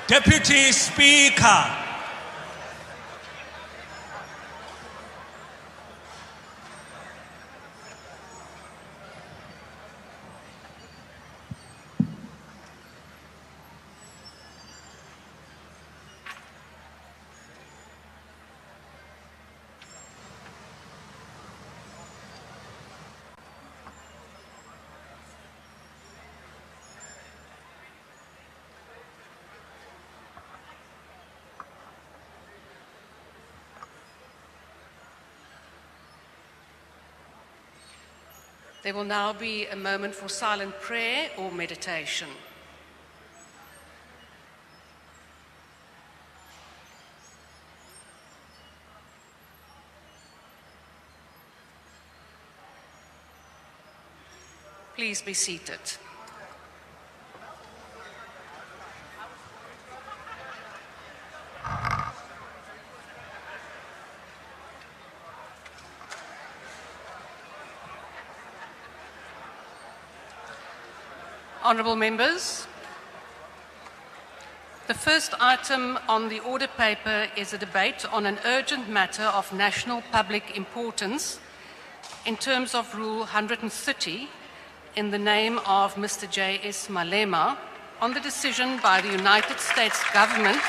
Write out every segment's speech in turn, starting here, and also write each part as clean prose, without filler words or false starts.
Deputy Speaker. There will now be a moment for silent prayer or meditation. Please be seated. Honourable members, the first item on the order paper is a debate on an urgent matter of national public importance in terms of Rule 130 in the name of Mr. J.S. Malema on the decision by the United States government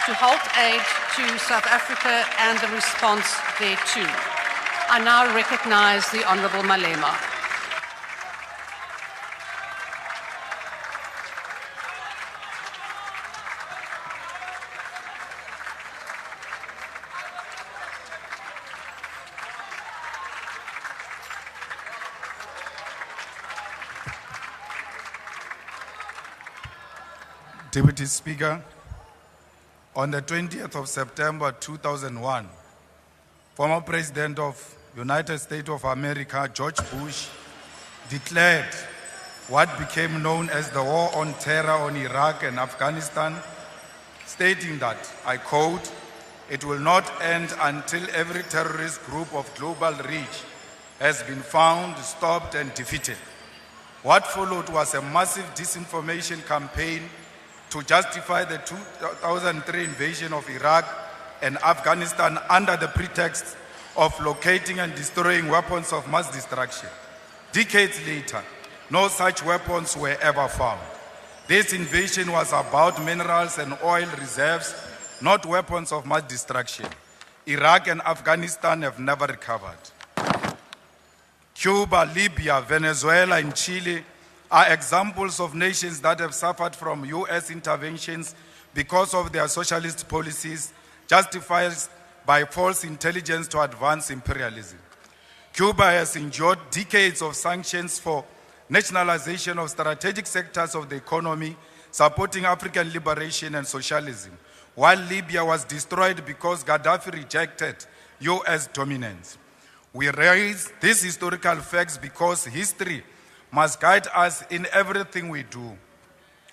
to halt aid to South Africa and the response thereto. I now recognise the Honourable Malema. Deputy Speaker, on the 20th of September 2001, former President of United States of America, George Bush, declared what became known as the War on Terror on Iraq and Afghanistan, stating that, I quote, "It will not end until every terrorist group of global reach has been found, stopped, and defeated." What followed was a massive disinformation campaign to justify the 2003 invasion of Iraq and Afghanistan under the pretext of locating and destroying weapons of mass destruction. Decades later, no such weapons were ever found. This invasion was about minerals and oil reserves, not weapons of mass destruction. Iraq and Afghanistan have never recovered. Cuba, Libya, Venezuela, and Chile are examples of nations that have suffered from US interventions because of their socialist policies, justified by false intelligence to advance imperialism. Cuba has endured decades of sanctions for nationalization of strategic sectors of the economy, supporting African liberation and socialism, while Libya was destroyed because Gaddafi rejected US dominance. We raise these historical facts because history must guide us in everything we do.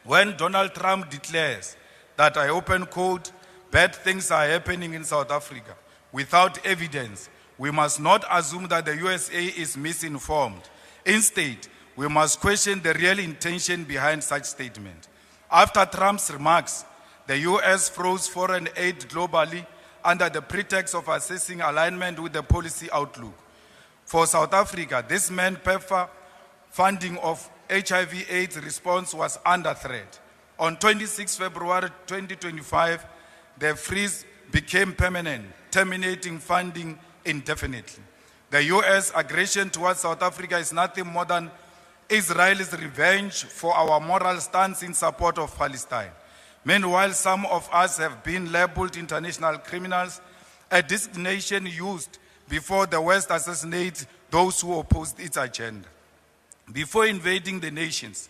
When Donald Trump declares that, I open quote, "bad things are happening in South Africa," without evidence, we must not assume that the USA is misinformed. Instead, we must question the real intention behind such statement. After Trump's remarks, the US froze foreign aid globally under the pretext of assessing alignment with the policy outlook. For South Africa, this meant PEPFAR funding of HIV/AIDS response was under threat. On 26 February 2025, the freeze became permanent, terminating funding indefinitely. The US aggression towards South Africa is nothing more than Israel's revenge for our moral stance in support of Palestine. Meanwhile, some of us have been labeled international criminals, a designation used before the West assassinates those who opposed its agenda. Before invading the nations,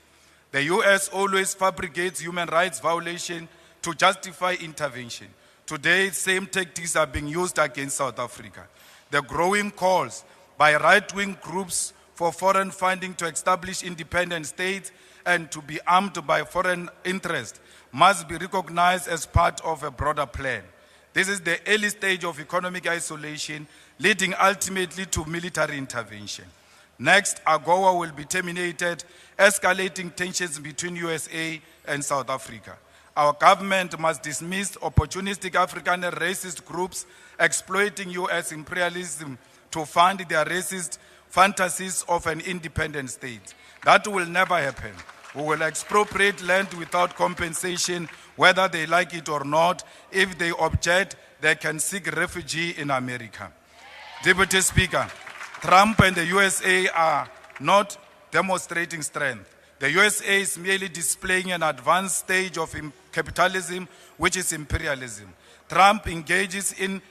the US always fabricates human rights violations to justify intervention. Today, same tactics are being used against South Africa. The growing calls by right-wing groups for foreign funding to establish independent states and to be armed by foreign interests must be recognized as part of a broader plan. This is the early stage of economic isolation, leading ultimately to military intervention. Next, AGOA will be terminated, escalating tensions between USA and South Africa. Our government must dismiss opportunistic African and racist groups exploiting US imperialism to fund their racist fantasies of an independent state. That will never happen. We will expropriate land without compensation, whether they like it or not. If they object, they can seek refuge in America. Deputy Speaker, Trump and the USA are not demonstrating strength. The USA is merely displaying an advanced stage of capitalism, which is imperialism. Trump engages in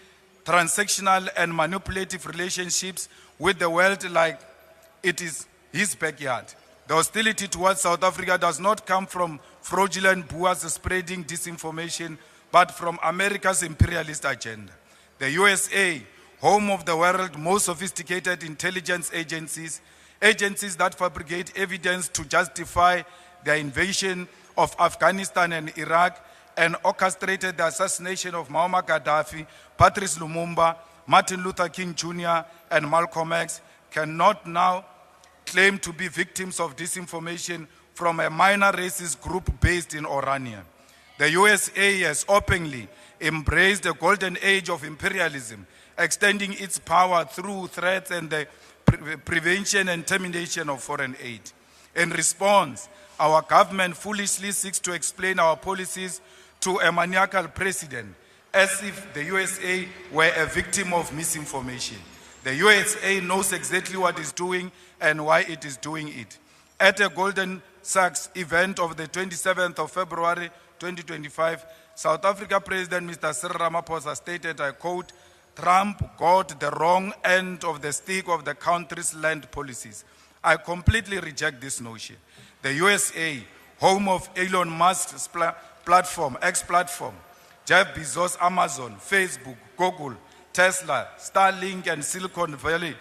transactional and manipulative relationships with the world like it is his backyard. The hostility towards South Africa does not come from fraudulent boers spreading disinformation, but from America's imperialist agenda. The USA, home of the world's most sophisticated intelligence agencies, agencies that fabricate evidence to justify their invasion of Afghanistan and Iraq, and orchestrated the assassination of Muammar Gaddafi, Patrice Lumumba, Martin Luther King Jr., and Malcolm X, cannot now claim to be victims of disinformation from a minor racist group based in Orania. The USA has openly embraced the golden age of imperialism, extending its power through threats and the prevention and termination of foreign aid. In response, our government foolishly seeks to explain our policies to a maniacal president as if the USA were a victim of misinformation. The USA knows exactly what it's doing and why it is doing it. At a Golden Sachs event of the 27th of February 2025, South Africa President Mr. Cyril Ramaphosa stated, I quote, Trump got the wrong end of the stick of the country's land policies. I completely reject this notion. The USA, home of Elon Musk's platform, X platform, Jeff Bezos, Amazon, Facebook, Google, Tesla, Starlink, and Silicon Valley,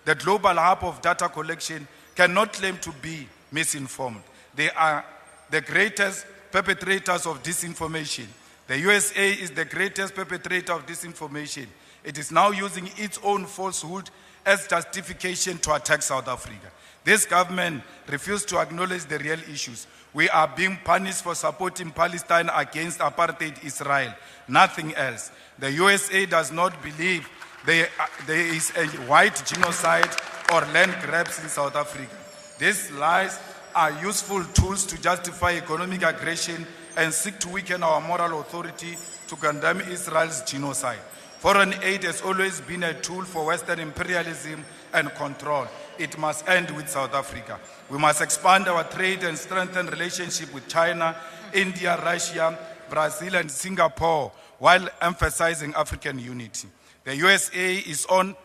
the global hub of data collection, cannot claim to be misinformed. They are the greatest perpetrators of disinformation. The USA is the greatest perpetrator of disinformation. It is now using its own falsehood as justification to attack South Africa. This government refused to acknowledge the real issues. We are being punished for supporting Palestine against apartheid Israel, nothing else. The USA does not believe there is a white genocide or land grabs in South Africa. These lies are useful tools to justify economic aggression and seek to weaken our moral authority to condemn Israel's genocide. Foreign aid has always been a tool for Western imperialism and control. It must end with South Africa. We must expand our trade and strengthen relationship with China, India, Russia, Brazil, and Singapore, while emphasizing African unity. The USA is on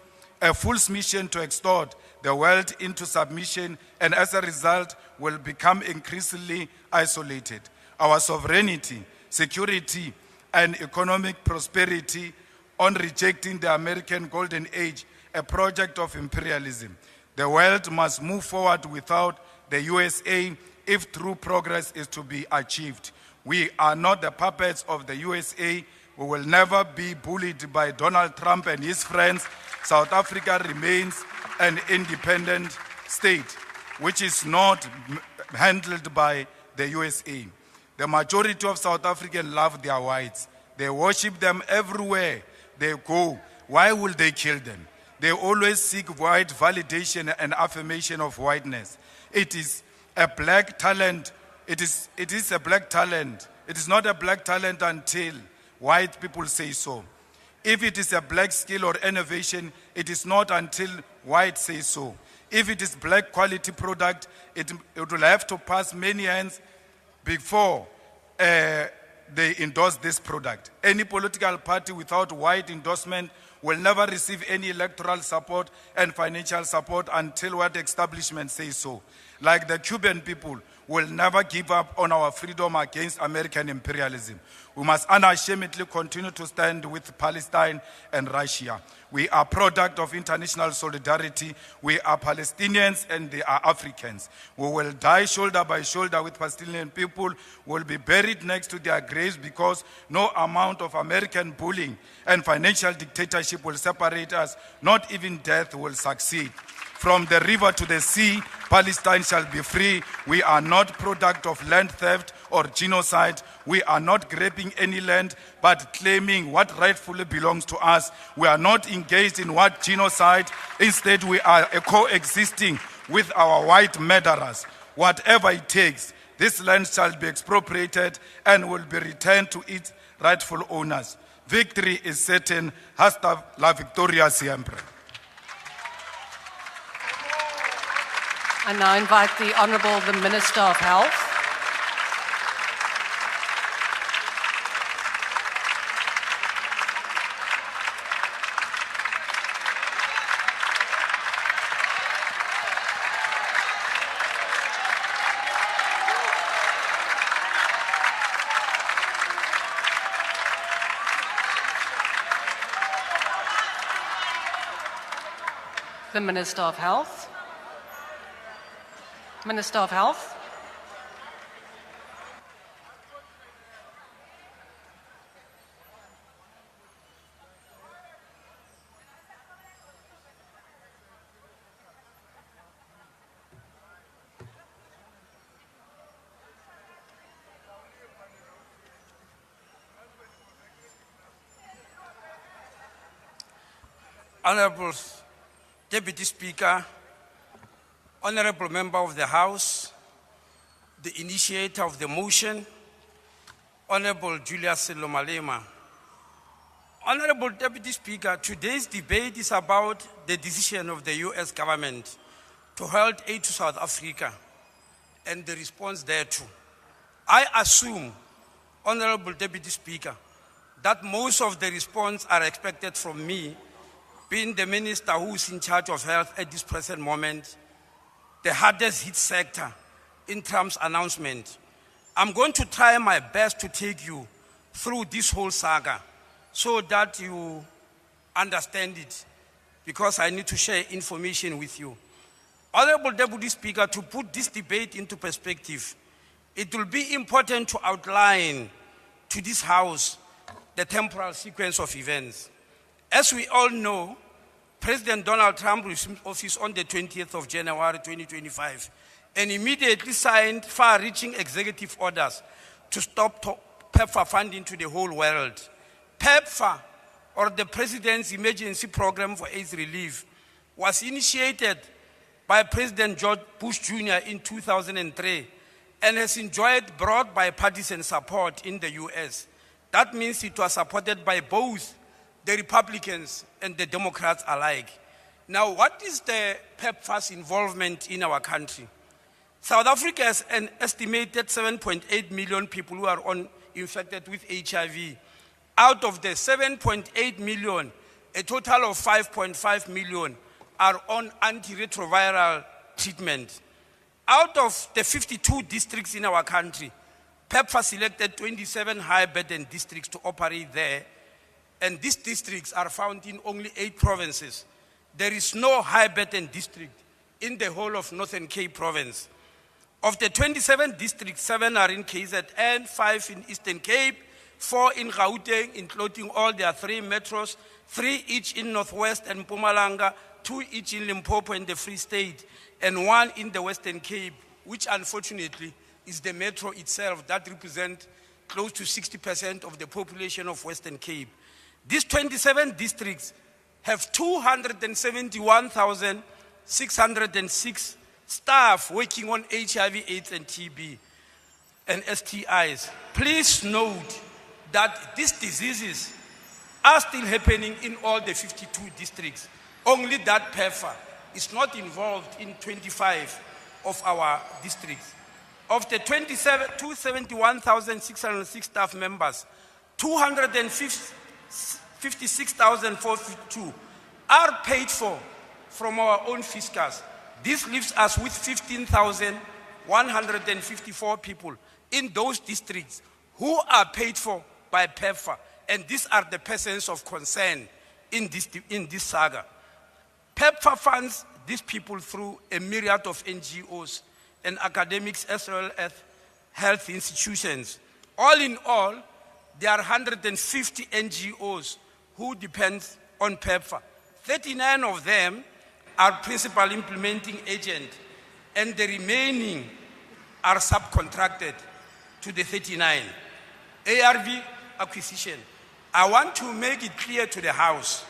a full mission to extort the world into submission, and as a result, will become increasingly isolated. Our sovereignty, security, and economic prosperity on rejecting the American Golden Age, a project of imperialism. The world must move forward without the USA if true progress is to be achieved. We are not the puppets of the USA. We will never be bullied by Donald Trump and his friends. South Africa remains an independent state, which is not handled by the USA. The majority of South Africans love their whites. They worship them everywhere they go. Why will they kill them? They always seek white validation and affirmation of whiteness. It is a black talent. It is a black talent. It is not a black talent until white people say so. If it is a black skill or innovation, it is not until white say so. If it is black quality product, it will have to pass many hands before they endorse this product. Any political party without white endorsement will never receive any electoral support and financial support until white establishment says so. Like the Cuban people will never give up on our freedom against American imperialism. We must unashamedly continue to stand with Palestine and Russia. We are product of international solidarity. We are Palestinians and they are Africans. We will die shoulder by shoulder with Palestinian people. We will be buried next to their graves because no amount of American bullying and financial dictatorship will separate us. Not even death will succeed. From the river to the sea, Palestine shall be free. We are not product of land theft or genocide. We are not grabbing any land, but claiming what rightfully belongs to us. We are not engaged in what genocide. Instead, we are coexisting with our white murderers. Whatever it takes, this land shall be expropriated and will be returned to its rightful owners. Victory is certain. Hasta la victoria siempre. I now invite the Honourable the Minister of Health. The Minister of Health. Minister of Health. Honourable Deputy Speaker, Honourable Member of the House, the initiator of the motion, Honourable Julius Selomalema. Honourable Deputy Speaker, today's debate is about the decision of the US government to halt aid to South Africa and the response thereto. I assume, Honourable Deputy Speaker, that most of the response are expected from me, being the Minister who is in charge of health at this present moment, the hardest hit sector in Trump's announcement. I'm going to try my best to take you through this whole saga so that you understand it, because I need to share information with you. Honourable Deputy Speaker, to put this debate into perspective, it will be important to outline to this House the temporal sequence of events. As we all know, President Donald Trump resumed office on the 20th of January 2025 and immediately signed far-reaching executive orders to stop PEPFAR funding to the whole world. PEPFAR, or the President's Emergency Program for AIDS Relief, was initiated by President George Bush Jr. in 2003 and has enjoyed broad bipartisan support in the US. That means it was supported by both the Republicans and the Democrats alike. Now, what is the PEPFAR's involvement in our country? South Africa has an estimated 7.8 million people who are infected with HIV. Out of the 7.8 million, a total of 5.5 million are on antiretroviral treatment. Out of the 52 districts in our country, PEPFAR selected 27 high-burden districts to operate there, and these districts are found in only 8 provinces. There is no high-burden district in the whole of Northern Cape Province. Of the 27 districts, 7 are in KZN, 5 in Eastern Cape, 4 in Gauteng, including all their 3 metros, 3 each in Northwest and Mpumalanga, 2 each in Limpopo and the Free State, and 1 in the Western Cape, which unfortunately is the metro itself that represents close to 60% of the population of Western Cape. These 27 districts have 271,606 staff working on HIV, AIDS, and TB and STIs. Please note that these diseases are still happening in all the 52 districts. Only that PEPFAR is not involved in 25 of our districts. Of the 271,606 staff members, 256,452 are paid for from our own fiscals. This leaves us with 15,154 people in those districts who are paid for by PEPFAR, and these are the persons of concern in this saga. PEPFAR funds these people through a myriad of NGOs and academics as well as health institutions. All in all, there are 150 NGOs who depend on PEPFAR. 39 of them are principal implementing agent, and the remaining are subcontracted to the 39. ARV acquisition, I want to make it clear to the House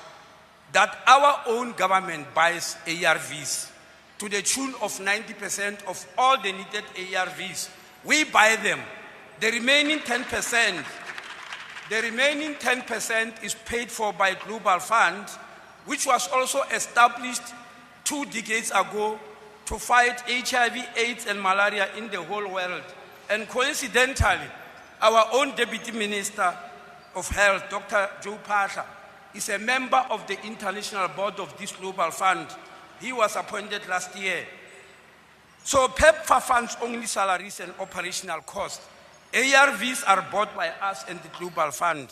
that our own government buys ARVs to the tune of 90% of all the needed ARVs. We buy them. The remaining 10%, is paid for by Global Fund, which was also established 2 decades ago to fight HIV, AIDS, and malaria in the whole world. And coincidentally, our own Deputy Minister of Health, Dr. Geopolitical, is a member of the International Board of this Global Fund. He was appointed last year. So PEPFAR funds only salaries and operational costs. ARVs are bought by us and the Global Fund.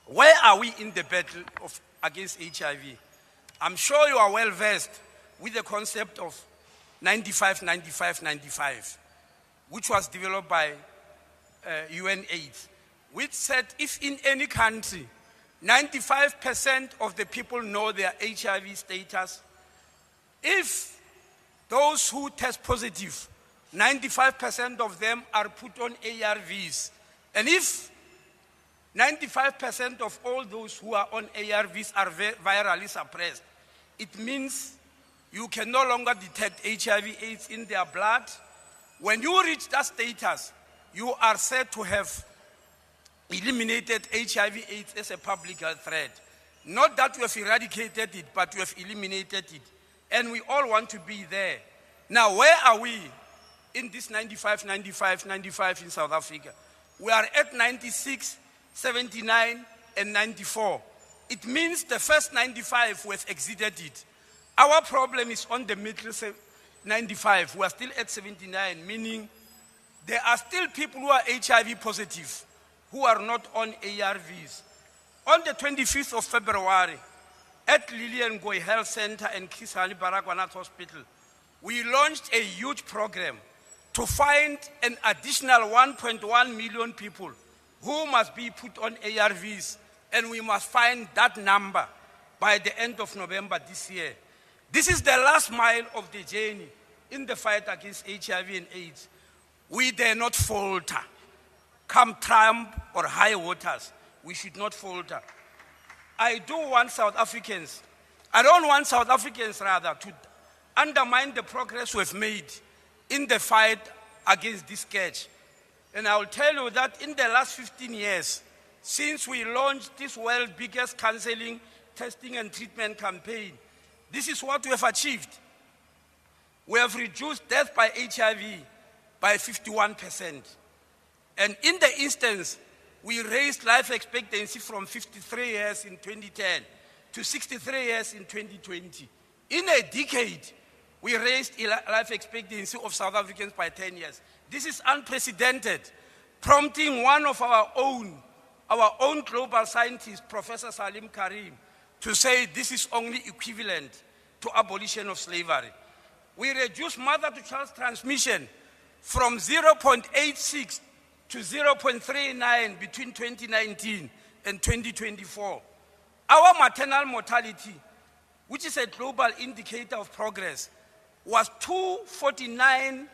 Where are we in the battle against HIV? I'm sure you are well versed with the concept of 95-95-95, which was developed by UNAIDS, which said if in any country 95% of the people know their HIV status, if those who test positive, 95% of them are put on ARVs, and if 95% of all those who are on ARVs are virally suppressed, it means you can no longer detect HIV/AIDS in their blood. When you reach that status, you are said to have eliminated HIV/AIDS as a public health threat. Not that we have eradicated it, but we have eliminated it. And we all want to be there. Now, where are we in this 95 in South Africa? We are at 96, 79, and 94. It means the first 95 we have exited it. Our problem is on the middle 95. We are still at 79, meaning there are still people who are HIV positive who are not on ARVs. On the 25th of February, at Lillian Ngoyi Health Center and Chris Hani Baragwanath Hospital, we launched a huge program to find an additional 1.1 million people who must be put on ARVs, and we must find that number by the end of November this year. This is the last mile of the journey in the fight against HIV and AIDS. We dare not falter. Come Trump or high waters, we should not falter. I don't want South Africans rather to undermine the progress we've made in the fight against this scourge. And I will tell you that in the last 15 years, since we launched this world's biggest counseling, testing, and treatment campaign, this is what we have achieved. We have reduced death by HIV by 51%. And in the instance, we raised life expectancy from 53 years in 2010 to 63 years in 2020. In a decade, we raised life expectancy of South Africans by 10 years. This is unprecedented, prompting one of our own global scientist, Professor Salim Karim, to say this is only equivalent to abolition of slavery. We reduced mother-to-child transmission from 0.86 to 0.39 between 2019 and 2024. Our maternal mortality, which is a global indicator of progress, was 249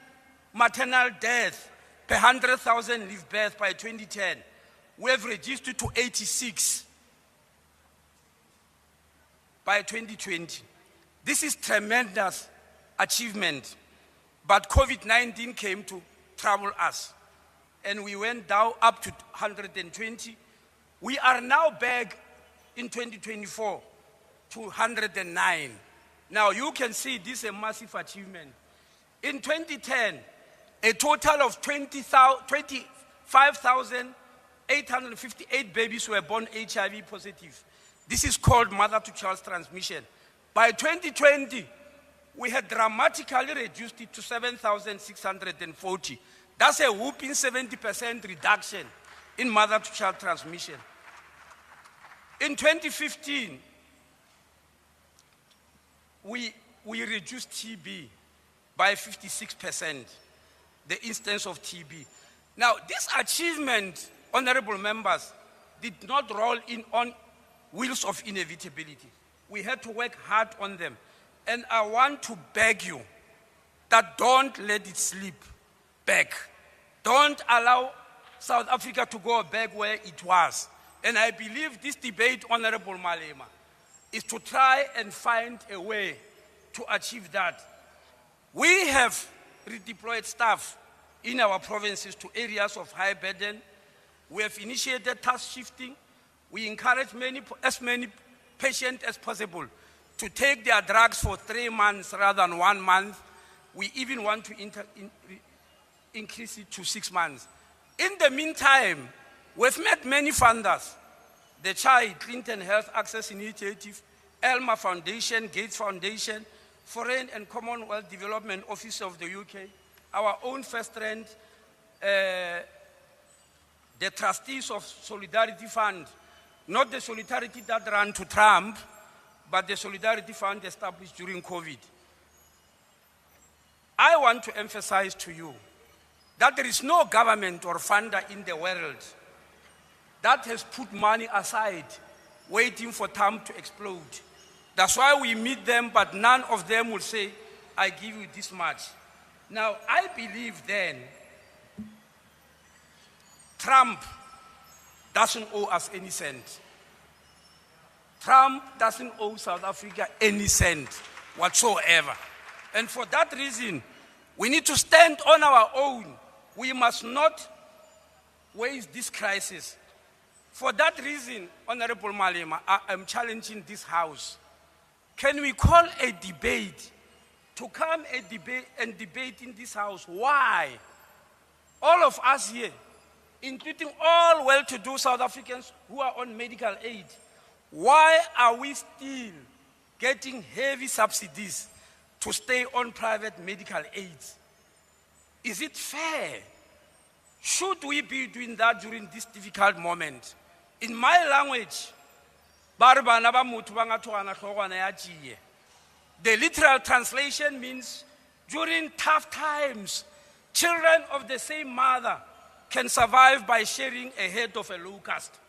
maternal deaths per 100,000 live births by 2010. We have reduced it to 86 by 2020. This is tremendous achievement, but COVID-19 came to trouble us, and we went down up to 120. We are now back in 2024 to 109. Now you can see this is a massive achievement. In 2010, a total of 25,858 babies were born HIV positive. This is called mother-to-child transmission. By 2020, we had dramatically reduced it to 7,640. That's a whooping 70% reduction in mother-to-child transmission. In 2015, we reduced TB by 56%, the instance of TB. Now, this achievement, honorable members, did not roll in on wheels of inevitability. We had to work hard on them. And I want to beg you that don't let it slip back. Don't allow South Africa to go back where it was. And I believe this debate, Honorable Malema, is to try and find a way to achieve that. We have redeployed staff in our provinces to areas of high burden. We have initiated task shifting. We encourage as many patients as possible to take their drugs for 3 months rather than 1 month. We even want to increase it to 6 months. In the meantime, we've met many funders: the Child Clinton Health Access Initiative, Elmer Foundation, Gates Foundation, Foreign and Commonwealth Development Office of the UK, our own First Rand, the trustees of Solidarity Fund, not the solidarity that ran to Trump, but the Solidarity Fund established during COVID. I want to emphasize to you that there is no government or funder in the world that has put money aside waiting for Trump to explode. That's why we meet them, but none of them will say, I give you this much. Now, I believe then Trump doesn't owe us any cent. Trump doesn't owe South Africa any cent whatsoever. And for that reason, we need to stand on our own. We must not waste this crisis. For that reason, Honorable Malema, I am challenging this House. Can we call a debate, to come and debate in this House why all of us here, including all well-to-do South Africans who are on medical aid, why are we still getting heavy subsidies to stay on private medical aid? Is it fair? Should we be doing that during this difficult moment? In my language, the literal translation means during tough times, children of the same mother can survive by sharing a head of a locust.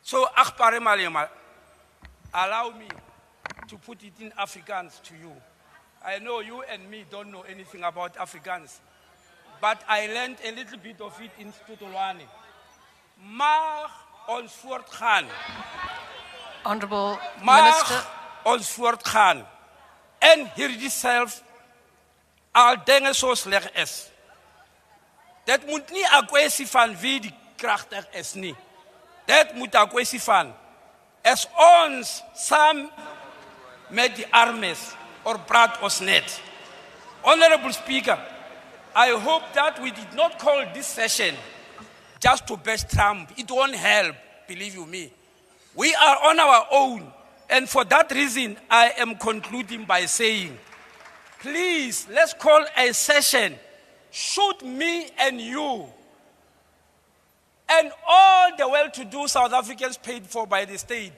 So, Akpare Malema, allow me to put it in Afrikaans to you. I know you and me don't know anything about Afrikaans, but I learned a little bit of it in Stutulwane. Mag ons voortgaan. Honorable Mag Minister. ons voortgaan. En hierdie self al dinge so sleg is. Dit moet nie 'n kwessie van wie die kragtig is nie. Dit moet 'n kwessie van as ons saam met die armes or praat ons net. Honorable Speaker, I hope that we did not call this session just to bash Trump. It won't help, believe you me. We are on our own, and for that reason, I am concluding by saying, please, let's call a session. Should me and you and all the well-to-do South Africans paid for by the state,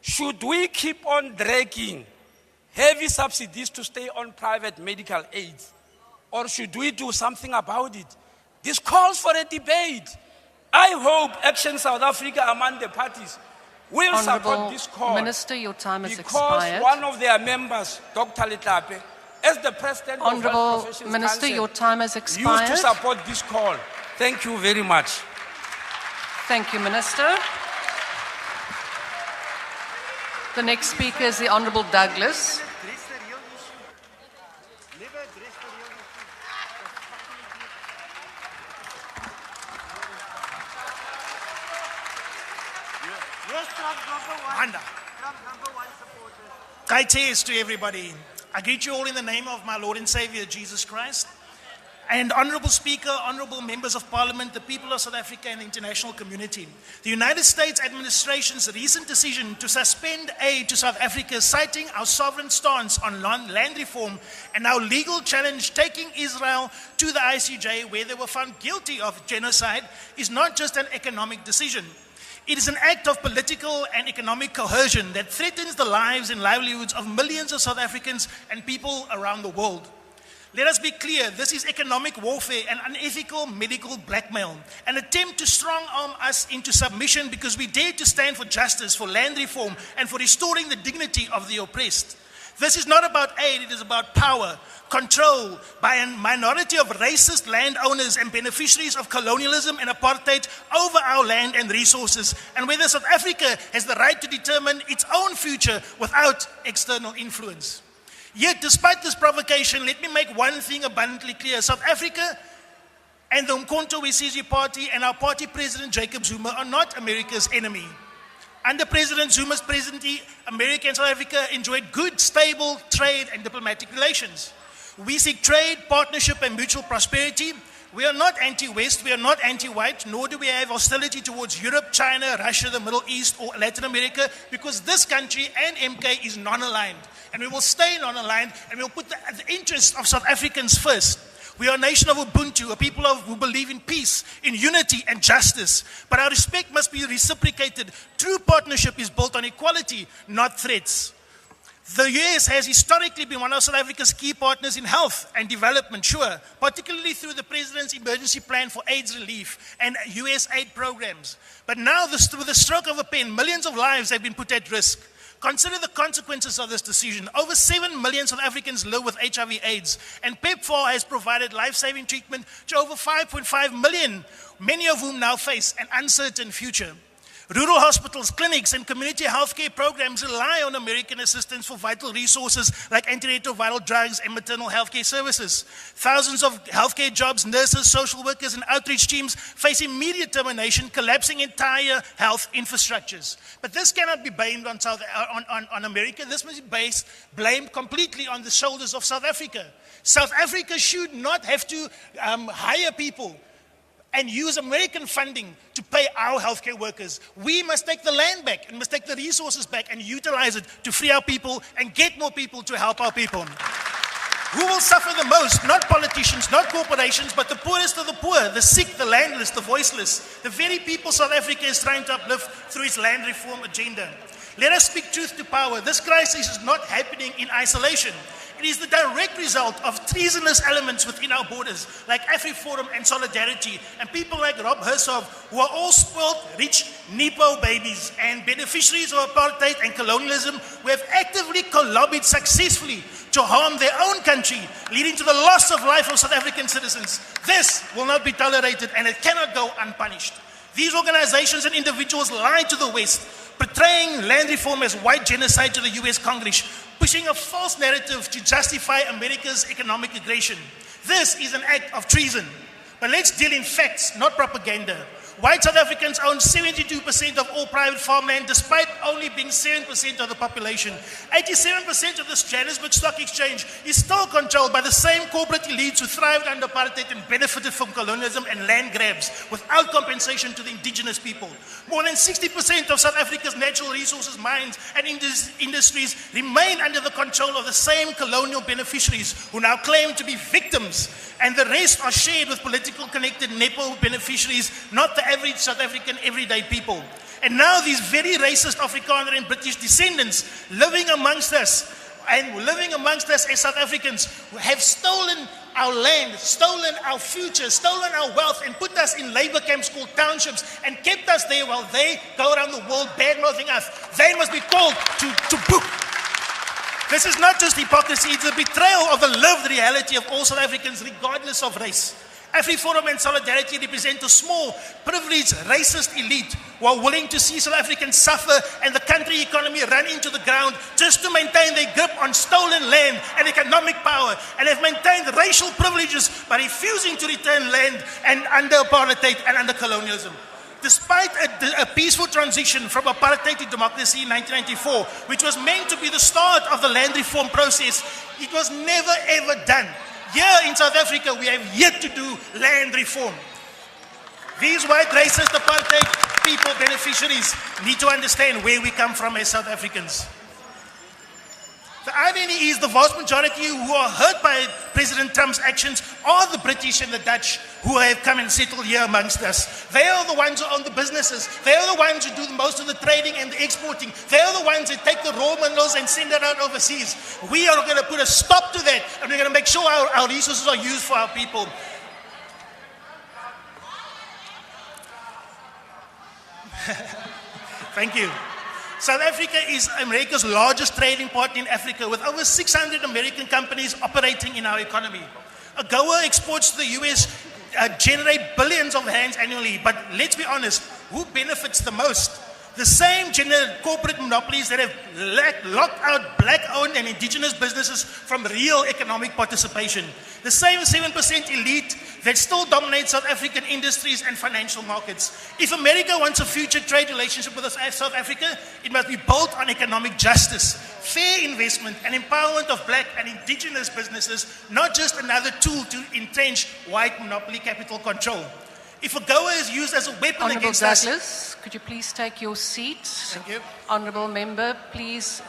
should we keep on dragging heavy subsidies to stay on private medical aid? Or should we do something about it? This calls for a debate. I hope Action South Africa among the parties will support this call. Minister, your time has because expired. one of their members, Dr. Letlape, as the President of Honorable Health Professions Minister, Council, your time has used expired. to support this call. Thank you very much. Thank you, Minister. The next speaker is the Honorable Douglas. Greetings to everybody. I greet you all in the name of my Lord and Savior, Jesus Christ. And Honorable Speaker, Honorable Members of Parliament, the people of South Africa and the international community. The United States administration's recent decision to suspend aid to South Africa, citing our sovereign stance on land reform and our legal challenge taking Israel to the ICJ where they were found guilty of genocide, is not just an economic decision. It is an act of political and economic coercion that threatens the lives and livelihoods of millions of South Africans and people around the world. Let us be clear, this is economic warfare and unethical medical blackmail, an attempt to strong-arm us into submission because we dare to stand for justice, for land reform, and for restoring the dignity of the oppressed. This is not about aid, it is about power, control by a minority of racist landowners and beneficiaries of colonialism and apartheid over our land and resources, and whether South Africa has the right to determine its own future without external influence. Yet, despite this provocation, let me make one thing abundantly clear. South Africa and the Umkhonto we Sizwe party and our party president Jacob Zuma are not America's enemy. Under President Zuma's presidency, America and South Africa enjoyed good, stable trade and diplomatic relations. We seek trade, partnership and mutual prosperity. We are not anti-West, we are not anti-white, nor do we have hostility towards Europe, China, Russia, the Middle East or Latin America, because this country and MK is non-aligned. And we will stay non-aligned, and we will put the interests of South Africans first. We are a nation of Ubuntu, a people who believe in peace, in unity and justice. But our respect must be reciprocated. True partnership is built on equality, not threats. The US has historically been one of South Africa's key partners in health and development, sure, particularly through the President's Emergency Plan for AIDS Relief and USAID programs. But now, with the stroke of a pen, millions of lives have been put at risk. Consider the consequences of this decision. Over 7 million South Africans live with HIV/AIDS, and PEPFAR has provided life-saving treatment to over 5.5 million, many of whom now face an uncertain future. Rural hospitals, clinics, and community healthcare programs rely on American assistance for vital resources like antiretroviral drugs and maternal healthcare services. Thousands of healthcare jobs, nurses, social workers, and outreach teams face immediate termination, collapsing entire health infrastructures. But this cannot be blamed on America. This must be blamed completely on the shoulders of South Africa. South Africa should not have to hire people and use American funding to pay our healthcare workers. We must take the land back and must take the resources back and utilize it to free our people and get more people to help our people. Who will suffer the most? Not politicians, not corporations, but the poorest of the poor, the sick, the landless, the voiceless, the very people South Africa is trying to uplift through its land reform agenda. Let us speak truth to power. This crisis is not happening in isolation. It is the direct result of treasonous elements within our borders, like AfriForum and Solidarity, and people like Rob Hersov, who are all spoiled, rich Nepo babies and beneficiaries of apartheid and colonialism, who have actively lobbied successfully to harm their own country, leading to the loss of life of South African citizens. This will not be tolerated, and it cannot go unpunished. These organizations and individuals lie to the West, portraying land reform as white genocide to the US Congress, pushing a false narrative to justify America's economic aggression. This is an act of treason. But let's deal in facts, not propaganda. White South Africans own 72% of all private farmland, despite only being 7% of the population. 87% of the Johannesburg Stock Exchange is still controlled by the same corporate elites who thrived under apartheid and benefited from colonialism and land grabs without compensation to the indigenous people. More than 60% of South Africa's natural resources, mines, and industries remain under the control of the same colonial beneficiaries who now claim to be victims, and the rest are shared with political connected Nepo beneficiaries, not the average South African everyday people. And now these very racist Afrikaner and British descendants living amongst us as South Africans who have stolen our land, stolen our future, stolen our wealth, and put us in labor camps called townships and kept us there while they go around the world bad-mouthing us. They must be called to book. This is not just hypocrisy, it's a betrayal of the lived reality of all South Africans regardless of race. AfriForum and Solidarity represent a small, privileged, racist elite who are willing to see South Africans suffer and the country economy run into the ground just to maintain their grip on stolen land and economic power, and have maintained racial privileges by refusing to return land and under apartheid and under colonialism. Despite a peaceful transition from apartheid to democracy in 1994, which was meant to be the start of the land reform process, it was never ever done. Here in South Africa, we have yet to do land reform. These white racist apartheid people, beneficiaries, need to understand where we come from as South Africans. The irony is the vast majority who are hurt by President Trump's actions are the British and the Dutch who have come and settled here amongst us. They are the ones who own the businesses. They are the ones who do most of the trading and the exporting. They are the ones that take the raw minerals and send it out overseas. We are going to put a stop to that, and we're going to make sure our resources are used for our people. Thank you. South Africa is America's largest trading partner in Africa, with over 600 American companies operating in our economy. AGOA exports to the US generate billions of rands annually, but let's be honest, who benefits the most? The same corporate monopolies that have locked out black-owned and indigenous businesses from real economic participation. The same 7% elite that still dominates South African industries and financial markets. If America wants a future trade relationship with South Africa, it must be built on economic justice, fair investment, and empowerment of black and indigenous businesses, not just another tool to entrench white monopoly capital control. If AGOA is used as a weapon Honourable against Douglas, could you please take your seat? Thank you. Honourable Member, please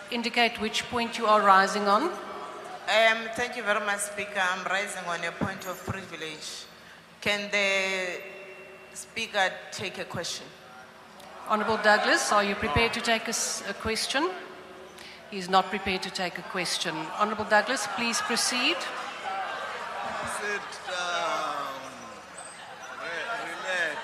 indicate which point you are rising on. Thank you very much, Speaker. I'm rising on a point of privilege. Can the Speaker take a question? Honourable Douglas, are you prepared to take a question? He is not prepared to take a question. Honourable Douglas, please proceed. Sit down. Relax.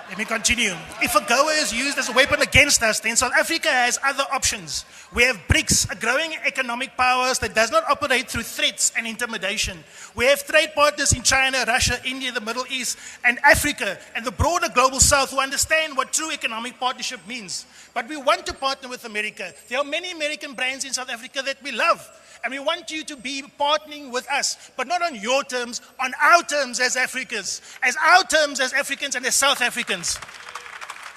Let me continue. If AGOA is used as a weapon against us, then South Africa has other options. We have BRICS, a growing economic powers that does not operate through threats and intimidation. We have trade partners in China, Russia, India, the Middle East, and Africa, and the broader global South who understand what true economic partnership means. But we want to partner with America. There are many American brands in South Africa that we love. And we want you to be partnering with us, but not on your terms, on our terms as Africans, as our terms as Africans and as South Africans.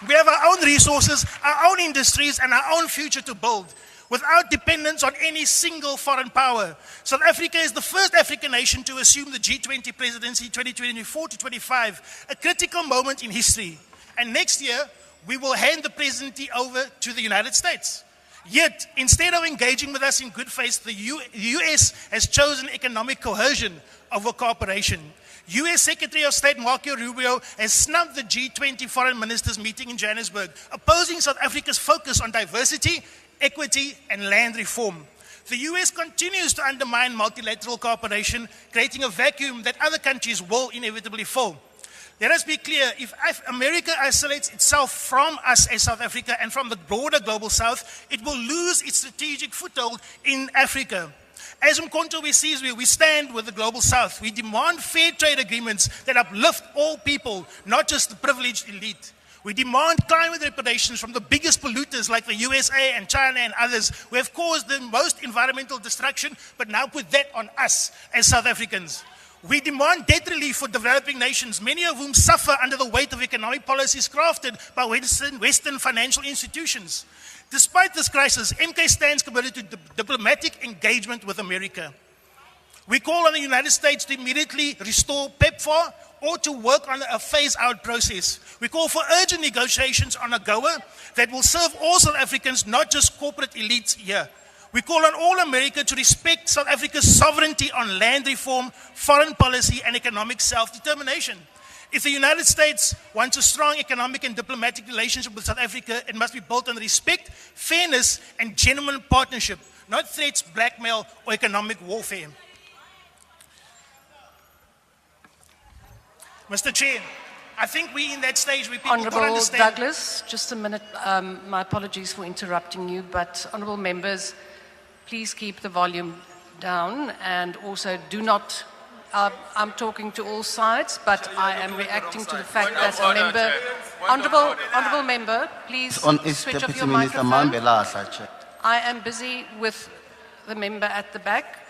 We have our own resources, our own industries, and our own future to build without dependence on any single foreign power. South Africa is the first African nation to assume the G20 presidency 2024 to 25, a critical moment in history. And next year, we will hand the presidency over to the United States. Yet, instead of engaging with us in good faith, the US has chosen economic coercion over cooperation. US Secretary of State Marco Rubio has snubbed the G20 foreign ministers meeting in Johannesburg, opposing South Africa's focus on diversity, equity, and land reform. The US continues to undermine multilateral cooperation, creating a vacuum that other countries will inevitably fill. Let us be clear, if America isolates itself from us as South Africa and from the broader global South, it will lose its strategic foothold in Africa. As Umkhonto we sees, we stand with the global South. We demand fair trade agreements that uplift all people, not just the privileged elite. We demand climate reparations from the biggest polluters like the USA and China and others who have caused the most environmental destruction, but now put that on us as South Africans. We demand debt relief for developing nations, many of whom suffer under the weight of economic policies crafted by Western financial institutions. Despite this crisis, MK stands committed to diplomatic engagement with America. We call on the United States to immediately restore PEPFAR or to work on a phase-out process. We call for urgent negotiations on AGOA that will serve all South Africans, not just corporate elites here. We call on all America to respect South Africa's sovereignty on land reform, foreign policy, and economic self-determination. If the United States wants a strong economic and diplomatic relationship with South Africa, it must be built on respect, fairness, and genuine partnership, not threats, blackmail, or economic warfare. Mr. Chair, I think we're in that stage where people don't Honourable understand. Douglas, just a minute. My apologies for interrupting you, but honourable members, please keep the volume down and also do not, I'm talking to all sides, but I am reacting to the fact that a member, honourable member, please switch off your microphone. I am busy with the member at the back.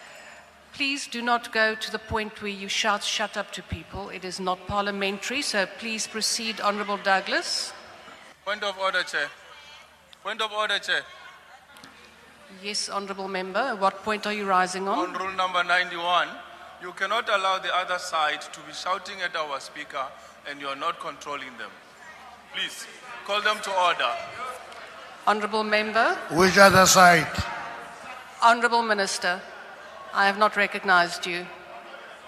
Please do not go to the point where you shout shut up to people. It is not parliamentary, so please proceed, Honourable Douglas. Point of order, Chair. Point of order, Chair. Yes, Honourable Member. What point are you rising on? On rule number 91, you cannot allow the other side to be shouting at our speaker and you are not controlling them. Please, call them to order. Honourable Member. Which other side? Honourable Minister, I have not recognised you.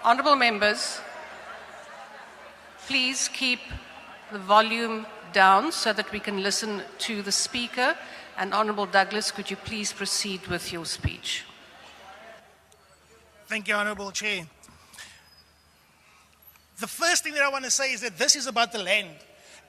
Honourable Members, please keep the volume down so that we can listen to the speaker. And Honourable Douglas, could you please proceed with your speech? Thank you, Honourable Chair. The first thing that I want to say is that this is about the land.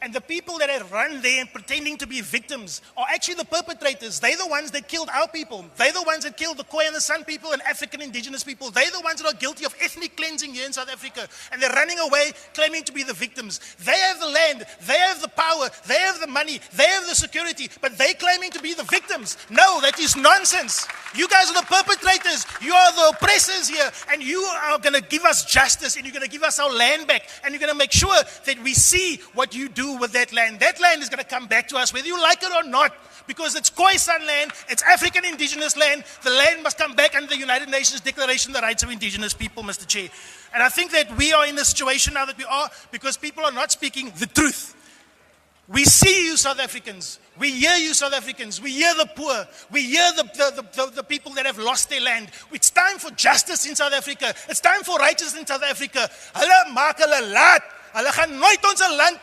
And the people that have run there and pretending to be victims are actually the perpetrators. They're the ones that killed our people. They're the ones that killed the Khoi and the San people and African indigenous people. They're the ones that are guilty of ethnic cleansing here in South Africa. And they're running away claiming to be the victims. They have the land, they have the power, they have the money, they have the security, but they're claiming to be the victims. No, that is nonsense. You guys are the perpetrators. You are the oppressors here. And you are going to give us justice, and you're going to give us our land back. And you're going to make sure that we see what you do with that land. That land is going to come back to us whether you like it or not, because it's Khoisan land, it's African indigenous land. The land must come back under the United Nations Declaration of the Rights of Indigenous People, Mr. Chair. And I think that we are in the situation now that we are because people are not speaking the truth. We see you South Africans. We hear you South Africans. We hear the poor. We hear the people that have lost their land. It's time for justice in South Africa. It's time for righteousness in South Africa. Hulle maak hulle laat. Hulle gaan nooit ons land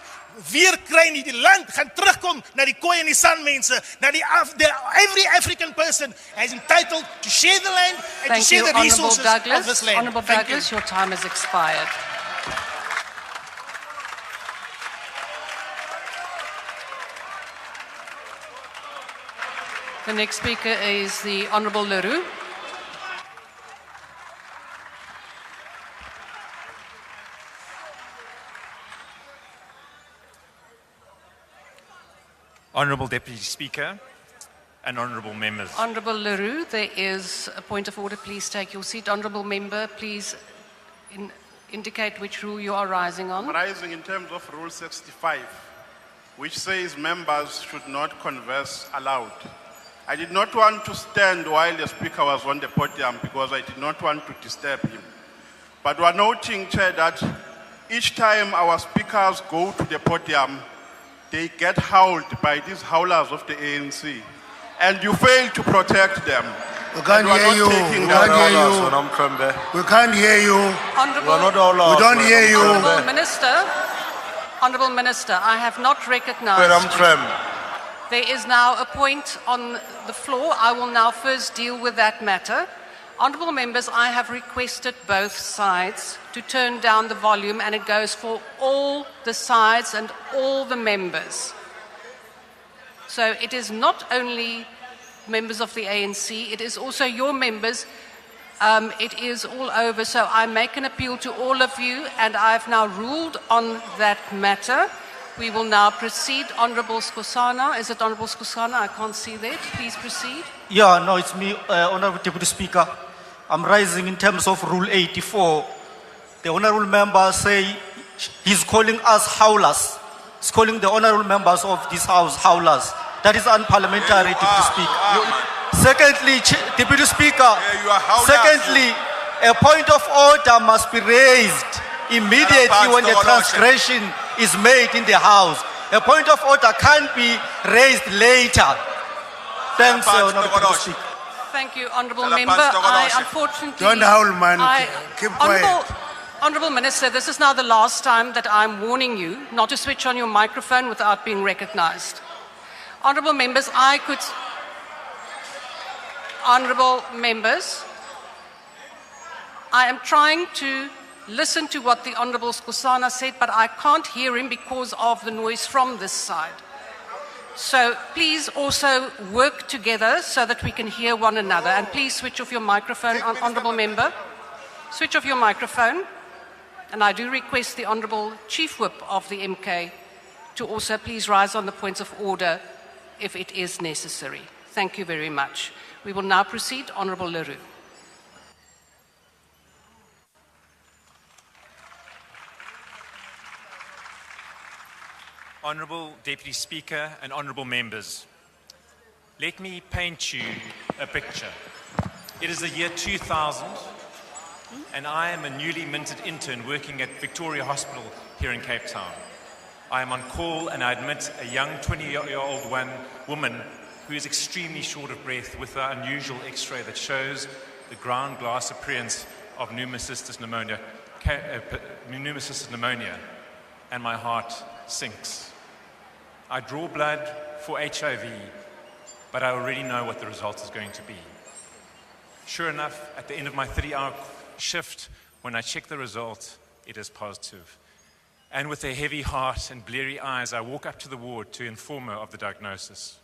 weer kry nie. Die land gaan terugkom na die Khoi en die San mense. Every African person is entitled to share the land and to share the resources of this land. Honourable Douglas, your time has expired. The next speaker is the Honourable Leroux. Honourable Deputy Speaker and honourable members. Honourable Leroux, there is a point of order. Please take your seat. Honourable member, please indicate which rule you are rising on. I'm rising in terms of Rule 65, which says members should not converse aloud. I did not want to stand while the speaker was on the podium because I did not want to disturb him. But we are noting, Chair, that each time our speakers go to the podium, they get howled by these howlers of the ANC. And you fail to protect them. We can't hear you. We can't hear you. We can't hear you. We don't hear you. Honourable Minister, I have not recognised. There is now a point on the floor. I will now first deal with that matter. Honourable members, I have requested both sides to turn down the volume, and it goes for all the sides and all the members. So it is not only members of the ANC, it is also your members. It is all over. So I make an appeal to all of you, and I have now ruled on that matter. We will now proceed. Honourable Skosana. Is it Honourable Skosana? I can't see that. Please proceed. Yeah, no, it's me, Honourable Deputy Speaker. I'm rising in terms of Rule 84. The Honourable Member say he's calling us howlers. He's calling the Honourable Members of this House howlers. That is unparliamentary, Deputy Speaker. Secondly, Deputy Speaker, secondly, a point of order must be raised immediately when the transgression is made in the House. A point of order can't be raised later. Thanks, Honourable Deputy Speaker. Thank you, Honourable Member. I unfortunately... Don't howl, man. Keep quiet. Honourable Minister, this is now the last time that I'm warning you not to switch on your microphone without being recognised. Honourable members, Honourable members, I am trying to listen to what the Honourable Skosana said, but I can't hear him because of the noise from this side. So please also work together so that we can hear one another. And please switch off your microphone, Honourable Member. Switch off your microphone. And I do request the Honourable Chief Whip of the MK to also please rise on the points of order if it is necessary. Thank you very much. We will now proceed. Honourable Leroux. Honourable Deputy Speaker and honourable members, let me paint you a picture. It is the year 2000 and I am a newly minted intern working at Victoria Hospital here in Cape Town. I am on call and I admit a young 20-year-old woman who is extremely short of breath with an unusual x-ray that shows the ground glass appearance of pneumocystis pneumonia, and my heart sinks. I draw blood for HIV, but I already know what the result is going to be. Sure enough, at the end of my 30-hour shift, when I check the result, it is positive. And with a heavy heart and bleary eyes, I walk up to the ward to inform her of the diagnosis.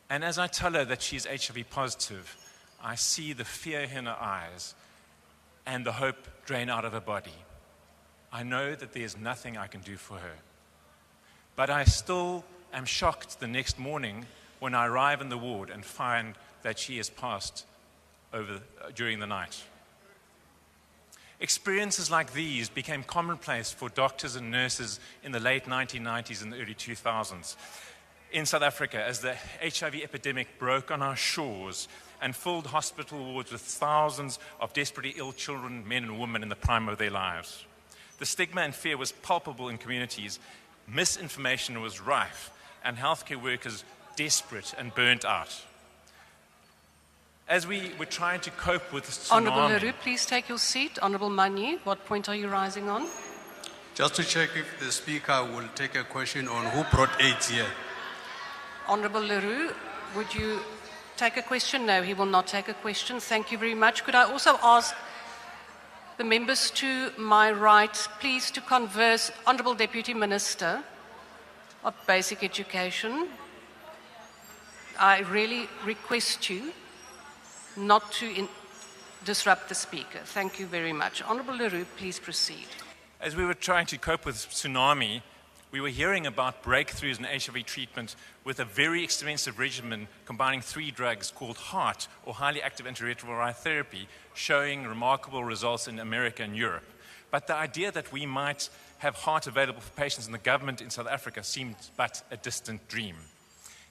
And as I tell her that she is HIV positive, I see the fear in her eyes and the hope drain out of her body. I know that there's nothing I can do for her. But I still am shocked the next morning when I arrive in the ward and find that she has passed during the night. Experiences like these became commonplace for doctors and nurses in the late 1990s and the early 2000s. In South Africa, as the HIV epidemic broke on our shores and filled hospital wards with thousands of desperately ill children, men and women in the prime of their lives. The stigma and fear was palpable in communities, misinformation was rife, and healthcare workers desperate and burnt out. As we were trying to cope with the tsunami... Honourable Leroux, please take your seat. Honourable Manyi, what point are you rising on? Just to check if the speaker will take a question on who brought AIDS here. Honourable Leroux, would you take a question? No, he will not take a question. Thank you very much. Could I also ask the members to my right, please to converse. Honourable Deputy Minister of Basic Education, I really request you not to disrupt the speaker. Thank you very much. Honourable Leroux, please proceed. As we were trying to cope with tsunami, we were hearing about breakthroughs in HIV treatment with a very expensive regimen combining 3 drugs called HART, or highly active antiretroviral therapy, showing remarkable results in America and Europe. But the idea that we might have HART available for patients in the government in South Africa seemed but a distant dream.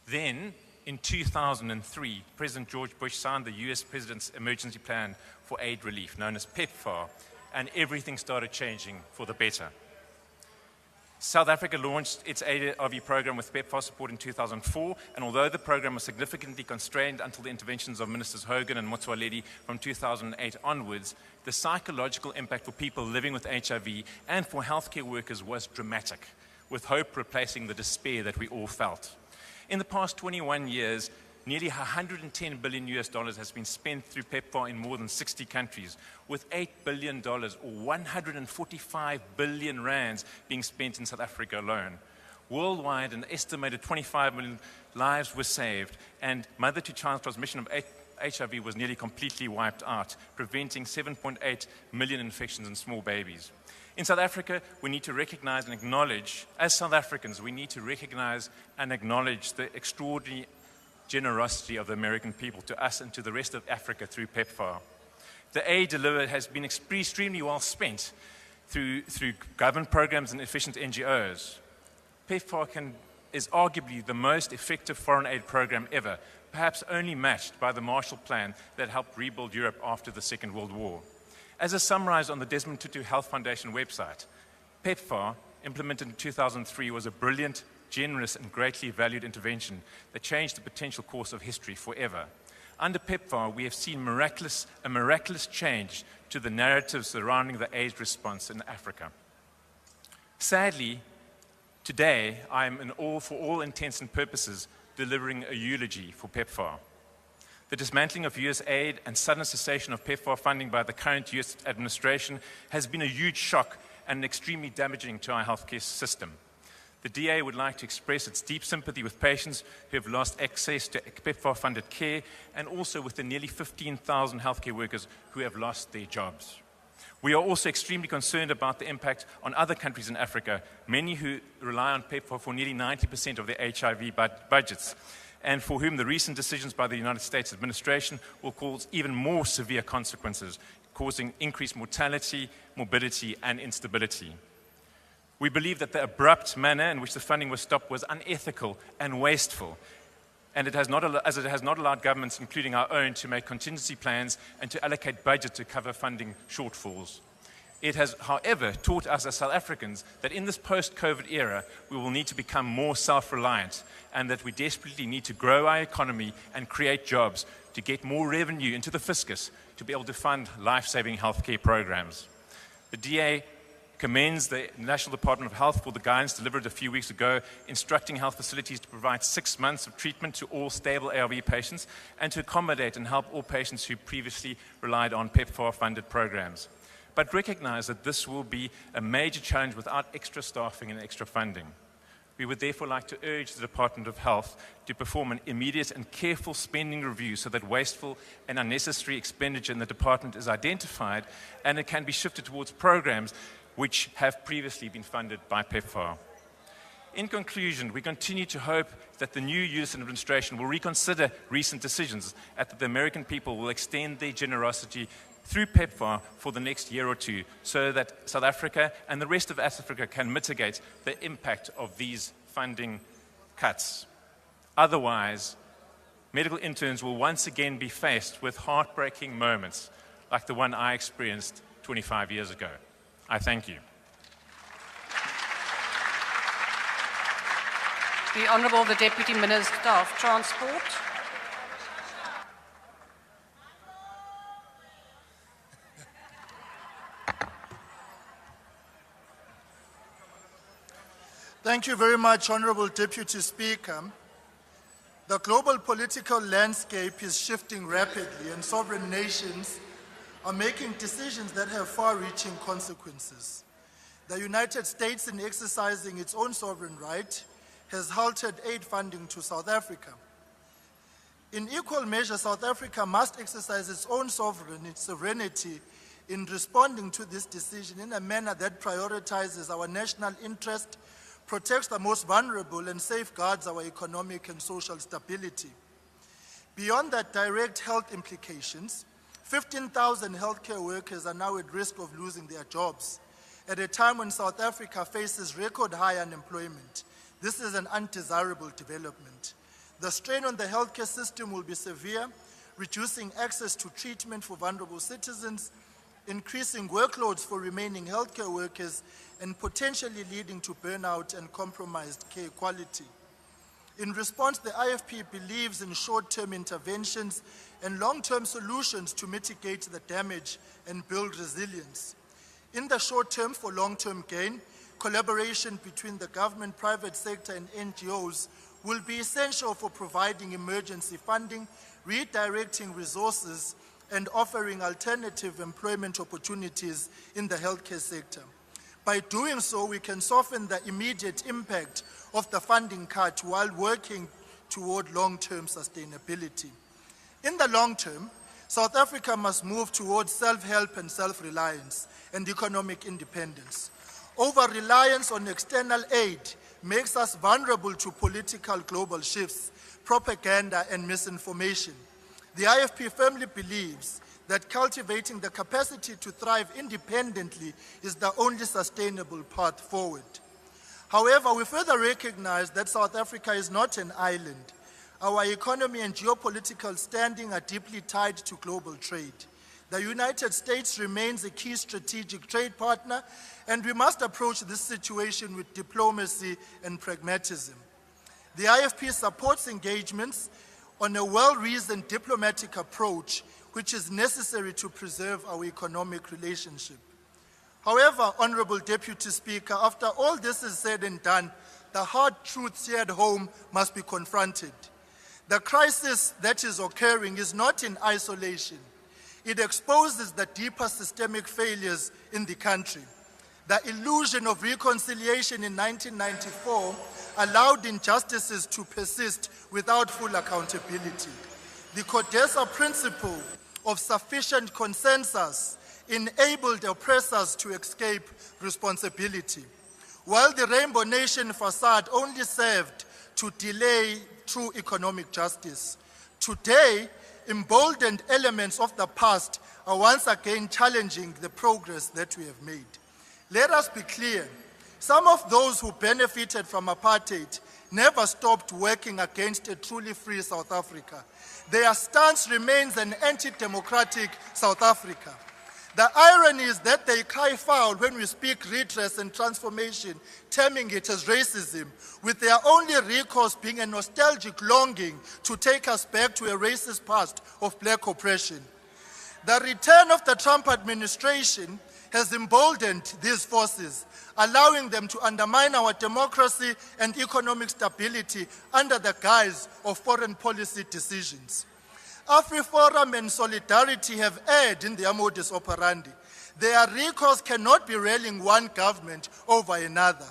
Then, in 2003, President George Bush signed the US President's Emergency Plan for Aid Relief, known as PEPFAR, and everything started changing for the better. South Africa launched its ARV program with PEPFAR support in 2004, and although the program was significantly constrained until the interventions of Ministers Hogan and Motsoaledi from 2008 onwards, the psychological impact for people living with HIV and for healthcare workers was dramatic, with hope replacing the despair that we all felt. In the past 21 years, nearly $110 billion has been spent through PEPFAR in more than 60 countries, with $8 billion or 145 billion rands being spent in South Africa alone. Worldwide, an estimated 25 million lives were saved, and mother-to-child transmission of HIV was nearly completely wiped out, preventing 7.8 million infections in small babies. In South Africa, we need to recognize and acknowledge, as South Africans, we need to recognize and acknowledge the extraordinary generosity of the American people to us and to the rest of Africa through PEPFAR. The aid delivered has been extremely well spent through government programs and efficient NGOs. PEPFAR is arguably the most effective foreign aid program ever, perhaps only matched by the Marshall Plan that helped rebuild Europe after the Second World War. As is summarized on the Desmond Tutu Health Foundation website, PEPFAR, implemented in 2003, was a brilliant, generous and greatly valued intervention that changed the potential course of history forever. Under PEPFAR, we have seen a miraculous change to the narrative surrounding the AIDS response in Africa. Sadly, today, I am for all intents and purposes, delivering a eulogy for PEPFAR. The dismantling of USAID and sudden cessation of PEPFAR funding by the current US administration has been a huge shock and extremely damaging to our healthcare system. The DA would like to express its deep sympathy with patients who have lost access to PEPFAR-funded care, and also with the nearly 15,000 healthcare workers who have lost their jobs. We are also extremely concerned about the impact on other countries in Africa, many who rely on PEPFAR for nearly 90% of their HIV budgets, and for whom the recent decisions by the United States administration will cause even more severe consequences, causing increased mortality, morbidity, and instability. We believe that the abrupt manner in which the funding was stopped was unethical and wasteful, and it has not allowed governments, including our own, to make contingency plans and to allocate budget to cover funding shortfalls. It has, however, taught us as South Africans that in this post-COVID era, we will need to become more self-reliant, and that we desperately need to grow our economy and create jobs to get more revenue into the fiscus to be able to fund life-saving healthcare programs. The DA commends the National Department of Health for the guidance delivered a few weeks ago, instructing health facilities to provide 6 months of treatment to all stable ARV patients and to accommodate and help all patients who previously relied on PEPFAR-funded programs. but recognize that this will be a major challenge without extra staffing and extra funding. We would therefore like to urge the Department of Health to perform an immediate and careful spending review so that wasteful and unnecessary expenditure in the department is identified and it can be shifted towards programs which have previously been funded by PEPFAR. In conclusion, we continue to hope that the new U.S. administration will reconsider recent decisions and that the American people will extend their generosity through PEPFAR for the next year or two so that South Africa and the rest of Africa can mitigate the impact of these funding cuts. Otherwise, medical interns will once again be faced with heartbreaking moments like the one I experienced 25 years ago. I thank you. The Honourable the Deputy Minister of Transport. Thank you very much, Honourable Deputy Speaker. The global political landscape is shifting rapidly and sovereign nations are making decisions that have far-reaching consequences. The United States, in exercising its own sovereign right, has halted aid funding to South Africa. In equal measure, South Africa must exercise its own sovereignty in responding to this decision in a manner that prioritizes our national interest, protects the most vulnerable, and safeguards our economic and social stability. Beyond that direct health implications, 15,000 healthcare workers are now at risk of losing their jobs at a time when South Africa faces record high unemployment. This is an undesirable development. The strain on the healthcare system will be severe, reducing access to treatment for vulnerable citizens, increasing workloads for remaining healthcare workers, and potentially leading to burnout and compromised care quality. In response, the IFP believes in short-term interventions and long-term solutions to mitigate the damage and build resilience. In the short term, for long-term gain, collaboration between the government, private sector, and NGOs will be essential for providing emergency funding, redirecting resources, and offering alternative employment opportunities in the healthcare sector. By doing so, we can soften the immediate impact of the funding cut while working toward long-term sustainability. In the long term, South Africa must move towards self-help and self-reliance and economic independence. Over-reliance on external aid makes us vulnerable to political global shifts, propaganda, and misinformation. The IFP firmly believes that cultivating the capacity to thrive independently is the only sustainable path forward. However, we further recognize that South Africa is not an island. Our economy and geopolitical standing are deeply tied to global trade. The United States remains a key strategic trade partner, and we must approach this situation with diplomacy and pragmatism. The IFP supports engagements on a well-reasoned diplomatic approach, which is necessary to preserve our economic relationship. However, Honourable Deputy Speaker, after all this is said and done, the hard truths here at home must be confronted. The crisis that is occurring is not in isolation. It exposes the deeper systemic failures in the country. The illusion of reconciliation in 1994 allowed injustices to persist without full accountability. The CODESA principle of sufficient consensus enabled oppressors to escape responsibility, while the Rainbow Nation facade only served to delay true economic justice. Today, emboldened elements of the past are once again challenging the progress that we have made. Let us be clear, some of those who benefited from apartheid never stopped working against a truly free South Africa. Their stance remains an anti-democratic South Africa. The irony is that they cry foul when we speak redress and transformation, terming it as racism, with their only recourse being a nostalgic longing to take us back to a racist past of black oppression. The return of the Trump administration has emboldened these forces, allowing them to undermine our democracy and economic stability under the guise of foreign policy decisions. AfriForum and Solidarity have erred in their modus operandi. Their recourse cannot be railing one government over another.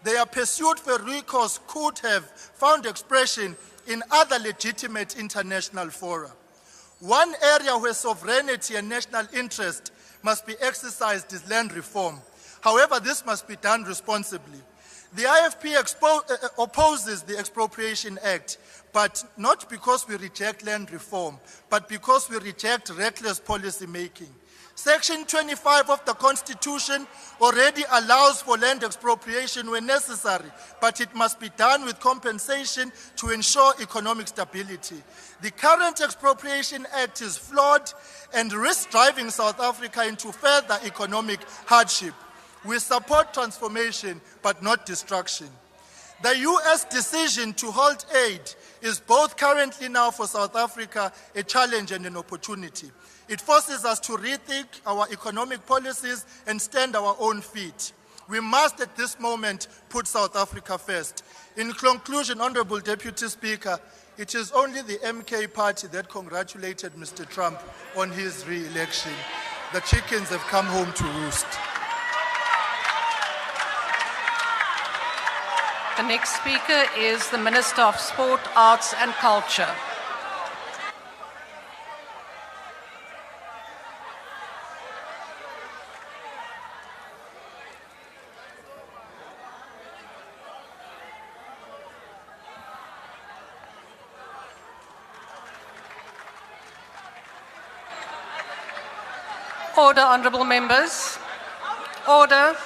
Their pursuit for recourse could have found expression in other legitimate international fora. One area where sovereignty and national interest must be exercised is land reform. However, this must be done responsibly. The IFP opposes the Expropriation Act, but not because we reject land reform, but because we reject reckless policy making. Section 25 of the Constitution already allows for land expropriation when necessary, but it must be done with compensation to ensure economic stability. The current Expropriation Act is flawed and risks driving South Africa into further economic hardship. We support transformation, but not destruction. The US decision to halt aid is both currently now for South Africa a challenge and an opportunity. It forces us to rethink our economic policies and stand our own feet. We must at this moment put South Africa first. In conclusion, Honorable Deputy Speaker, it is only the MK party that congratulated Mr. Trump on his re-election. The chickens have come home to roost. The next speaker is the Minister of Sport, Arts and Culture. Order, honourable members. Order.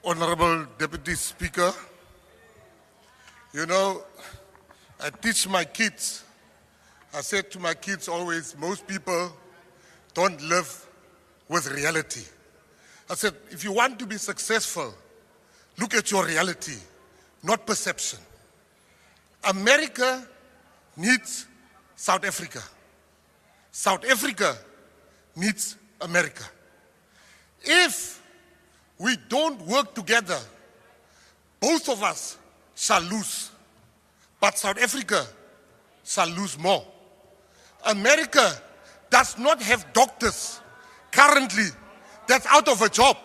Honorable Deputy Speaker, you know, I teach my kids, I said to my kids always, most people don't live with reality. I said, if you want to be successful, look at your reality, not perception. America needs South Africa. South Africa needs America. If we don't work together, both of us shall lose, but South Africa shall lose more. America does not have doctors currently that's out of a job.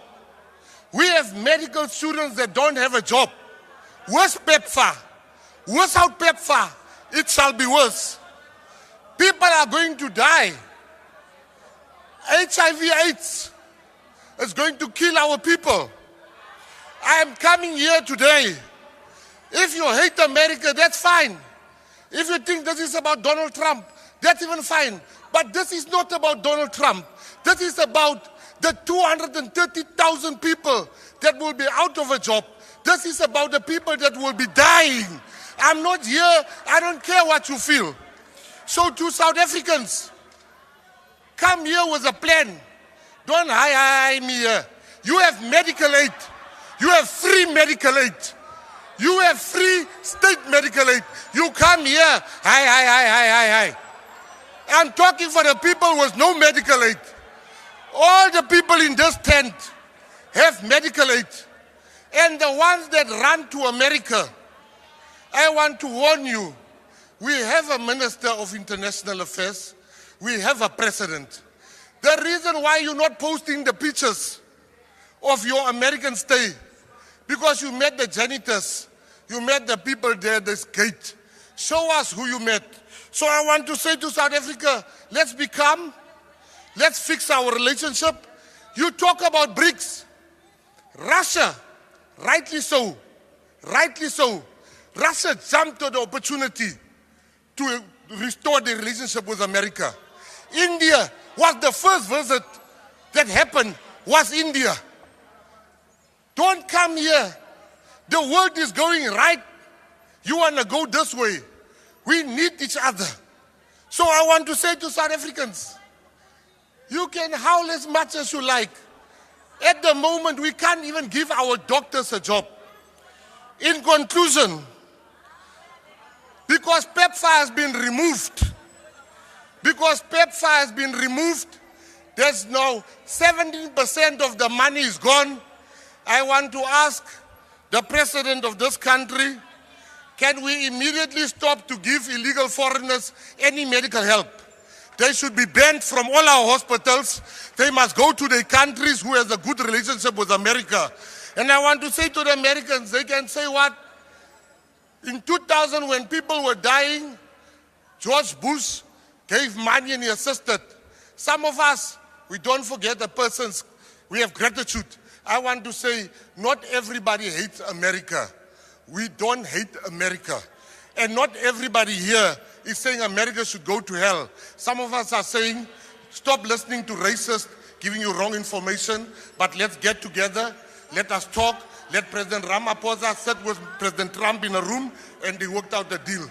We have medical students that don't have a job. Worse PEPFAR, worse out PEPFAR, it shall be worse. People are going to die. HIV/AIDS is going to kill our people. I am coming here today. If you hate America, that's fine. If you think this is about Donald Trump, that's even fine. But this is not about Donald Trump. This is about the 230,000 people that will be out of a job. This is about the people that will be dying. I'm not here. I don't care what you feel. So to South Africans, come here with a plan. Don't hi me here. You have medical aid. You have free medical aid. You have free state medical aid. You come here, hi. I'm talking for the people with no medical aid. All the people in this tent have medical aid. And the ones that run to America, I want to warn you, we have a Minister of International Affairs. We have a President. The reason why you're not posting the pictures of your American stay, because you met the janitors, you met the people there at this gate. Show us who you met. So I want to say to South Africa, let's be calm, let's fix our relationship. You talk about BRICS. Russia, rightly so, Russia jumped to the opportunity to restore the relationship with America. India was the first visit that happened, was India. Don't come here. The world is going right. You want to go this way. We need each other. So I want to say to South Africans, you can howl as much as you like. At the moment, we can't even give our doctors a job. In conclusion, because PEPFAR has been removed, there's now 17% of the money is gone. I want to ask the president of this country, can we immediately stop to give illegal foreigners any medical help? They should be banned from all our hospitals. They must go to their countries who has a good relationship with America. And I want to say to the Americans, they can say what? In 2000, when people were dying, George Bush gave money and he assisted. Some of us, we don't forget the persons. We have gratitude. I want to say, not everybody hates America. We don't hate America. And not everybody here is saying America should go to hell. Some of us are saying, stop listening to racists giving you wrong information, but let's get together, let us talk, let President Ramaphosa sit with President Trump in a room, and they worked out the deal.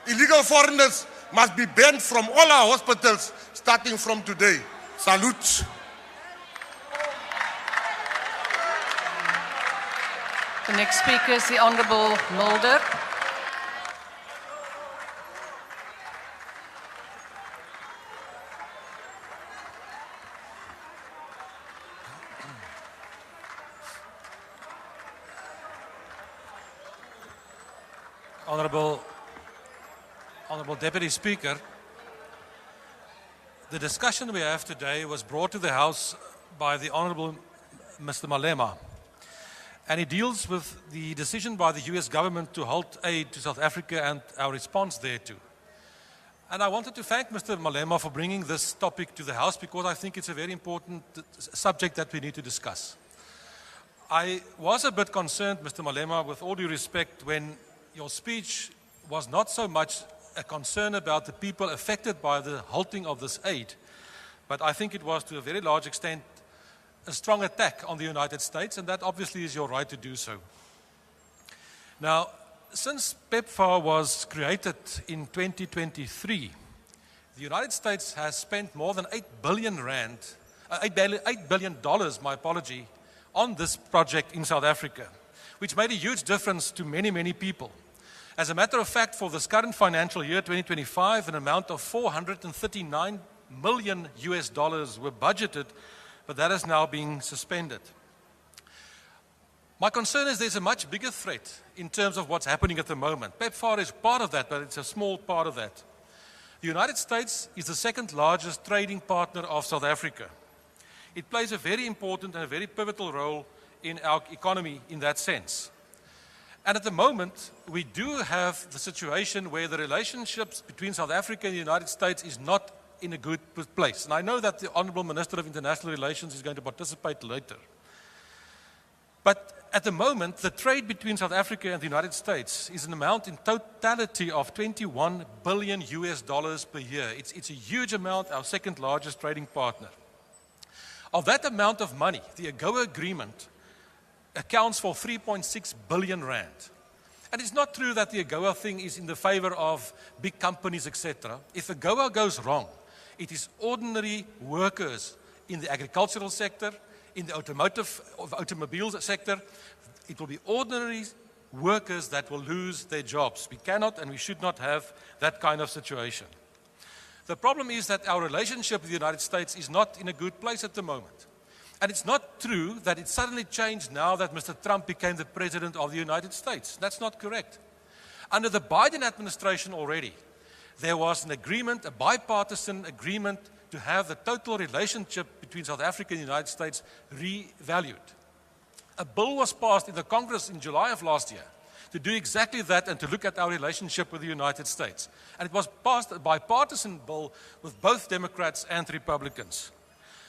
Illegal foreigners must be banned from all our hospitals, starting from today. Salute. The next speaker is the Honourable Mulder. Honourable Deputy Speaker, the discussion we have today was brought to the House by the Honourable Mr. Malema, and it deals with the decision by the US government to halt aid to South Africa and our response thereto. And I wanted to thank Mr. Malema for bringing this topic to the House because I think it's a very important subject that we need to discuss. I was a bit concerned, Mr. Malema, with all due respect, when your speech was not so much a concern about the people affected by the halting of this aid, but I think it was to a very large extent a strong attack on the United States, and that obviously is your right to do so. Now, since PEPFAR was created in 2023, the United States has spent more than $8 billion, my apology, on this project in South Africa, which made a huge difference to many, many people. As a matter of fact, for this current financial year, 2025, an amount of $439 million were budgeted, but that is now being suspended. My concern is there's a much bigger threat in terms of what's happening at the moment. PEPFAR is part of that, but it's a small part of that. The United States is the second largest trading partner of South Africa. It plays a very important and a very pivotal role in our economy in that sense. And at the moment, we do have the situation where the relationships between South Africa and the United States is not in a good place. And I know that the Honourable Minister of International Relations is going to participate later. But at the moment, the trade between South Africa and the United States is an amount in totality of $21 billion per year. It's a huge amount, our second largest trading partner. Of that amount of money, the AGOA agreement accounts for 3.6 billion rand. And it's not true that the AGOA thing is in the favor of big companies, etc. If AGOA goes wrong, it is ordinary workers in the agricultural sector, in the automobiles sector. It will be ordinary workers that will lose their jobs. We cannot and we should not have that kind of situation. The problem is that our relationship with the United States is not in a good place at the moment. And it's not true that it suddenly changed now that Mr. Trump became the president of the United States. That's not correct. Under the Biden administration already, there was an agreement, a bipartisan agreement, to have the total relationship between South Africa and the United States revalued. A bill was passed in the Congress in July of last year to do exactly that and to look at our relationship with the United States. And it was passed a bipartisan bill with both Democrats and Republicans.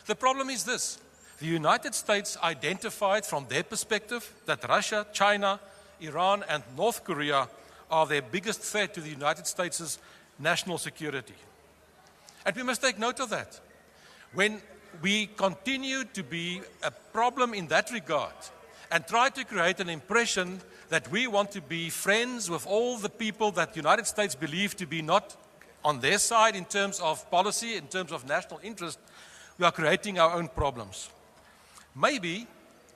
The problem is this. The United States identified from their perspective that Russia, China, Iran, and North Korea are their biggest threat to the United States' national security. And we must take note of that. When we continue to be a problem in that regard and try to create an impression that we want to be friends with all the people that the United States believe to be not on their side in terms of policy, in terms of national interest, we are creating our own problems. Maybe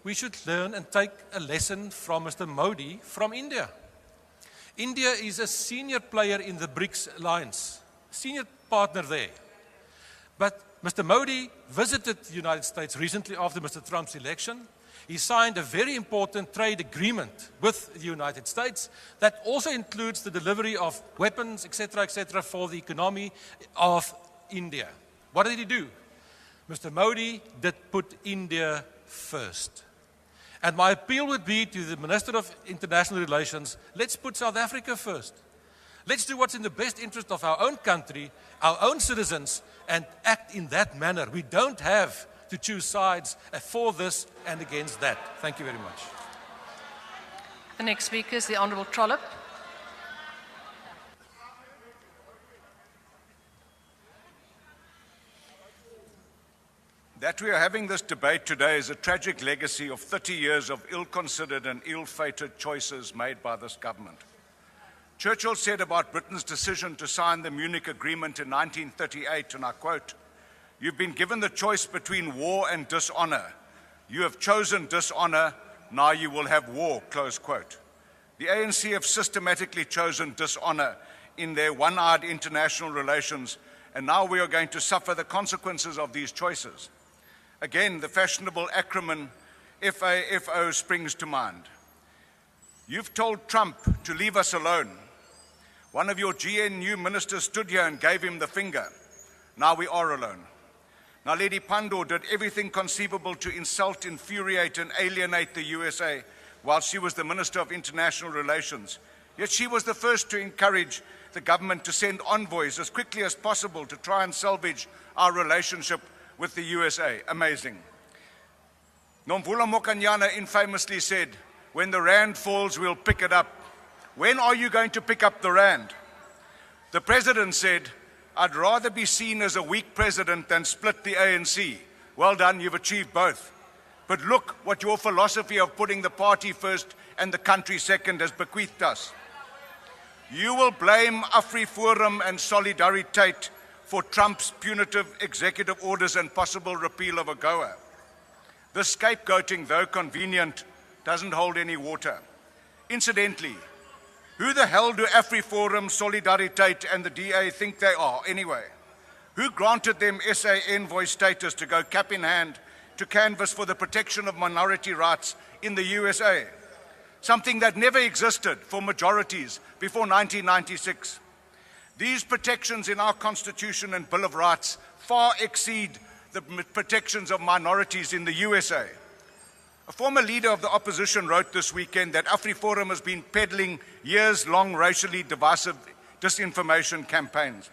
we should learn and take a lesson from Mr. Modi from India. India is a senior player in the BRICS alliance, senior partner there. But Mr. Modi visited the United States recently after Mr. Trump's election, He signed a very important trade agreement with the United States that also includes the delivery of weapons, etc., for the economy of India. What did he do? Mr. Modi did put India first. And my appeal would be to the Minister of International Relations, let's put South Africa first. Let's do what's in the best interest of our own country, our own citizens, and act in that manner. We don't have to choose sides for this and against that. Thank you very much. The next speaker is the Honourable Trollip. That we are having this debate today is a tragic legacy of 30 years of ill-considered and ill-fated choices made by this government. Churchill said about Britain's decision to sign the Munich Agreement in 1938, and I quote, "You've been given the choice between war and dishonor. You have chosen dishonor, now you will have war," close quote. The ANC have systematically chosen dishonor in their one-eyed international relations, and now we are going to suffer the consequences of these choices. Again, the fashionable acronym FAFO springs to mind. You've told Trump to leave us alone. One of your GNU ministers stood here and gave him the finger. Now we are alone. Naledi Pandor did everything conceivable to insult, infuriate, and alienate the USA while she was the Minister of International Relations. Yet she was the first to encourage the government to send envoys as quickly as possible to try and salvage our relationship with the USA. Amazing. Nomvula Mokanyana infamously said, "When the rand falls, we'll pick it up." When are you going to pick up the rand? The president said, "I'd rather be seen as a weak president than split the ANC." Well done, you've achieved both. But look what your philosophy of putting the party first and the country second has bequeathed us. You will blame AfriForum and Solidarité for Trump's punitive executive orders and possible repeal of AGOA. This scapegoating, though convenient, doesn't hold any water. Incidentally, who the hell do AfriForum, Solidarité and the DA think they are anyway? Who granted them SA envoy status to go cap in hand to canvass for the protection of minority rights in the USA? Something that never existed for majorities before 1996. These protections in our Constitution and Bill of Rights far exceed the protections of minorities in the USA. A former leader of the opposition wrote this weekend that AfriForum has been peddling years-long racially divisive disinformation campaigns.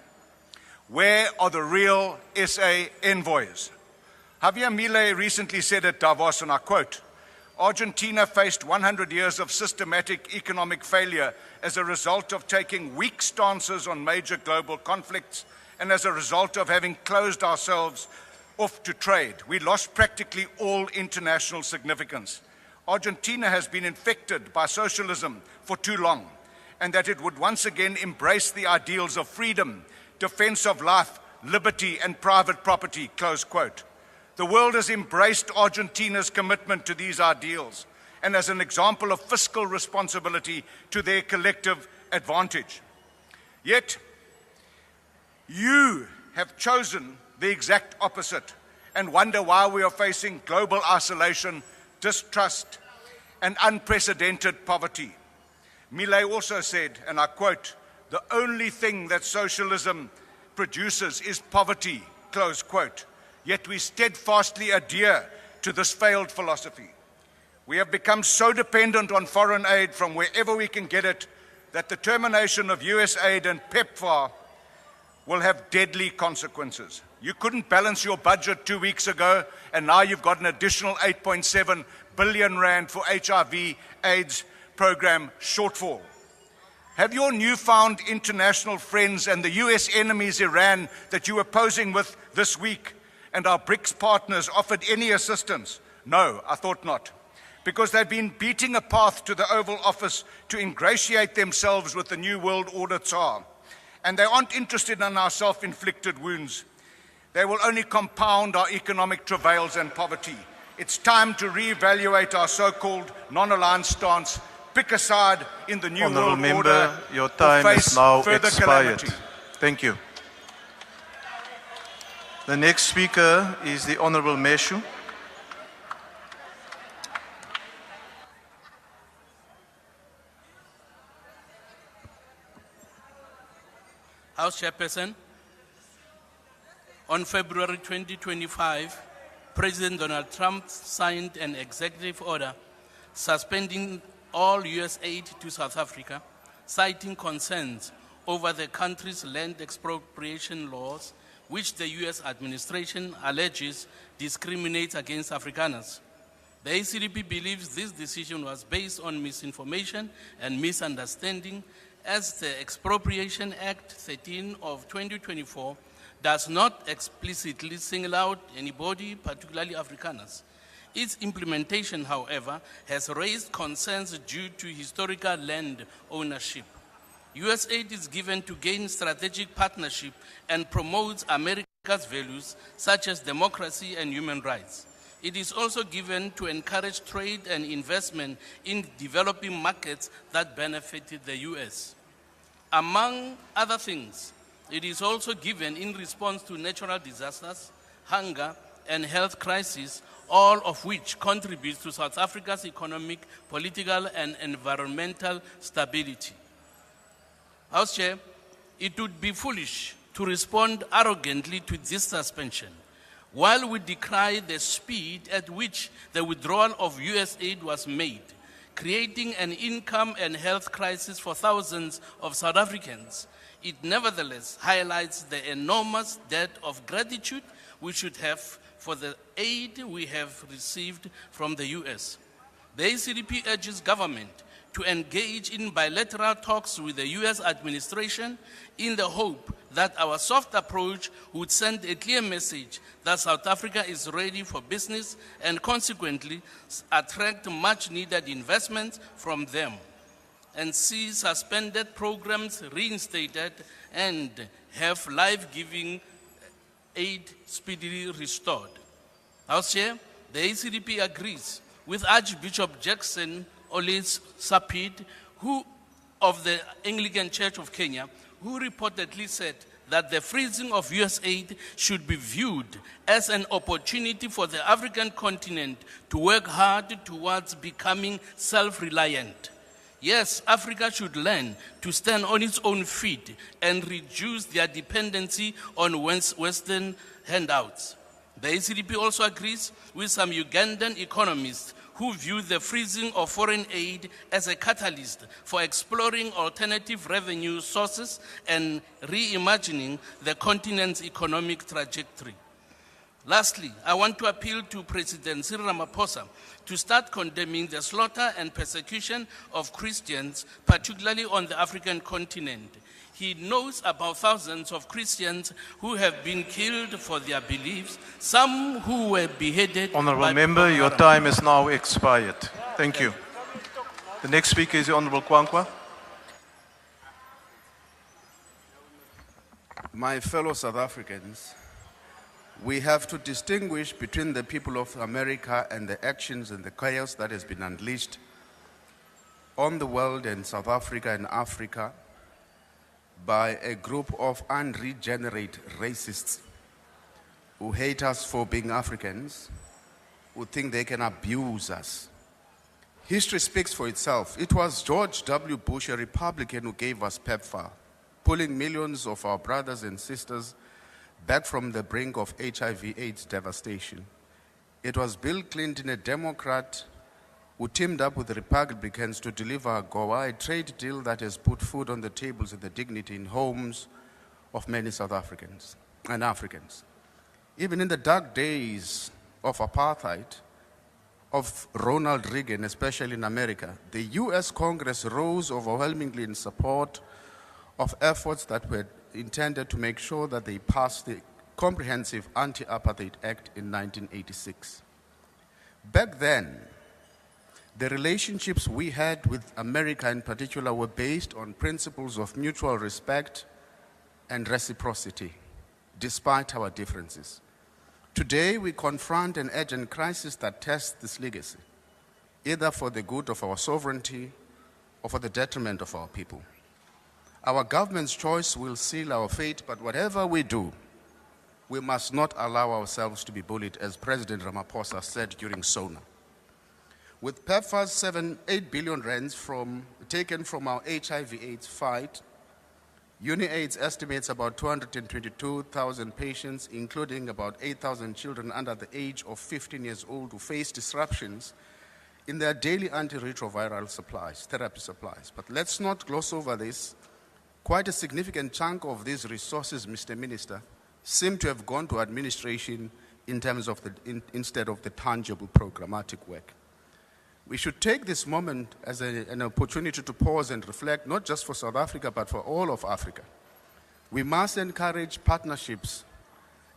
Where are the real SA envoys? Javier Milei recently said at Davos, and I quote, "Argentina faced 100 years of systematic economic failure as a result of taking weak stances on major global conflicts and as a result of having closed ourselves off to trade. We lost practically all international significance. Argentina has been infected by socialism for too long, and that it would once again embrace the ideals of freedom, defense of life, liberty, and private property," close quote. The world has embraced Argentina's commitment to these ideals and as an example of fiscal responsibility to their collective advantage. Yet, you have chosen the exact opposite and wonder why we are facing global isolation, distrust, and unprecedented poverty. Milei also said, and I quote, "The only thing that socialism produces is poverty," close quote. Yet we steadfastly adhere to this failed philosophy. We have become so dependent on foreign aid from wherever we can get it that the termination of USAID and PEPFAR will have deadly consequences. You couldn't balance your budget 2 weeks ago, and now you've got an additional 8.7 billion rand for HIV/AIDS program shortfall. Have your newfound international friends and the US enemies Iran that you were posing with this week and our BRICS partners offered any assistance? No, I thought not. Because they've been beating a path to the Oval Office to ingratiate themselves with the New World Order Tsar. And they aren't interested in our self-inflicted wounds. They will only compound our economic travails and poverty. It's time to reevaluate our so-called non-alliance stance, pick a side in the New Honourable World Member, Order, your time or face is now further expired. calamity. Thank you. The next speaker is the Honourable Meshu. House Chairperson, on February 2025, President Donald Trump signed an executive order suspending all US aid to South Africa, citing concerns over the country's land expropriation laws, which the US administration alleges discriminates against Afrikaners. The ACDP believes this decision was based on misinformation and misunderstanding, as the Expropriation Act 13 of 2024 does not explicitly single out anybody, particularly Afrikaners. Its implementation, however, has raised concerns due to historical land ownership. US aid is given to gain strategic partnership and promotes America's values such as democracy and human rights. It is also given to encourage trade and investment in developing markets that benefited the US. Among other things, it is also given in response to natural disasters, hunger, and health crises, all of which contribute to South Africa's economic, political, and environmental stability. House Chair, it would be foolish to respond arrogantly to this suspension, while we decry the speed at which the withdrawal of US aid was made, creating an income and health crisis for thousands of South Africans. It nevertheless highlights the enormous debt of gratitude we should have for the aid we have received from the US. The ACDP urges government to engage in bilateral talks with the US administration in the hope that our soft approach would send a clear message that South Africa is ready for business and consequently attract much needed investments from them, and see suspended programs reinstated and have life-giving aid speedily restored. House Chair, the ACDP agrees with Archbishop Jackson Ole Sapid, who of the Anglican Church of Kenya, who reportedly said that the freezing of US aid should be viewed as an opportunity for the African continent to work hard towards becoming self-reliant. Yes, Africa should learn to stand on its own feet and reduce their dependency on Western handouts. The ACDP also agrees with some Ugandan economists who view the freezing of foreign aid as a catalyst for exploring alternative revenue sources and reimagining the continent's economic trajectory. Lastly, I want to appeal to President Cyril Ramaphosa to start condemning the slaughter and persecution of Christians, particularly on the African continent. He knows about thousands of Christians who have been killed for their beliefs, some who were beheaded. Honourable Member, your time is now expired. Thank you. The next speaker is the Honourable Kwankwa. My fellow South Africans, we have to distinguish between the people of America and the actions and the chaos that has been unleashed on the world and South Africa and Africa by a group of unregenerate racists who hate us for being Africans, who think they can abuse us. History speaks for itself. It was George W. Bush, a Republican, who gave us PEPFAR, pulling millions of our brothers and sisters back from the brink of HIV/AIDS devastation. It was Bill Clinton, a Democrat, who teamed up with the Republicans to deliver AGOA, a trade deal that has put food on the tables and the dignity in homes of many South Africans and Africans. Even in the dark days of apartheid, of Ronald Reagan, especially in America, the US Congress rose overwhelmingly in support of efforts that were intended to make sure that they passed the Comprehensive Anti-Apartheid Act in 1986. Back then, the relationships we had with America in particular were based on principles of mutual respect and reciprocity, despite our differences. Today, we confront an urgent crisis that tests this legacy, either for the good of our sovereignty or for the detriment of our people. Our government's choice will seal our fate, but whatever we do, we must not allow ourselves to be bullied, as President Ramaphosa said during SONA. With PEPFAR's 8 billion rands taken from our HIV/AIDS fight, UNAIDS estimates about 222,000 patients, including about 8,000 children under the age of 15 years old who face disruptions in their daily antiretroviral supplies, therapy supplies. But let's not gloss over this. Quite a significant chunk of these resources, Mr. Minister, seem to have gone to administration in terms of instead of the tangible programmatic work. We should take this moment as an opportunity to pause and reflect, not just for South Africa, but for all of Africa. We must encourage partnerships,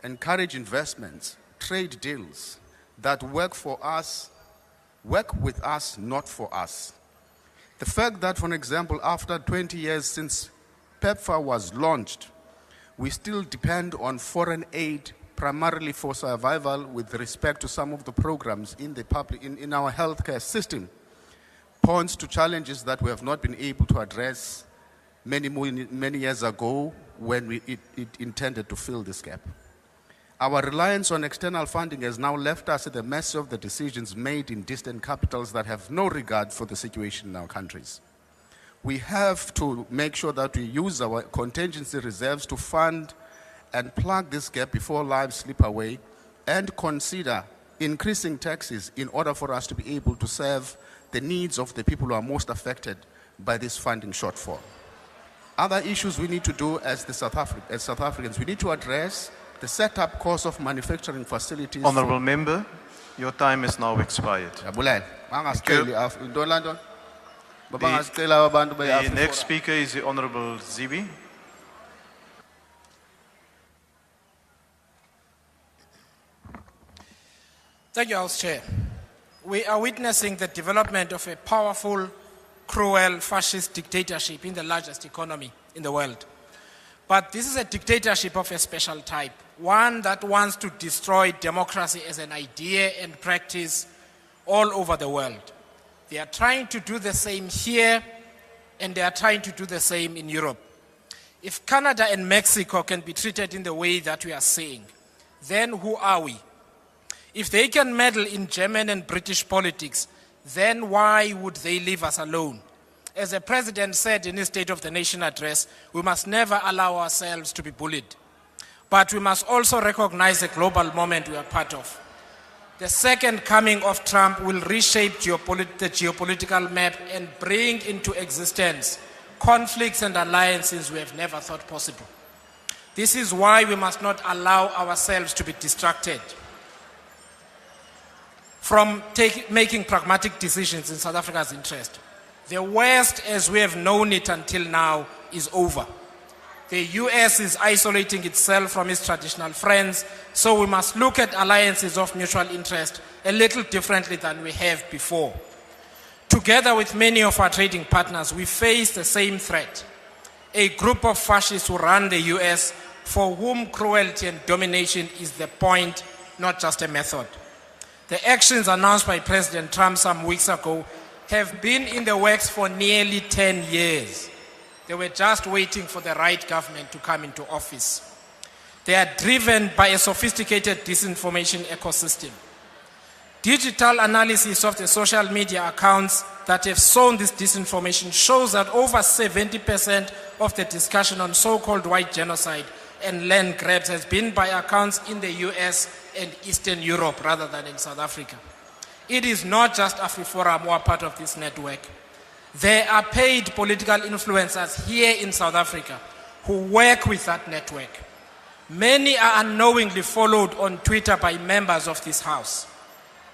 encourage investments, trade deals that work for us, work with us, not for us. The fact that, for example, after 20 years since PEPFAR was launched, we still depend on foreign aid primarily for survival with respect to some of the programs in our healthcare system, points to challenges that we have not been able to address many years ago when it intended to fill this gap. Our reliance on external funding has now left us at the mercy of the decisions made in distant capitals that have no regard for the situation in our countries. We have to make sure that we use our contingency reserves to fund and plug this gap before lives slip away, and consider increasing taxes in order for us to be able to serve the needs of the people who are most affected by this funding shortfall. Other issues we need to do as South Africans, we need to address the setup cost of manufacturing facilities. Honourable Member, your time is now expired. The next speaker is the Honourable Zibi. Thank you, House Chair. We are witnessing the development of a powerful, cruel, fascist dictatorship in the largest economy in the world. But this is a dictatorship of a special type, one that wants to destroy democracy as an idea and practice all over the world. They are trying to do the same here, and they are trying to do the same in Europe. If Canada and Mexico can be treated in the way that we are saying, then who are we? If they can meddle in German and British politics, then why would they leave us alone? As the President said in his State of the Nation address, we must never allow ourselves to be bullied. But we must also recognize the global moment we are part of. The second coming of Trump will reshape the geopolitical map and bring into existence conflicts and alliances we have never thought possible. This is why we must not allow ourselves to be distracted from making pragmatic decisions in South Africa's interest. The West, as we have known it until now, is over. The US is isolating itself from its traditional friends, so we must look at alliances of mutual interest a little differently than we have before. Together with many of our trading partners, we face the same threat. A group of fascists who run the US, for whom cruelty and domination is the point, not just a method. The actions announced by President Trump some weeks ago have been in the works for nearly 10 years. They were just waiting for the right government to come into office. They are driven by a sophisticated disinformation ecosystem. Digital analysis of the social media accounts that have sown this disinformation shows that over 70% of the discussion on so-called white genocide and land grabs has been by accounts in the US and Eastern Europe rather than in South Africa. It is not just AfriForum who are part of this network. There are paid political influencers here in South Africa who work with that network. Many are unknowingly followed on Twitter by members of this House.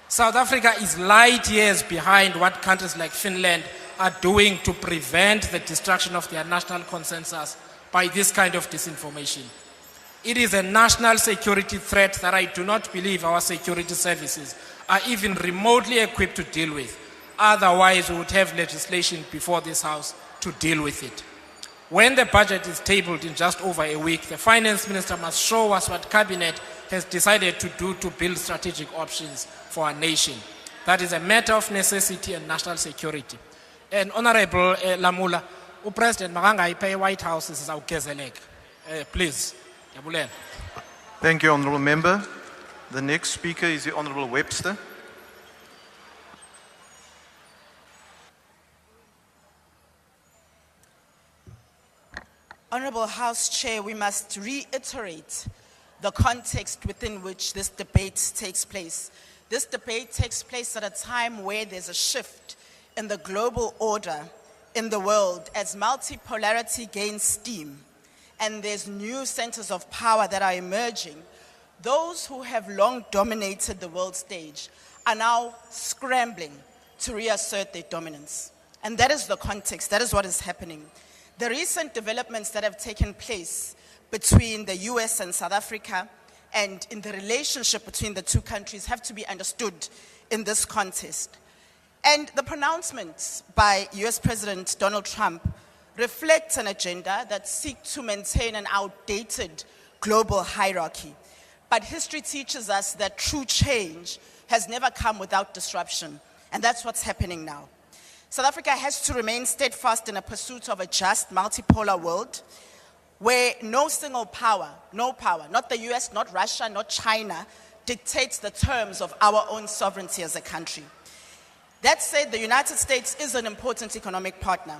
South Africa is light years behind what countries like Finland are doing to prevent the destruction of their national consensus by this kind of disinformation. It is a national security threat that I do not believe our security services are even remotely equipped to deal with. Otherwise, we would have legislation before this House to deal with it. When the budget is tabled in just over a week, the Finance Minister must show us what Cabinet has decided to do to build strategic options for our nation. That is a matter of necessity and national security. And Honorable Lamula, President Magangai White House is our please. Thank you, Honourable Member. The next speaker is the Honourable Webster. Honourable Honorable House Chair, we must reiterate the context within which this debate takes place. This debate takes place at a time where there's a shift in the global order in the world as multipolarity gains steam and there's new centers of power that are emerging. Those who have long dominated the world stage are now scrambling to reassert their dominance. And that is the context, that is what is happening. The recent developments that have taken place between the US and South Africa and in the relationship between the two countries have to be understood in this context. And the pronouncements by US President Donald Trump reflect an agenda that seeks to maintain an outdated global hierarchy. But history teaches us that true change has never come without disruption, and that's what's happening now. South Africa has to remain steadfast in a pursuit of a just multipolar world where no single power, not the US, not Russia, not China, dictates the terms of our own sovereignty as a country. That said, the United States is an important economic partner,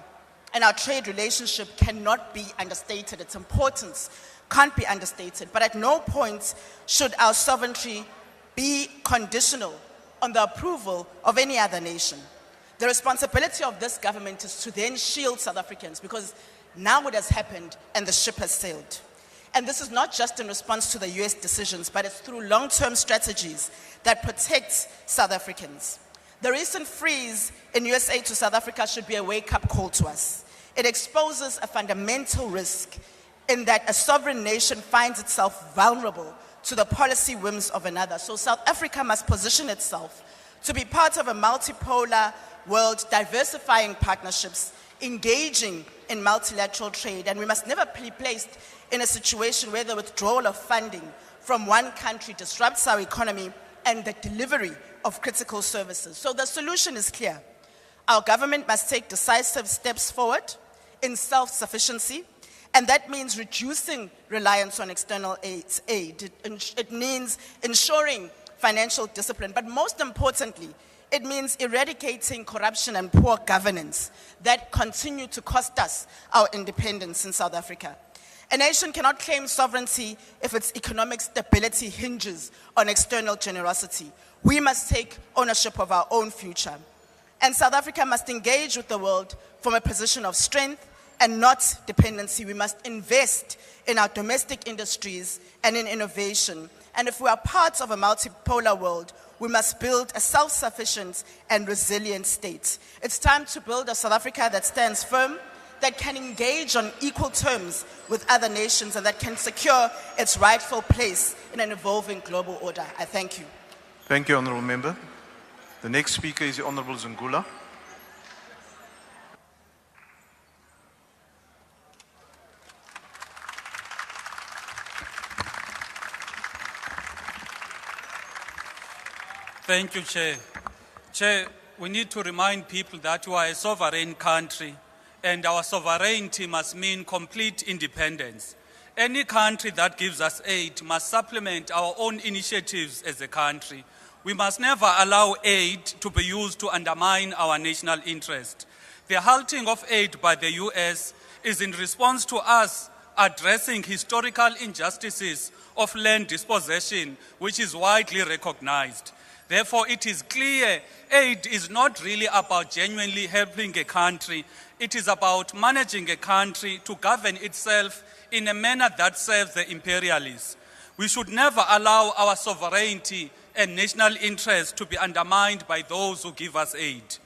and our trade relationship cannot be understated. Its importance can't be understated, but at no point should our sovereignty be conditional on the approval of any other nation. The responsibility of this government is to then shield South Africans, because now it has happened and the ship has sailed. And this is not just in response to the US decisions, but it's through long-term strategies that protect South Africans. The recent freeze in USAID to South Africa should be a wake-up call to us. It exposes a fundamental risk in that a sovereign nation finds itself vulnerable to the policy whims of another. So South Africa must position itself to be part of a multipolar world, diversifying partnerships, engaging in multilateral trade, and we must never be placed in a situation where the withdrawal of funding from one country disrupts our economy and the delivery of critical services. So the solution is clear. Our government must take decisive steps forward in self-sufficiency, and that means reducing reliance on external aid. It means ensuring financial discipline, but most importantly, it means eradicating corruption and poor governance that continue to cost us our independence in South Africa. A nation cannot claim sovereignty if its economic stability hinges on external generosity. We must take ownership of our own future. And South Africa must engage with the world from a position of strength and not dependency. We must invest in our domestic industries and in innovation. And if we are part of a multipolar world, we must build a self-sufficient and resilient state. It's time to build a South Africa that stands firm, that can engage on equal terms with other nations, and that can secure its rightful place in an evolving global order. I thank you. Thank you, Honourable Member. The next speaker is the Honourable Zungula. Thank you, Chair. Chair, we need to remind people that we are a sovereign country, and our sovereignty must mean complete independence. Any country that gives us aid must supplement our own initiatives as a country. We must never allow aid to be used to undermine our national interest. The halting of aid by the US is in response to us addressing historical injustices of land dispossession, which is widely recognized. Therefore, it is clear aid is not really about genuinely helping a country. It is about managing a country to govern itself in a manner that serves the imperialists. We should never allow our sovereignty and national interest to be undermined by those who give us aid.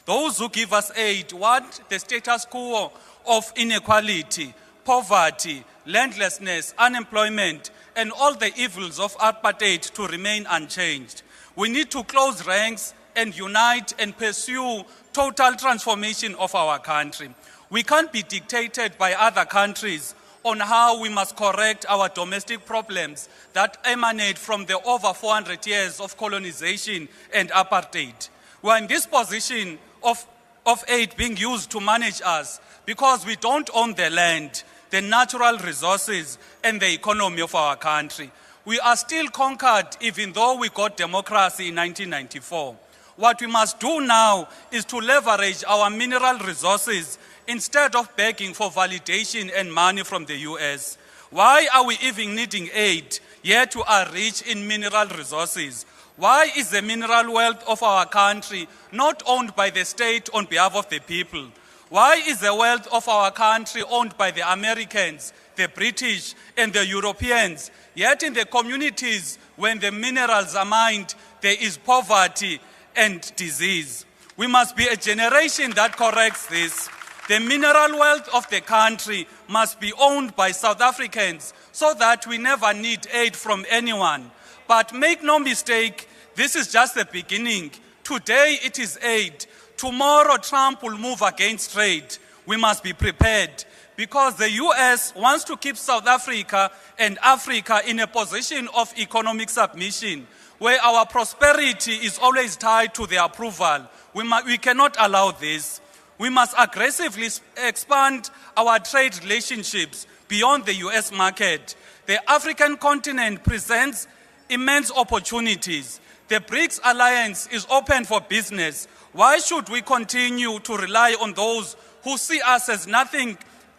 Those who give us aid want the status quo of inequality, poverty, landlessness, unemployment, and all the evils of apartheid to remain unchanged. We need to close ranks and unite and pursue total transformation of our country. We can't be dictated by other countries on how we must correct our domestic problems that emanate from the over 400 years of colonization and apartheid. We are in this position of aid being used to manage us because we don't own the land, the natural resources, and the economy of our country. We are still conquered even though we got democracy in 1994. What we must do now is to leverage our mineral resources instead of begging for validation and money from the US? Why are we even needing aid, yet we are rich in mineral resources? Why is the mineral wealth of our country not owned by the state on behalf of the people? Why is the wealth of our country owned by the Americans, the British, and the Europeans? Yet in the communities, when the minerals are mined, there is poverty and disease. We must be a generation that corrects this. The mineral wealth of the country must be owned by South Africans so that we never need aid from anyone. But make no mistake, this is just the beginning. Today it is aid. Tomorrow Trump will move against trade. We must be prepared because the US wants to keep South Africa and Africa in a position of economic submission where our prosperity is always tied to their approval. We cannot allow this. We must aggressively expand our trade relationships beyond the US market. The African continent presents immense opportunities. The BRICS alliance is open for business. Why should we continue to rely on those who see us as nothing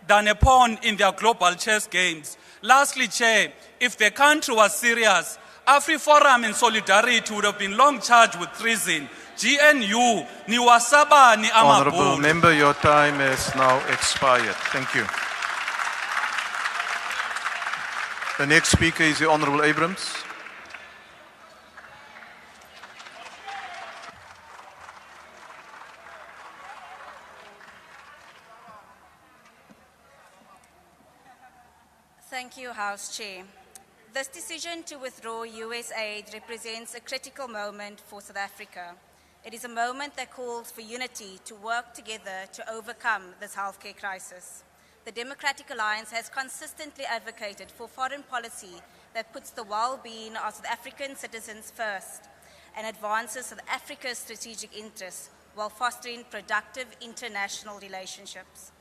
than a pawn in their global chess games? Lastly, Chair, if the country was serious, AfriForum and Solidarity would have been long charged with treason. GNU, niwasaba ni Honourable amabhulu. Member, your time has now expired. Thank you. The next speaker is the Honourable Abrams. Thank you, House Chair. This decision to withdraw USAID represents a critical moment for South Africa. It is a moment that calls for unity to work together to overcome this healthcare crisis. The Democratic Alliance has consistently advocated for foreign policy that puts the well-being of South African citizens first and advances South Africa's strategic interests while fostering productive international relationships.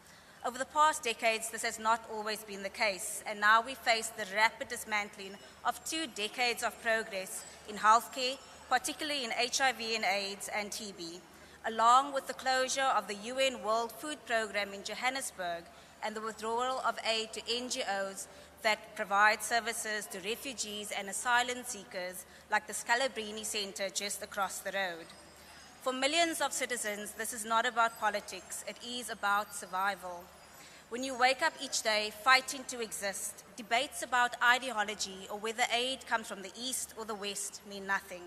Over the past decades, this has not always been the case, and now we face the rapid dismantling of 2 decades of progress in healthcare, particularly in HIV and AIDS and TB, along with the closure of the UN World Food Programme in Johannesburg and the withdrawal of aid to NGOs that provide services to refugees and asylum seekers like the Scalabrini Centre just across the road. For millions of citizens, this is not about politics, it is about survival. When you wake up each day fighting to exist, debates about ideology or whether aid comes from the East or the West mean nothing.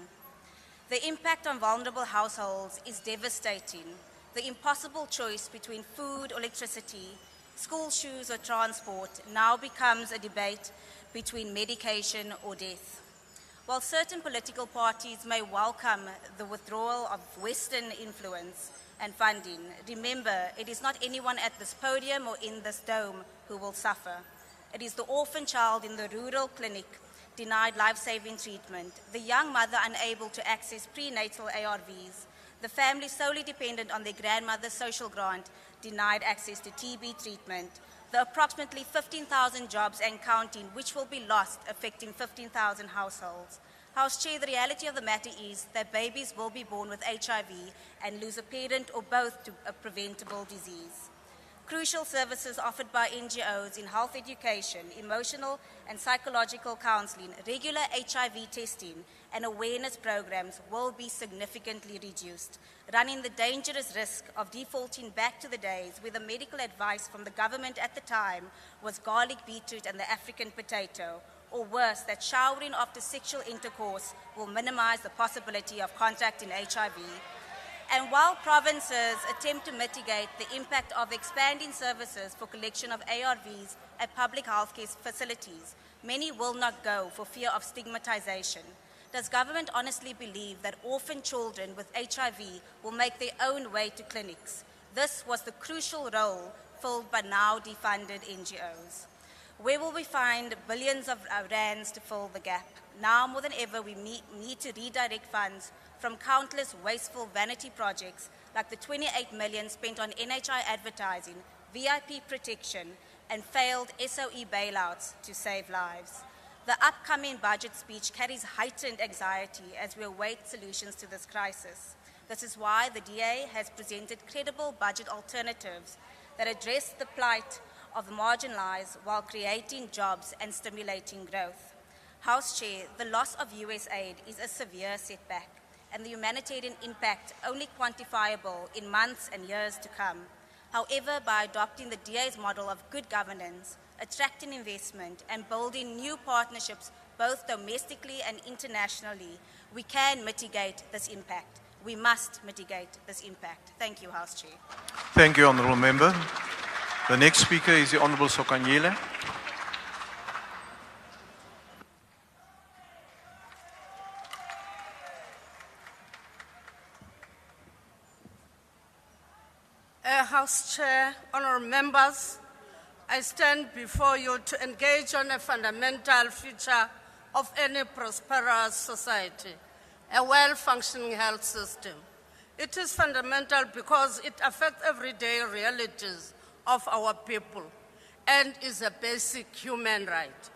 The impact on vulnerable households is devastating. The impossible choice between food or electricity, school shoes or transport now becomes a debate between medication or death. While certain political parties may welcome the withdrawal of Western influence and funding, remember, it is not anyone at this podium or in this dome who will suffer. It is the orphan child in the rural clinic denied life-saving treatment, the young mother unable to access prenatal ARVs, the family solely dependent on their grandmother's social grant denied access to TB treatment, the approximately 15,000 jobs and counting which will be lost, affecting 15,000 households. House Chair, the reality of the matter is that babies will be born with HIV and lose a parent or both to a preventable disease. Crucial services offered by NGOs in health education, emotional and psychological counseling, regular HIV testing, and awareness programs will be significantly reduced, running the dangerous risk of defaulting back to the days where the medical advice from the government at the time was garlic beetroot and the African potato, or worse, that showering after sexual intercourse will minimize the possibility of contracting HIV. And while provinces attempt to mitigate the impact of expanding services for collection of ARVs at public healthcare facilities, many will not go for fear of stigmatization. Does government honestly believe that orphan children with HIV will make their own way to clinics? This was the crucial role filled by now defunded NGOs. Where will we find billions of rands to fill the gap? Now more than ever, we need to redirect funds from countless wasteful vanity projects like the 28 million spent on NHI advertising, VIP protection, and failed SOE bailouts to save lives. The upcoming budget speech carries heightened anxiety as we await solutions to this crisis. This is why the DA has presented credible budget alternatives that address the plight of the marginalized while creating jobs and stimulating growth. House Chair, the loss of USAID is a severe setback, and the humanitarian impact only quantifiable in months and years to come. However, by adopting the DA's model of good governance, attracting investment, and building new partnerships both domestically and internationally, we can mitigate this impact. We must mitigate this impact. Thank you, House Chair. Thank you, Honourable Member. The next speaker is the Honourable Sokanyele. House Chair, honourable members, I stand before you to engage on a fundamental feature of any prosperous society, a well-functioning health system. It is fundamental because it affects everyday realities of our people and is a basic human right.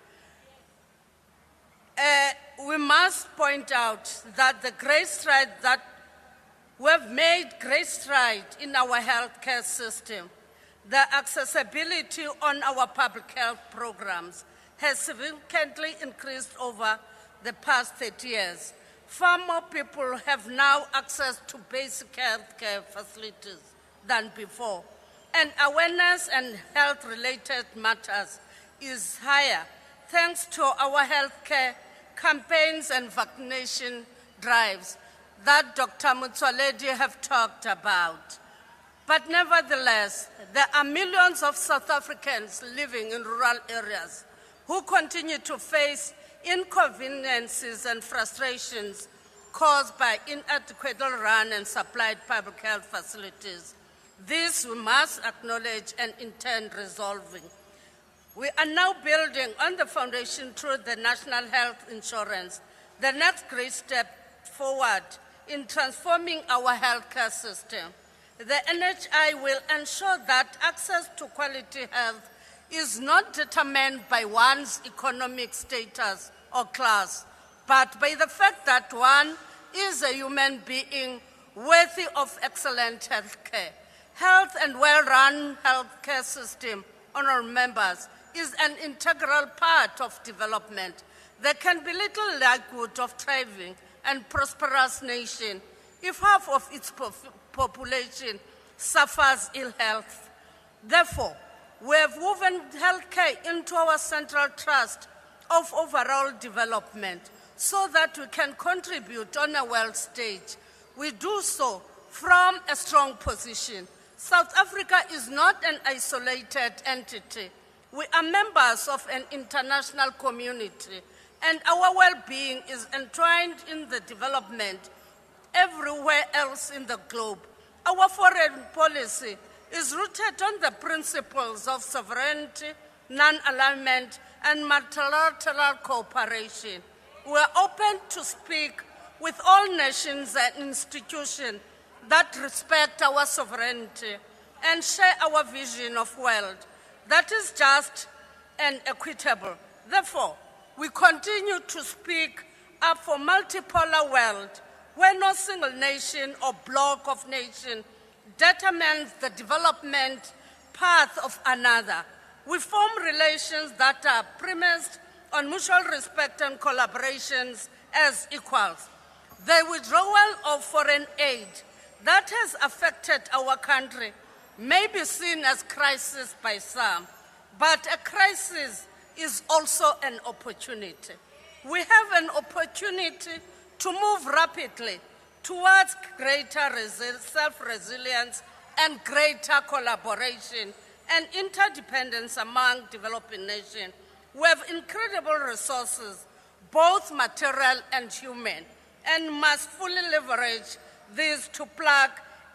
We must point out that the great stride that we have made great strides in our healthcare system. The accessibility on our public health programs has significantly increased over the past 30 years. Far more people have now access to basic healthcare facilities than before, and awareness and health-related matters is higher thanks to our healthcare campaigns and vaccination drives that Dr. Motsoaledi have talked about. But nevertheless, there are millions of South Africans living in rural areas who continue to face inconveniences and frustrations caused by inadequately run and supplied public health facilities. This we must acknowledge and intend resolving. We are now building on the foundation through the National Health Insurance, the next great step forward in transforming our healthcare system. The NHI will ensure that access to quality health is not determined by one's economic status or class, but by the fact that one is a human being worthy of excellent health care. Health and well-run healthcare system, honourable members, is an integral part of development. There can be little likelihood of thriving and prosperous nation if half of its population suffers ill health. Therefore, we have woven healthcare into our central thrust of overall development so that we can contribute on a world stage. We do so from a strong position. South Africa is not an isolated entity. We are members of an international community, and our well-being is entwined in the development everywhere else in the globe. Our foreign policy is rooted on the principles of sovereignty, non-alignment, and multilateral cooperation. We are open to speak with all nations and institutions that respect our sovereignty and share our vision of world that is just and equitable. Therefore, we continue to speak up for multipolar world where no single nation or bloc of nations determines the development path of another. We form relations that are premised on mutual respect and collaborations as equals. The withdrawal of foreign aid that has affected our country may be seen as crisis by some, but a crisis is also an opportunity. We have an opportunity to move rapidly towards greater self-resilience and greater collaboration and interdependence among developing nations. We have incredible resources, both material and human, and must fully leverage these to plug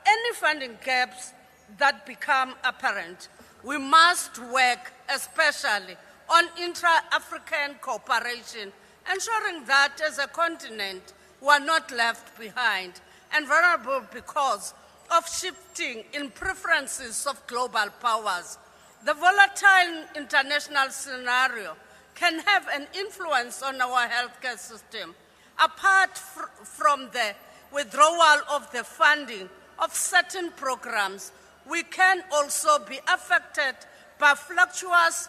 any funding gaps that become apparent. We must work especially on intra-African cooperation, ensuring that as a continent we are not left behind and vulnerable because of shifting in preferences of global powers. The volatile international scenario can have an influence on our healthcare system. Apart from the withdrawal of the funding of certain programs, we can also be affected by fluctuations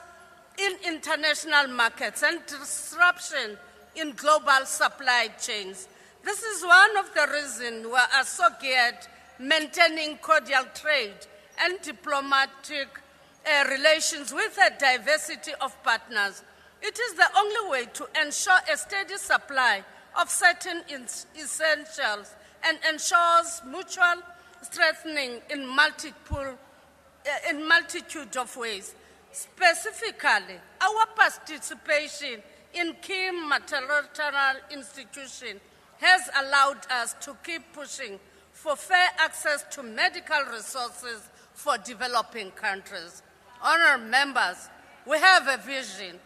in international markets and disruption in global supply chains. This is one of the reasons we are so geared maintaining cordial trade and diplomatic relations with a diversity of partners. It is the only way to ensure a steady supply of certain essentials and ensures mutual strengthening in multitude of ways. Specifically, our participation in key multilateral institutions has allowed us to keep pushing for fair access to medical resources for developing countries. Honourable members, we have a vision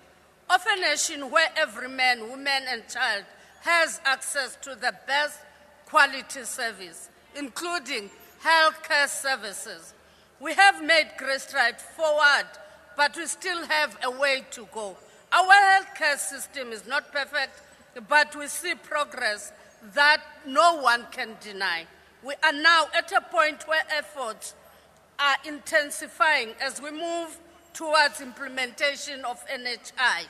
of a nation where every man, woman and child has access to the best quality service, including healthcare services. We have made great strides forward, but we still have a way to go. Our healthcare system is not perfect, but we see progress that no one can deny. We are now at a point where efforts are intensifying as we move towards implementation of NHI.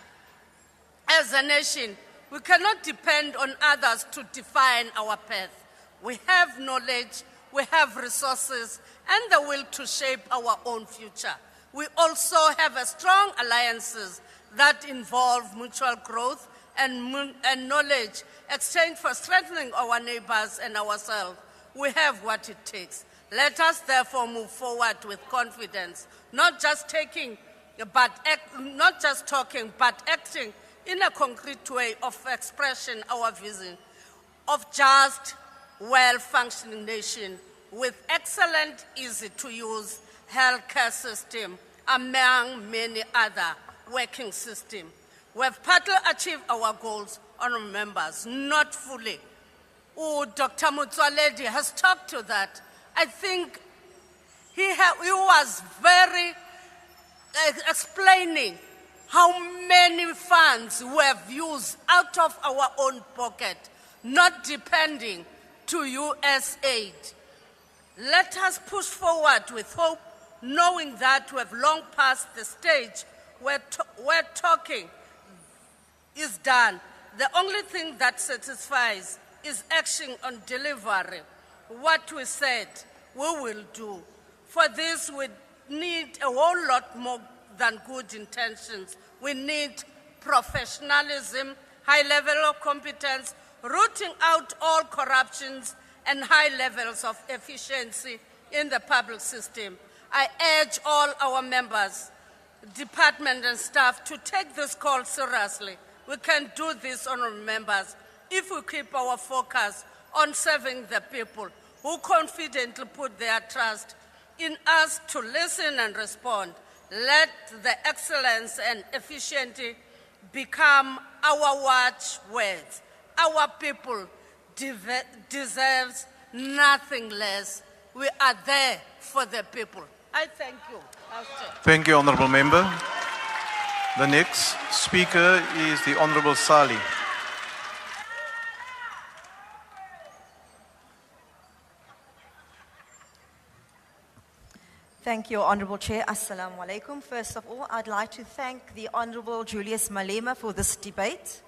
As a nation, we cannot depend on others to define our path. We have knowledge, we have resources, and the will to shape our own future. We also have a strong alliances that involve mutual growth and knowledge exchange for strengthening our neighbors and ourselves. We have what it takes. Let us therefore move forward with confidence, not just talking, but acting in a concrete way of expression our vision of just, well-functioning nation with excellent, easy-to-use healthcare system among many other working systems. We have partly achieved our goals, honourable members, not fully. Dr. Mutsaledi has talked to that. I think he was very explaining how many funds we have used out of our own pocket, not depending to USAID. Let us push forward with hope, knowing that we have long passed the stage where talking is done. The only thing that satisfies is action on delivery. What we said, we will do. For this, we need a whole lot more than good intentions. We need professionalism, high level of competence, rooting out all corruptions, and high levels of efficiency in the public system. I urge all our members, department and staff to take this call seriously. We can do this, honourable members, if we keep our focus on serving the people who confidently put their trust in us to listen and respond. Let the excellence and efficiency become our watchwords. Our people deserves nothing less. We are there for the people. I thank you. Thank you, Honourable Member. The next speaker is the Honourable Sali. Thank you, Honourable Chair. Assalamu alaikum. First of all, I'd like to thank the Honourable Julius Malema for this debate.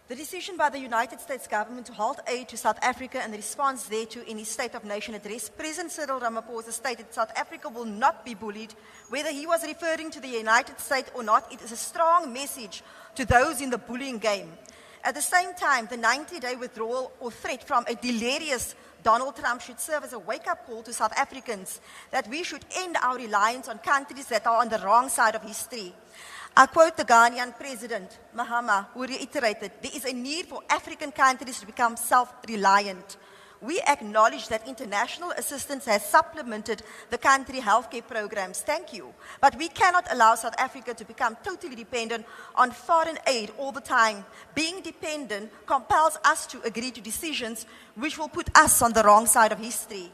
The decision by the United States government to halt aid to South Africa and the response thereto in his State of Nation address, President Cyril Ramaphosa stated South Africa will not be bullied. Whether he was referring to the United States or not, it is a strong message to those in the bullying game. At the same time, the 90-day withdrawal or threat from a delirious Donald Trump should serve as a wake-up call to South Africans that we should end our reliance on countries that are on the wrong side of history. I quote the Ghanaian President, Mahama, who reiterated, there is a need for African countries to become self-reliant. We acknowledge that international assistance has supplemented the country healthcare programs. Thank you. But we cannot allow South Africa to become totally dependent on foreign aid all the time. Being dependent compels us to agree to decisions which will put us on the wrong side of history.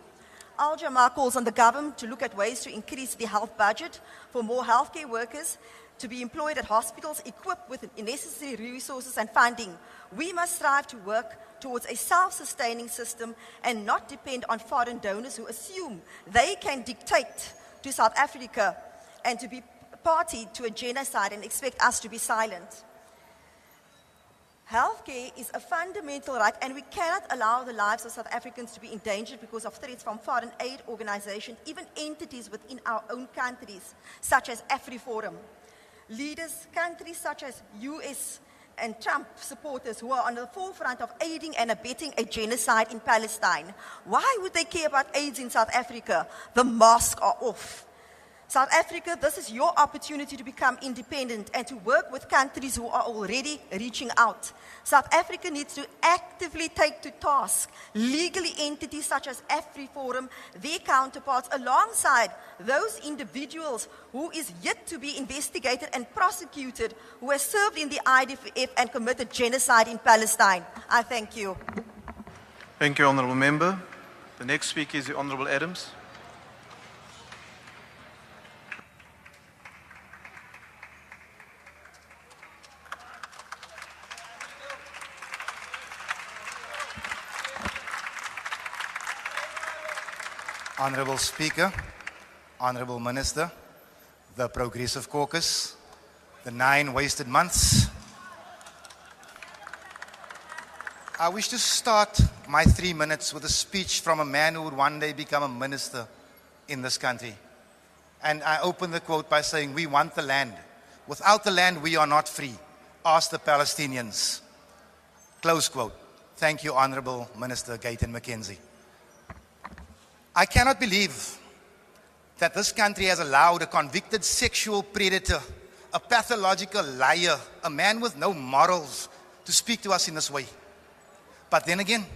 Al-Jamaa calls on the government to look at ways to increase the health budget for more healthcare workers to be employed at hospitals equipped with necessary resources and funding. We must strive to work towards a self-sustaining system and not depend on foreign donors who assume they can dictate to South Africa and to be party to a genocide and expect us to be silent. Healthcare is a fundamental right, and we cannot allow the lives of South Africans to be endangered because of threats from foreign aid organizations, even entities within our own countries, such as AfriForum. Leaders, countries such as US and Trump supporters who are on the forefront of aiding and abetting a genocide in Palestine. Why would they care about AIDS in South Africa? The masks are off. South Africa, this is your opportunity to become independent and to work with countries who are already reaching out. South Africa needs to actively take to task legally entities such as AfriForum, their counterparts, alongside those individuals who is yet to be investigated and prosecuted, who have served in the IDF and committed genocide in Palestine. I thank you. Thank you, Honourable Member. The next speaker is the Honourable Adams. Honourable Speaker, Honourable Minister, the Progressive Caucus, the 9 wasted months. I wish to start my 3 minutes with a speech from a man who would one day become a minister in this country. And I open the quote by saying, "We want the land. Without the land, we are not free. Ask the Palestinians." Close quote. Thank you, Honourable Minister Gayton McKenzie. I cannot believe that this country has allowed a convicted sexual predator, a pathological liar, a man with no morals to speak to us in this way. But then again,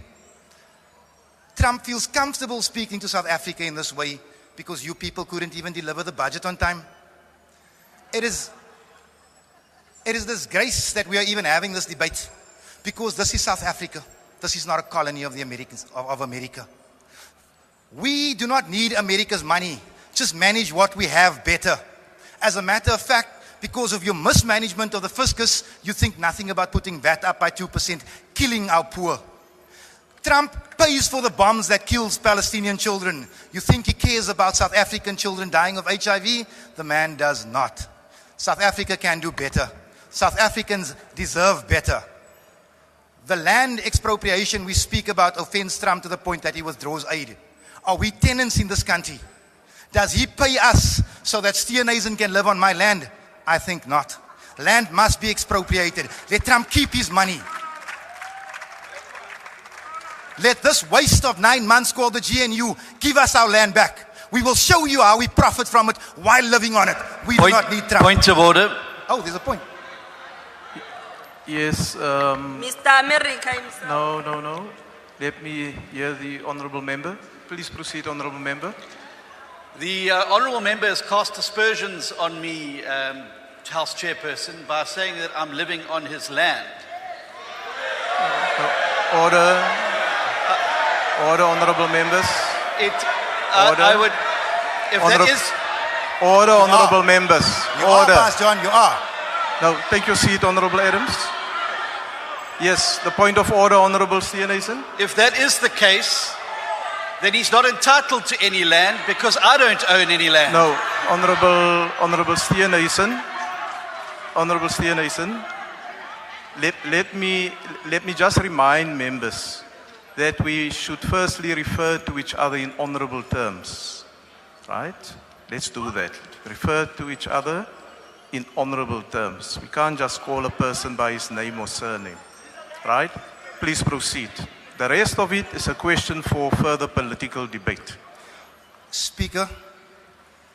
Trump feels comfortable speaking to South Africa in this way because you people couldn't even deliver the budget on time. It is disgrace that we are even having this debate because this is South Africa. This is not a colony of the of America. We do not need America's money. Just manage what we have better. As a matter of fact, because of your mismanagement of the fiscus, you think nothing about putting VAT up by 2%, killing our poor. Trump pays for the bombs that kills Palestinian children. You think he cares about South African children dying of HIV? The man does not. South Africa can do better. South Africans deserve better. The land expropriation we speak about offends Trump to the point that he withdraws aid. Are we tenants in this country? Does he pay us so that Steenhuisen can live on my land? I think not. Land must be expropriated. Let Trump keep his money. Let this waste of 9 months called the GNU give us our land back. We will show you how we profit from it while living on it. We do not need Trump. Point of order. Oh, there's a point. Yes. Mr. America himself. No. Let me hear the Honourable Member. Please proceed, Honourable Member. The Honourable Member has cast aspersions on me, House Chairperson, by saying that I'm living on his land. Order. Order, Honourable Members. Order. I would, if that is... Order, Honourable Members. You Order. are, Pastor John, you are. Now, take your seat, Honourable Adams. Yes, the point of order, Honourable Steenhuisen. If that is the case, then he's not entitled to any land because I don't own any land. No, Honourable Steenhuisen. Honourable Steenhuisen. Let me just remind members that we should firstly refer to each other in honourable terms. Right? Let's do that. Refer to each other in honourable terms. We can't just call a person by his name or surname. Right? Please proceed. The rest of it is a question for further political debate. Speaker,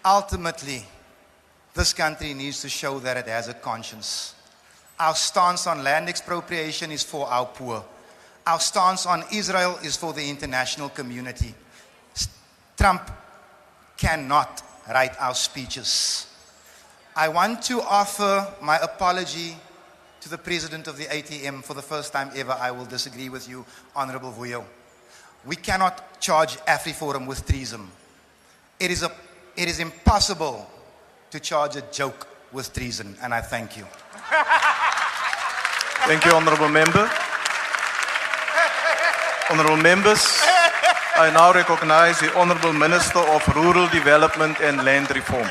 ultimately, this country needs to show that it has a conscience. Our stance on land expropriation is for our poor. Our stance on Israel is for the international community. Trump cannot write our speeches. I want to offer my apology to the President of the ATM. For the first time ever, I will disagree with you, Honourable Vuyo. We cannot charge AfriForum with treason. It is impossible to charge a joke with treason, and I thank you. Thank you, Honourable Member. Honourable members, I now recognize the Honourable Minister of Rural Development and Land Reform.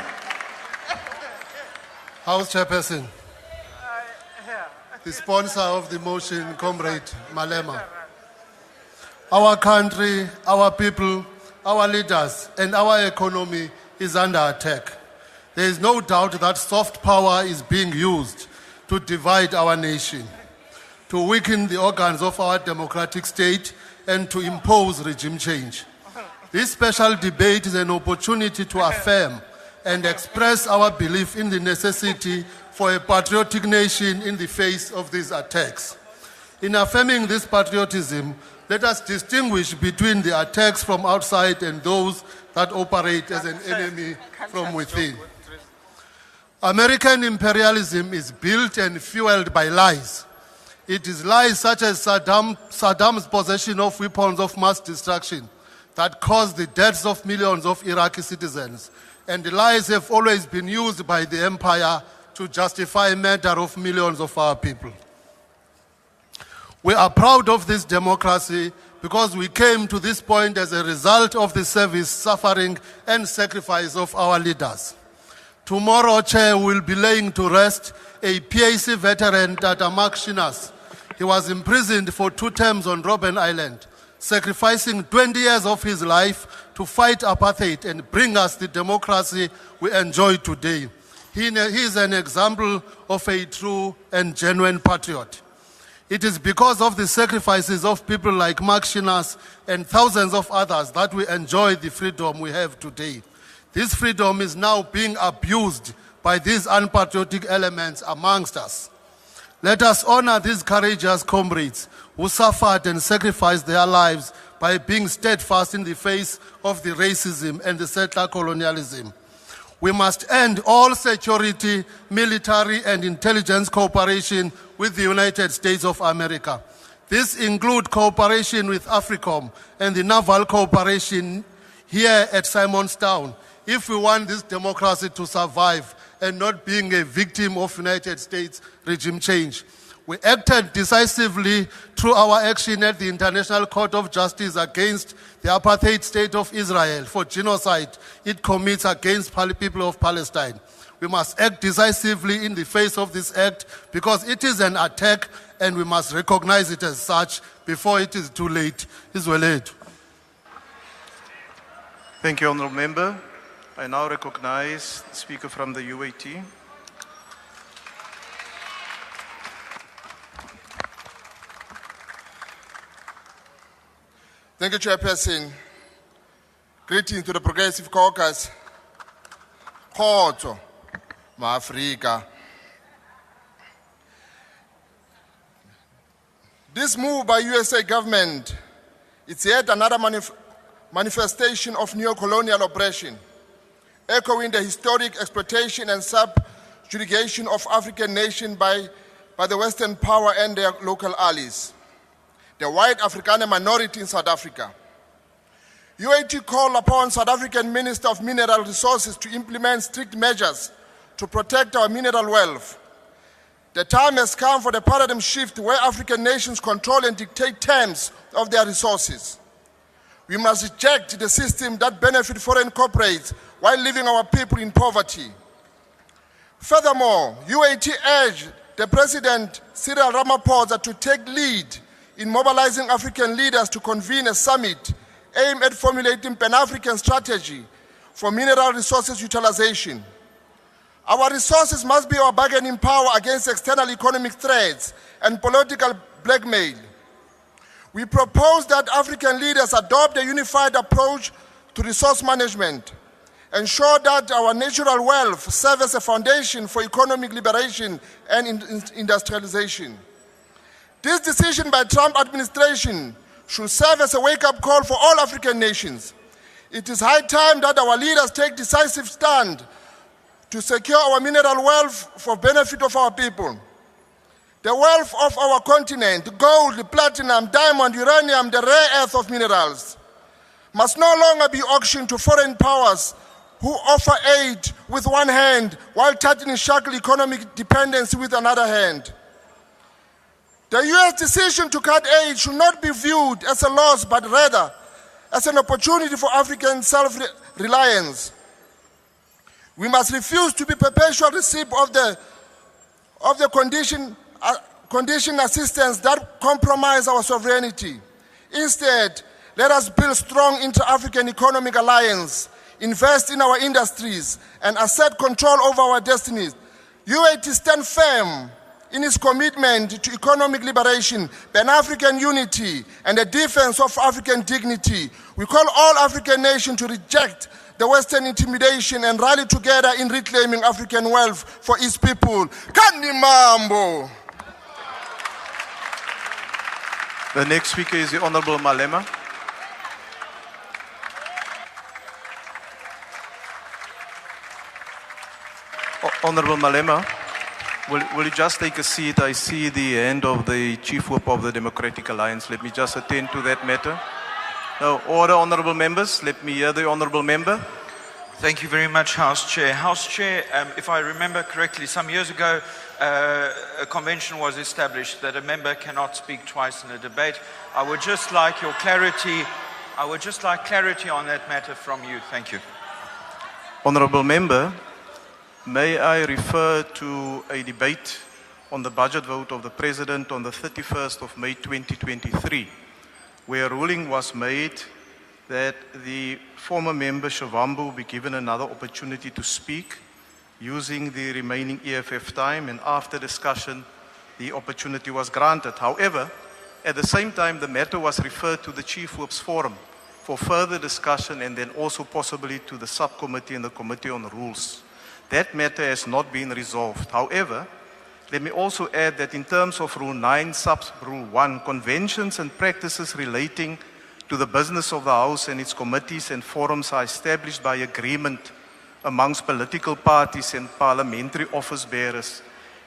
House Chairperson, the sponsor of the motion, Comrade Malema. Our country, our people, our leaders, and our economy is under attack. There is no doubt that soft power is being used to divide our nation, to weaken the organs of our democratic state, and to impose regime change. This special debate is an opportunity to affirm and express our belief in the necessity for a patriotic nation in the face of these attacks. In affirming this patriotism, let us distinguish between the attacks from outside and those that operate as an enemy from within. American imperialism is built and fueled by lies. It is lies such as Saddam's possession of weapons of mass destruction that caused the deaths of millions of Iraqi citizens. And the lies have always been used by the empire to justify murder of millions of our people. We are proud of this democracy because we came to this point as a result of the service, suffering, and sacrifice of our leaders. Tomorrow, Chair, will be laying to rest a PAC veteran, Tata Mark Shinas. He was imprisoned for 2 terms on Robben Island, sacrificing 20 years of his life to fight apartheid and bring us the democracy we enjoy today. He is an example of a true and genuine patriot. It is because of the sacrifices of people like Mark Shinas and thousands of others that we enjoy the freedom we have today. This freedom is now being abused by these unpatriotic elements amongst us. Let us honor these courageous comrades who suffered and sacrificed their lives by being steadfast in the face of the racism and the settler colonialism. We must end all security, military, and intelligence cooperation with the United States of America. This includes cooperation with AFRICOM and the naval cooperation here at Simonstown, if we want this democracy to survive and not being a victim of United States regime change. We acted decisively through our action at the International Court of Justice against the apartheid state of Israel for genocide it commits against the people of Palestine. We must act decisively in the face of this act because it is an attack and we must recognize it as such before it is too late. Thank you, Honourable Member. I now recognize the Speaker from the UAT. Thank you, Chairperson. Greetings to the Progressive Caucus. Khotso, Ma-Afrika. This move by USA government is yet another manifestation of neo-colonial oppression, echoing the historic exploitation and subjugation of African nations by the Western power and their local allies, the white Afrikaner minority in South Africa. UAT called upon South African Minister of Mineral Resources to implement strict measures to protect our mineral wealth. The time has come for the paradigm shift where African nations control and dictate terms of their resources. We must reject the system that benefits foreign corporates while leaving our people in poverty. Furthermore, UAT urged the President Cyril Ramaphosa to take lead in mobilizing African leaders to convene a summit aimed at formulating Pan-African strategy for mineral resources utilization. Our resources must be our bargaining power against external economic threats and political blackmail. We propose that African leaders adopt a unified approach to resource management, ensure that our natural wealth serves as a foundation for economic liberation and industrialization. This decision by Trump administration should serve as a wake-up call for all African nations. It is high time that our leaders take decisive stand to secure our mineral wealth for benefit of our people. The wealth of our continent, gold, platinum, diamond, uranium, the rare earth of minerals, must no longer be auctioned to foreign powers who offer aid with one hand while tightening shackle economic dependency with another hand. The US decision to cut aid should not be viewed as a loss, but rather as an opportunity for African self-reliance. We must refuse to be perpetual recipients of the conditioned assistance that compromise our sovereignty. Instead, let us build strong inter-African economic alliance, invest in our industries, and assert control over our destinies. UAID stands firm in its commitment to economic liberation, Pan-African unity, and the defense of African dignity. We call all African nations to reject the Western intimidation and rally together in reclaiming African wealth for its people. Kanimambo! The next speaker is the Honorable Malema. Honorable Malema, will you just take a seat? I see the hand of the Chief Whip of the Democratic Alliance. Let me just attend to that matter. Now, order, honorable members. Let me hear the honorable member. Thank you very much, House Chair. House Chair, if I remember correctly, some years ago, a convention was established that a member cannot speak twice in a debate. I would just like your clarity. I would just like clarity on that matter from you. Thank you. Honorable member, may I refer to a debate on the budget vote of the President on the 31st of May 2023, where a ruling was made that the former member Shavambu be given another opportunity to speak using the remaining EFF time, and after discussion, the opportunity was granted. However, at the same time, the matter was referred to the Chief Whip's Forum for further discussion and then also possibly to the subcommittee and the Committee on Rules. That matter has not been resolved. However, let me also add that in terms of Rule 9, Sub-Rule 1, conventions and practices relating to the business of the House and its committees and forums are established by agreement amongst political parties and parliamentary office bearers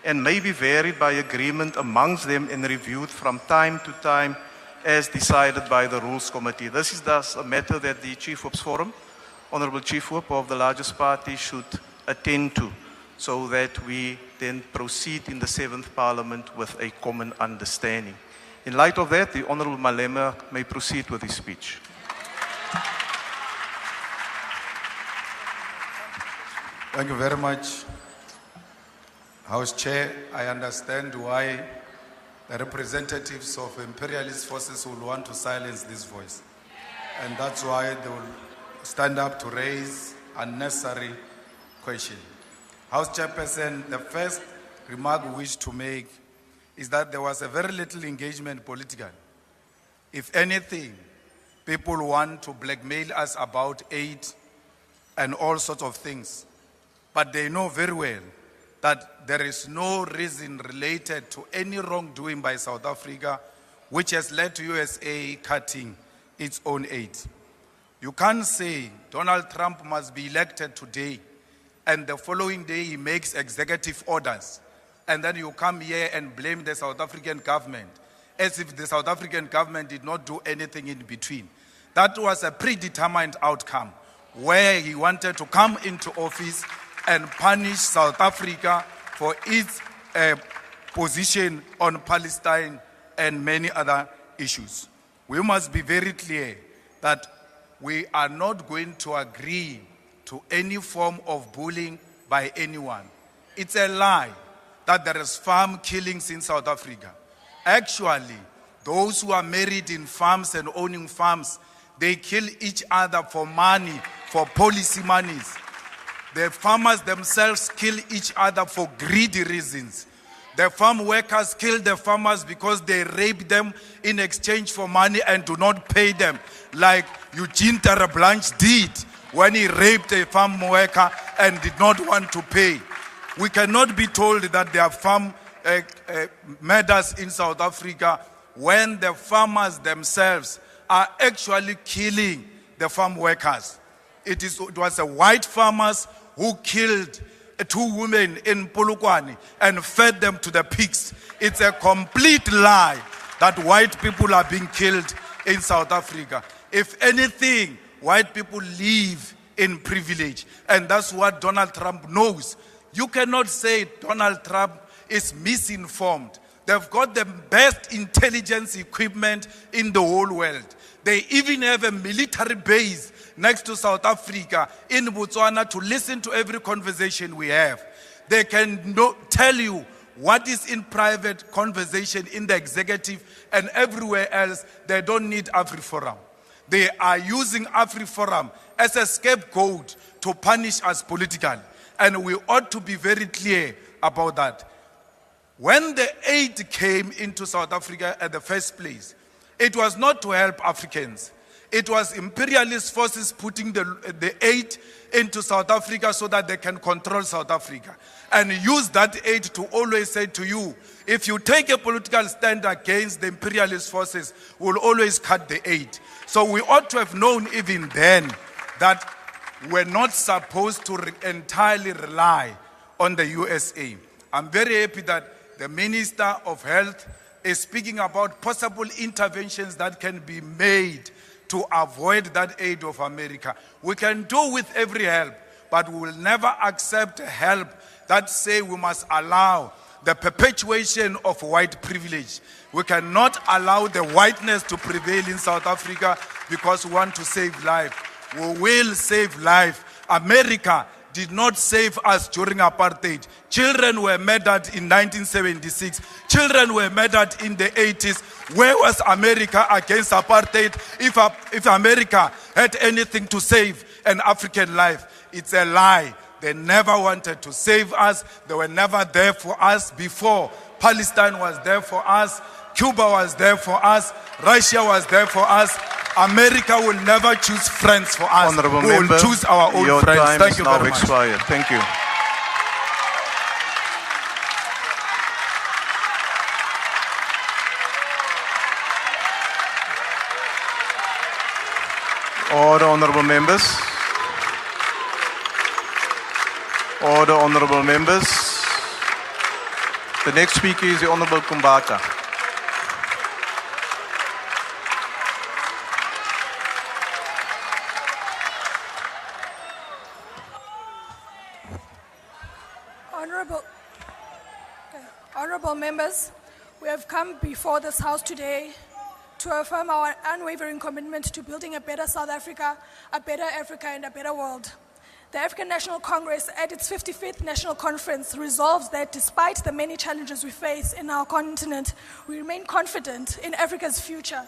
and may be varied by agreement amongst them and reviewed from time to time as decided by the Rules Committee. This is thus a matter that the Chief Whip's Forum, Honorable Chief Whip of the largest party, should attend to so that we then proceed in the 7th Parliament with a common understanding. In light of that, the Honorable Malema may proceed with his speech. Thank you very much. House Chair, I understand why the representatives of imperialist forces will want to silence this voice. And that's why they will stand up to raise unnecessary questions. House Chairperson, the first remark we wish to make is that there was a very little engagement politically. If anything, people want to blackmail us about aid and all sorts of things. But they know very well that there is no reason related to any wrongdoing by South Africa which has led to USA cutting its own aid. You can't say Donald Trump must be elected today and the following day he makes executive orders, and then you come here and blame the South African government as if the South African government did not do anything in between. That was a predetermined outcome where he wanted to come into office and punish South Africa for its position on Palestine and many other issues. We must be very clear that we are not going to agree to any form of bullying by anyone. It's a lie that there is farm killings in South Africa. Actually, those who are married in farms and owning farms, they kill each other for money, for policy monies. The farmers themselves kill each other for greedy reasons. The farm workers kill the farmers because they rape them in exchange for money and do not pay them, like Eugene Terreblanche did when he raped a farm worker and did not want to pay. We cannot be told that there are farm murders in South Africa when the farmers themselves are actually killing the farm workers. It was the white farmers who killed 2 women in Polokwane and fed them to the pigs. It's a complete lie that white people are being killed in South Africa. If anything, white people live in privilege, and that's what Donald Trump knows. You cannot say Donald Trump is misinformed. They've got the best intelligence equipment in the whole world. They even have a military base next to South Africa in Botswana to listen to every conversation we have. They can tell you what is in private conversation in the executive and everywhere else. They don't need AfriForum. They are using AfriForum as a scapegoat to punish us politically. And we ought to be very clear about that. When the aid came into South Africa at the first place, it was not to help Africans. It was imperialist forces putting the aid into South Africa so that they can control South Africa. And use that aid to always say to you, if you take a political stand against the imperialist forces, we'll always cut the aid. So we ought to have known even then that we're not supposed to entirely rely on the USA. I'm very happy that the Minister of Health is speaking about possible interventions that can be made to avoid that aid of America. We can do with every help, but we will never accept help that say we must allow the perpetuation of white privilege. We cannot allow the whiteness to prevail in South Africa because we want to save life. We will save life. America did not save us during apartheid. Children were murdered in 1976. Children were murdered in the 80s. Where was America against apartheid? If America had anything to save an African life, it's a lie. They never wanted to save us. They were never there for us before. Palestine was there for us. Cuba was there for us. Russia was there for us. America will never choose friends for us. Honorable we member, will choose our own your friends. time Thank is you now very much. expired. Thank you. Order, honorable members. Order, honorable members. The next speaker is the Honorable Kumbaka. Honorable members, we have come before this House today to affirm our unwavering commitment to building a better South Africa, a better Africa, and a better world. The African National Congress, at its 55th National Conference, resolves that despite the many challenges we face in our continent, we remain confident in Africa's future.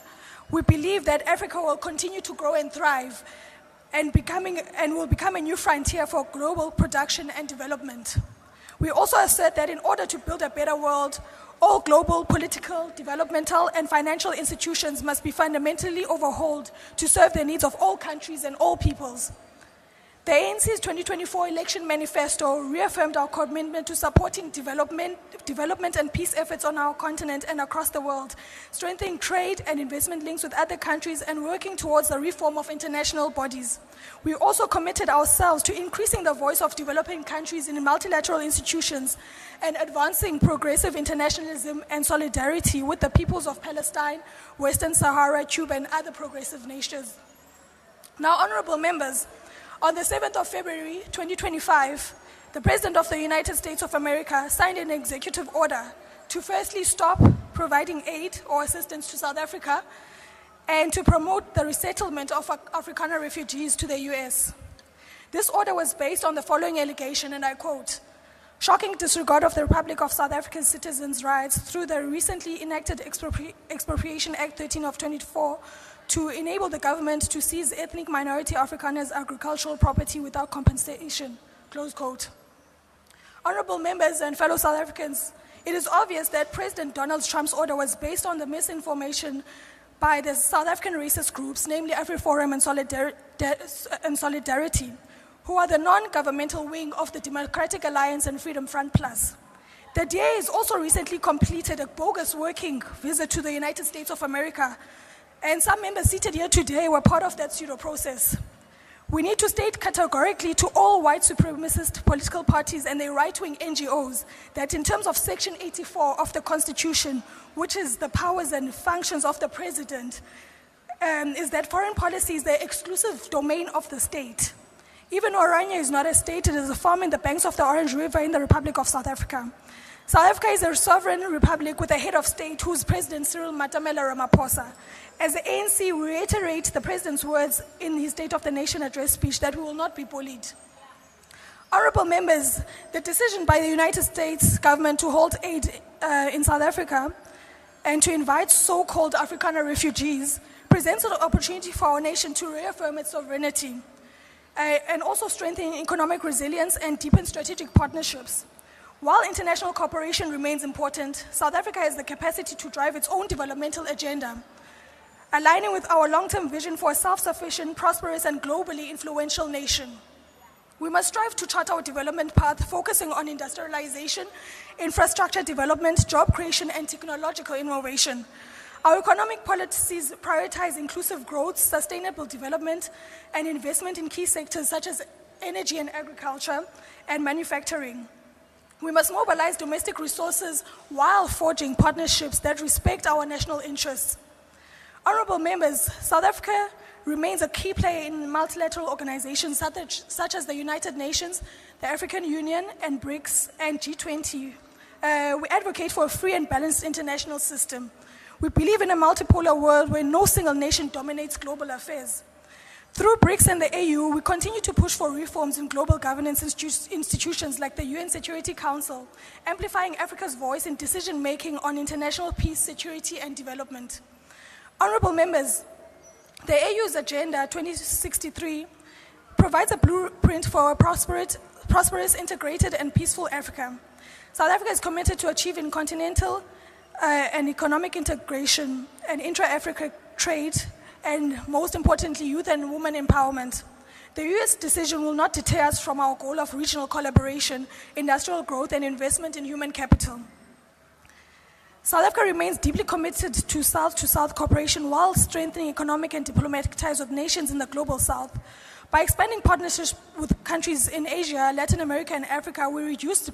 We believe that Africa will continue to grow and thrive and will become a new frontier for global production and development. We also assert that in order to build a better world, all global political, developmental, and financial institutions must be fundamentally overhauled to serve the needs of all countries and all peoples. The ANC's 2024 election manifesto reaffirmed our commitment to supporting development and peace efforts on our continent and across the world, strengthening trade and investment links with other countries, and working towards the reform of international bodies. We also committed ourselves to increasing the voice of developing countries in multilateral institutions and advancing progressive internationalism and solidarity with the peoples of Palestine, Western Sahara, Cuba, and other progressive nations. Now, honorable members, on the 7th of February 2025, the President of the United States of America signed an executive order to firstly stop providing aid or assistance to South Africa and to promote the resettlement of Afrikaner refugees to the US. This order was based on the following allegation, and I quote, "Shocking disregard of the Republic of South Africa's citizens' rights through the recently enacted Expropriation Act 13 of 24 to enable the government to seize ethnic minority Afrikaners' agricultural property without compensation," close quote. Honorable members and fellow South Africans, it is obvious that President Donald Trump's order was based on the misinformation by the South African racist groups, namely AfriForum and Solidarity, who are the non-governmental wing of the Democratic Alliance and Freedom Front Plus. The DA has also recently completed a bogus working visit to the United States of America, and some members seated here today were part of that pseudo process. We need to state categorically to all white supremacist political parties and their right-wing NGOs that in terms of Section 84 of the Constitution, which is the powers and functions of the president, is that foreign policy is the exclusive domain of the state. Even Oranje is not a state, it is a farm in the banks of the Orange River in the Republic of South Africa. South Africa is a sovereign republic with a head of state who is President Cyril Matamela Ramaphosa. As the ANC, we reiterate the President's words in his State of the Nation address speech that we will not be bullied. Honorable members, the decision by the United States government to halt aid in South Africa and to invite so-called Afrikaner refugees presents an opportunity for our nation to reaffirm its sovereignty and also strengthen economic resilience and deepen strategic partnerships. While international cooperation remains important, South Africa has the capacity to drive its own developmental agenda, aligning with our long-term vision for a self-sufficient, prosperous, and globally influential nation. We must strive to chart our development path, focusing on industrialization, infrastructure development, job creation, and technological innovation. Our economic policies prioritize inclusive growth, sustainable development, and investment in key sectors such as energy and agriculture and manufacturing. We must mobilize domestic resources while forging partnerships that respect our national interests. Honorable members, South Africa remains a key player in multilateral organizations such as the United Nations, the African Union, and BRICS, and G20. We advocate for a free and balanced international system. We believe in a multipolar world where no single nation dominates global affairs. Through BRICS and the AU, we continue to push for reforms in global governance institutions like the UN Security Council, amplifying Africa's voice in decision-making on international peace, security, and development. Honorable members, the AU's Agenda 2063 provides a blueprint for a prosperous, integrated, and peaceful Africa. South Africa is committed to achieving continental and economic integration and intra-Africa trade, and most importantly, youth and women empowerment. The US decision will not deter us from our goal of regional collaboration, industrial growth, and investment in human capital. South Africa remains deeply committed to South-to-South cooperation while strengthening economic and diplomatic ties with nations in the global South. By expanding partnerships with countries in Asia, Latin America, and Africa, we reduce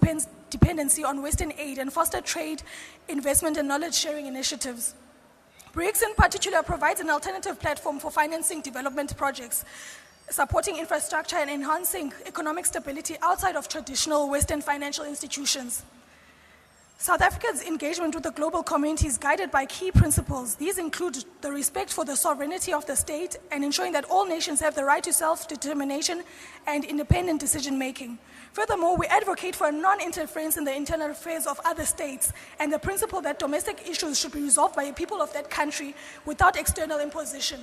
dependency on Western aid and foster trade, investment, and knowledge-sharing initiatives. BRICS in particular provides an alternative platform for financing development projects, supporting infrastructure and enhancing economic stability outside of traditional Western financial institutions. South Africa's engagement with the global community is guided by key principles. These include the respect for the sovereignty of the state and ensuring that all nations have the right to self-determination and independent decision-making. Furthermore, we advocate for non-interference in the internal affairs of other states and the principle that domestic issues should be resolved by the people of that country without external imposition.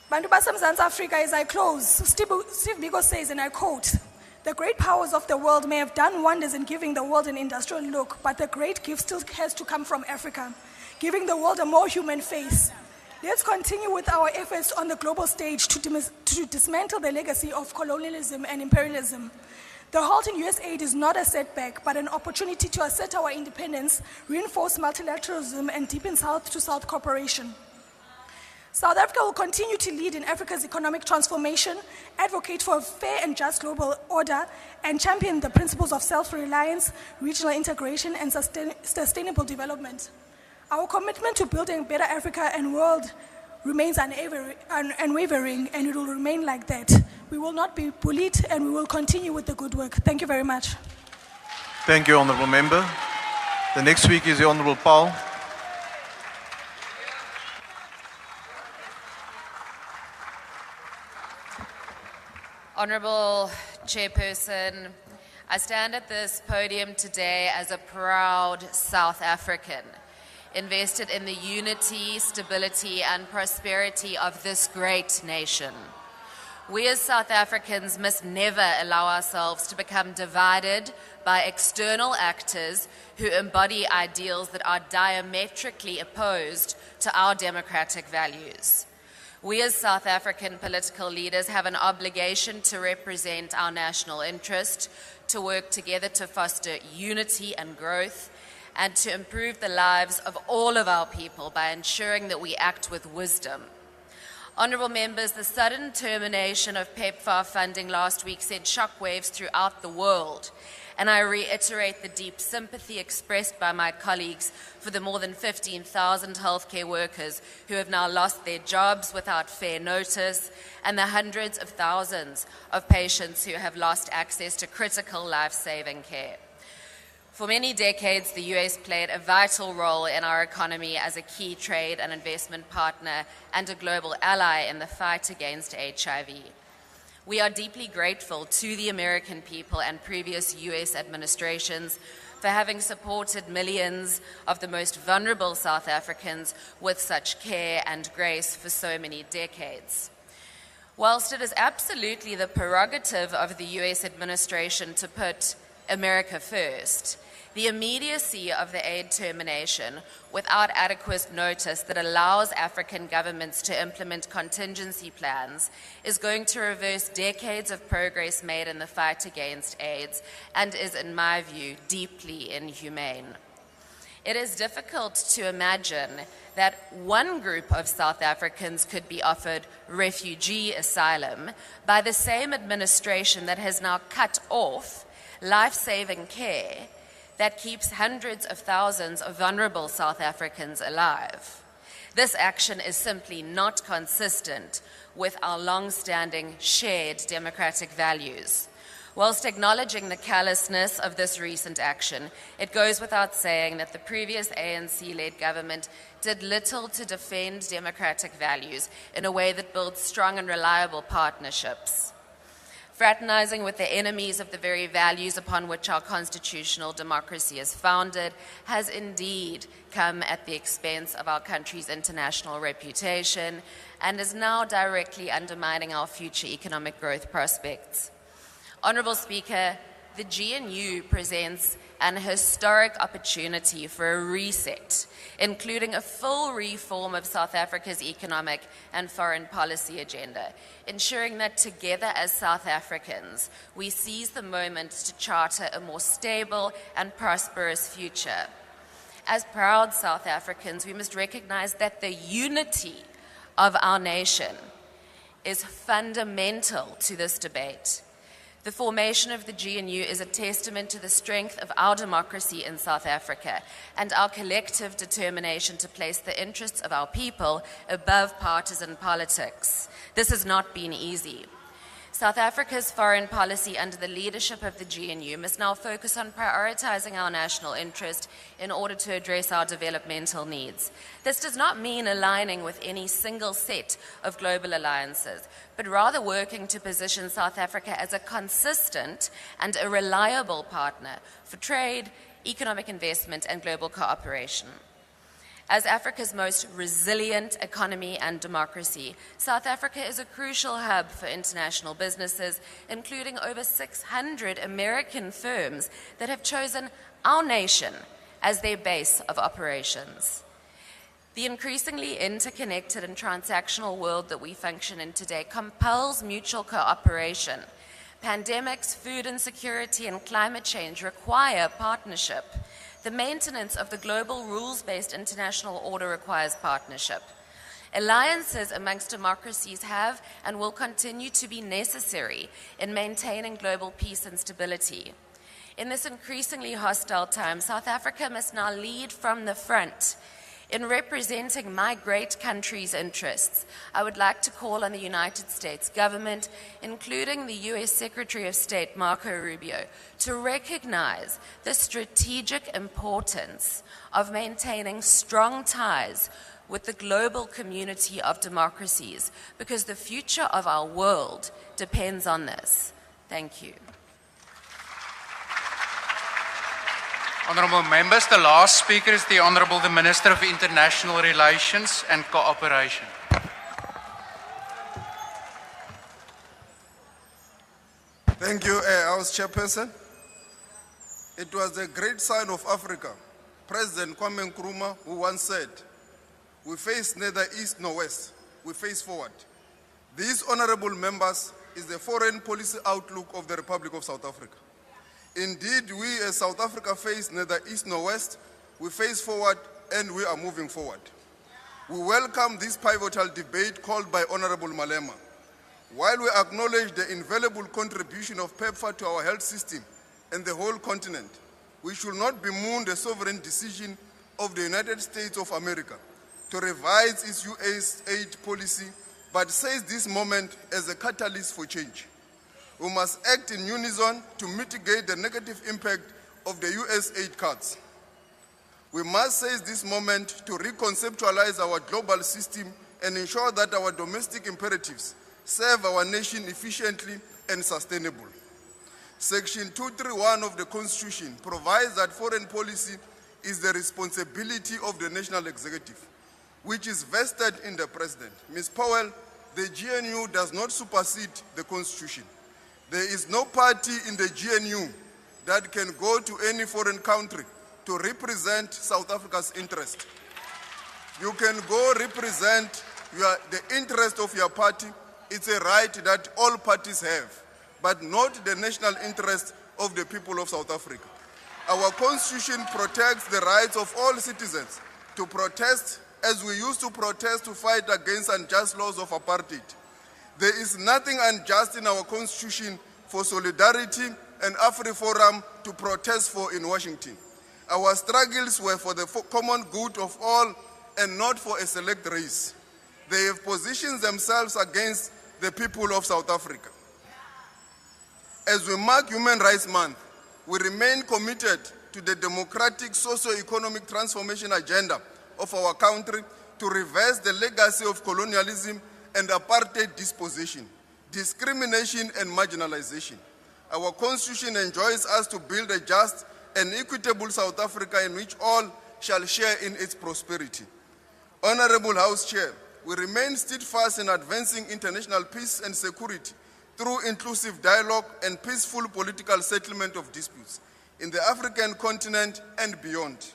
Bantu baseMzantsi Afrika, as I close, Steve Biko says, and I quote, "The great powers of the world may have done wonders in giving the world an industrial look, but the great gift still has to come from Africa, giving the world a more human face. Let's continue with our efforts on the global stage to dismantle the legacy of colonialism and imperialism. The halt in USAID is not a setback, but an opportunity to assert our independence, reinforce multilateralism, and deepen South-to-South cooperation. South Africa will continue to lead in Africa's economic transformation, advocate for a fair and just global order, and champion the principles of self-reliance, regional integration, and sustainable development. Our commitment to building a better Africa and world remains unwavering, and it will remain like that. We will not be bullied, and we will continue with the good work. Thank you very much." Thank you, Honourable Member. The next speaker is the Honourable Paul. Honourable Chairperson, I stand at this podium today as a proud South African, invested in the unity, stability, and prosperity of this great nation. We as South Africans must never allow ourselves to become divided by external actors who embody ideals that are diametrically opposed to our democratic values. We as South African political leaders have an obligation to represent our national interest, to work together to foster unity and growth, and to improve the lives of all of our people by ensuring that we act with wisdom. Honourable members, the sudden termination of PEPFAR funding last week sent shockwaves throughout the world, and I reiterate the deep sympathy expressed by my colleagues for the more than 15,000 healthcare workers who have now lost their jobs without fair notice, and the hundreds of thousands of patients who have lost access to critical life-saving care. For many decades, the US played a vital role in our economy as a key trade and investment partner and a global ally in the fight against HIV. We are deeply grateful to the American people and previous US administrations for having supported millions of the most vulnerable South Africans with such care and grace for so many decades. Whilst it is absolutely the prerogative of the US administration to put America first, the immediacy of the aid termination without adequate notice that allows African governments to implement contingency plans is going to reverse decades of progress made in the fight against AIDS and is, in my view, deeply inhumane. It is difficult to imagine that one group of South Africans could be offered refugee asylum by the same administration that has now cut off life-saving care that keeps hundreds of thousands of vulnerable South Africans alive. This action is simply not consistent with our long-standing shared democratic values. Whilst acknowledging the callousness of this recent action, it goes without saying that the previous ANC-led government did little to defend democratic values in a way that builds strong and reliable partnerships. Fraternizing with the enemies of the very values upon which our constitutional democracy is founded has indeed come at the expense of our country's international reputation and is now directly undermining our future economic growth prospects. Honourable Speaker, the GNU presents an historic opportunity for a reset, including a full reform of South Africa's economic and foreign policy agenda, ensuring that together as South Africans, we seize the moment to charter a more stable and prosperous future. As proud South Africans, we must recognize that the unity of our nation is fundamental to this debate. The formation of the GNU is a testament to the strength of our democracy in South Africa and our collective determination to place the interests of our people above partisan politics. This has not been easy. South Africa's foreign policy under the leadership of the GNU must now focus on prioritizing our national interest in order to address our developmental needs. This does not mean aligning with any single set of global alliances, but rather working to position South Africa as a consistent and a reliable partner for trade, economic investment, and global cooperation. As Africa's most resilient economy and democracy, South Africa is a crucial hub for international businesses, including over 600 American firms that have chosen our nation as their base of operations. The increasingly interconnected and transactional world that we function in today compels mutual cooperation. Pandemics, food insecurity, and climate change require partnership. The maintenance of the global rules-based international order requires partnership. Alliances amongst democracies have and will continue to be necessary in maintaining global peace and stability. In this increasingly hostile time, South Africa must now lead from the front. In representing my great country's interests, I would like to call on the United States government, including the US Secretary of State Marco Rubio, to recognize the strategic importance of maintaining strong ties with the global community of democracies, because the future of our world depends on this. Thank you. Honourable members, the last speaker is the Honourable the Minister of International Relations and Cooperation. Thank you, House Chairperson. It was a great sign of Africa, President Kwame Nkrumah, who once said, "We face neither east nor west, we face forward." These honourable members is the foreign policy outlook of the Republic of South Africa. Indeed, we as South Africa face neither east nor west, we face forward and we are moving forward. We welcome this pivotal debate called by Honourable Malema. While we acknowledge the invaluable contribution of PEPFAR to our health system and the whole continent, we should not bemoan the sovereign decision of the United States of America to revise its USAID policy, but seize this moment as a catalyst for change. We must act in unison to mitigate the negative impact of the USAID cuts. We must seize this moment to reconceptualize our global system and ensure that our domestic imperatives serve our nation efficiently and sustainably. Section 231 of the Constitution provides that foreign policy is the responsibility of the national executive, which is vested in the President. Ms. Powell, the GNU does not supersede the Constitution. There is no party in the GNU that can go to any foreign country to represent South Africa's interest. You can go represent the interest of your party. It's a right that all parties have, but not the national interest of the people of South Africa. Our Constitution protects the rights of all citizens to protest as we used to protest to fight against unjust laws of apartheid. There is nothing unjust in our Constitution for solidarity and AfriForum to protest for in Washington. Our struggles were for the common good of all and not for a select race. They have positioned themselves against the people of South Africa. As we mark Human Rights Month, we remain committed to the democratic socio-economic transformation agenda of our country to reverse the legacy of colonialism and apartheid dispossession, discrimination and marginalization. Our Constitution enjoins us to build a just and equitable South Africa in which all shall share in its prosperity. Honorable House Chair, we remain steadfast in advancing international peace and security through inclusive dialogue and peaceful political settlement of disputes in the African continent and beyond.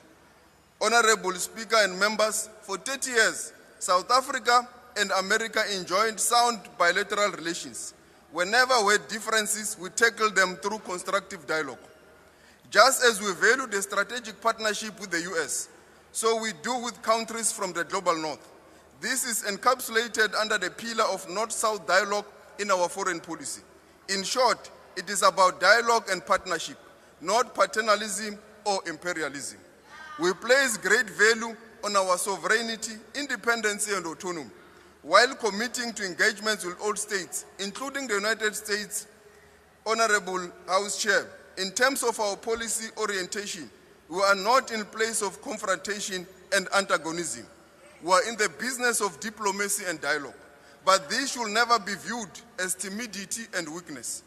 Honorable Speaker and members, for 30 years, South Africa and America enjoyed sound bilateral relations. Whenever we had differences, we tackled them through constructive dialogue. Just as we value the strategic partnership with the US, so we do with countries from the global north. This is encapsulated under the pillar of North-South dialogue in our foreign policy. In short, it is about dialogue and partnership, not paternalism or imperialism. We place great value on our sovereignty, independence, and autonomy, while committing to engagements with all states, including the United States. Honorable House Chair, in terms of our policy orientation, we are not in place of confrontation and antagonism. We are in the business of diplomacy and dialogue. But this should never be viewed as timidity and weakness.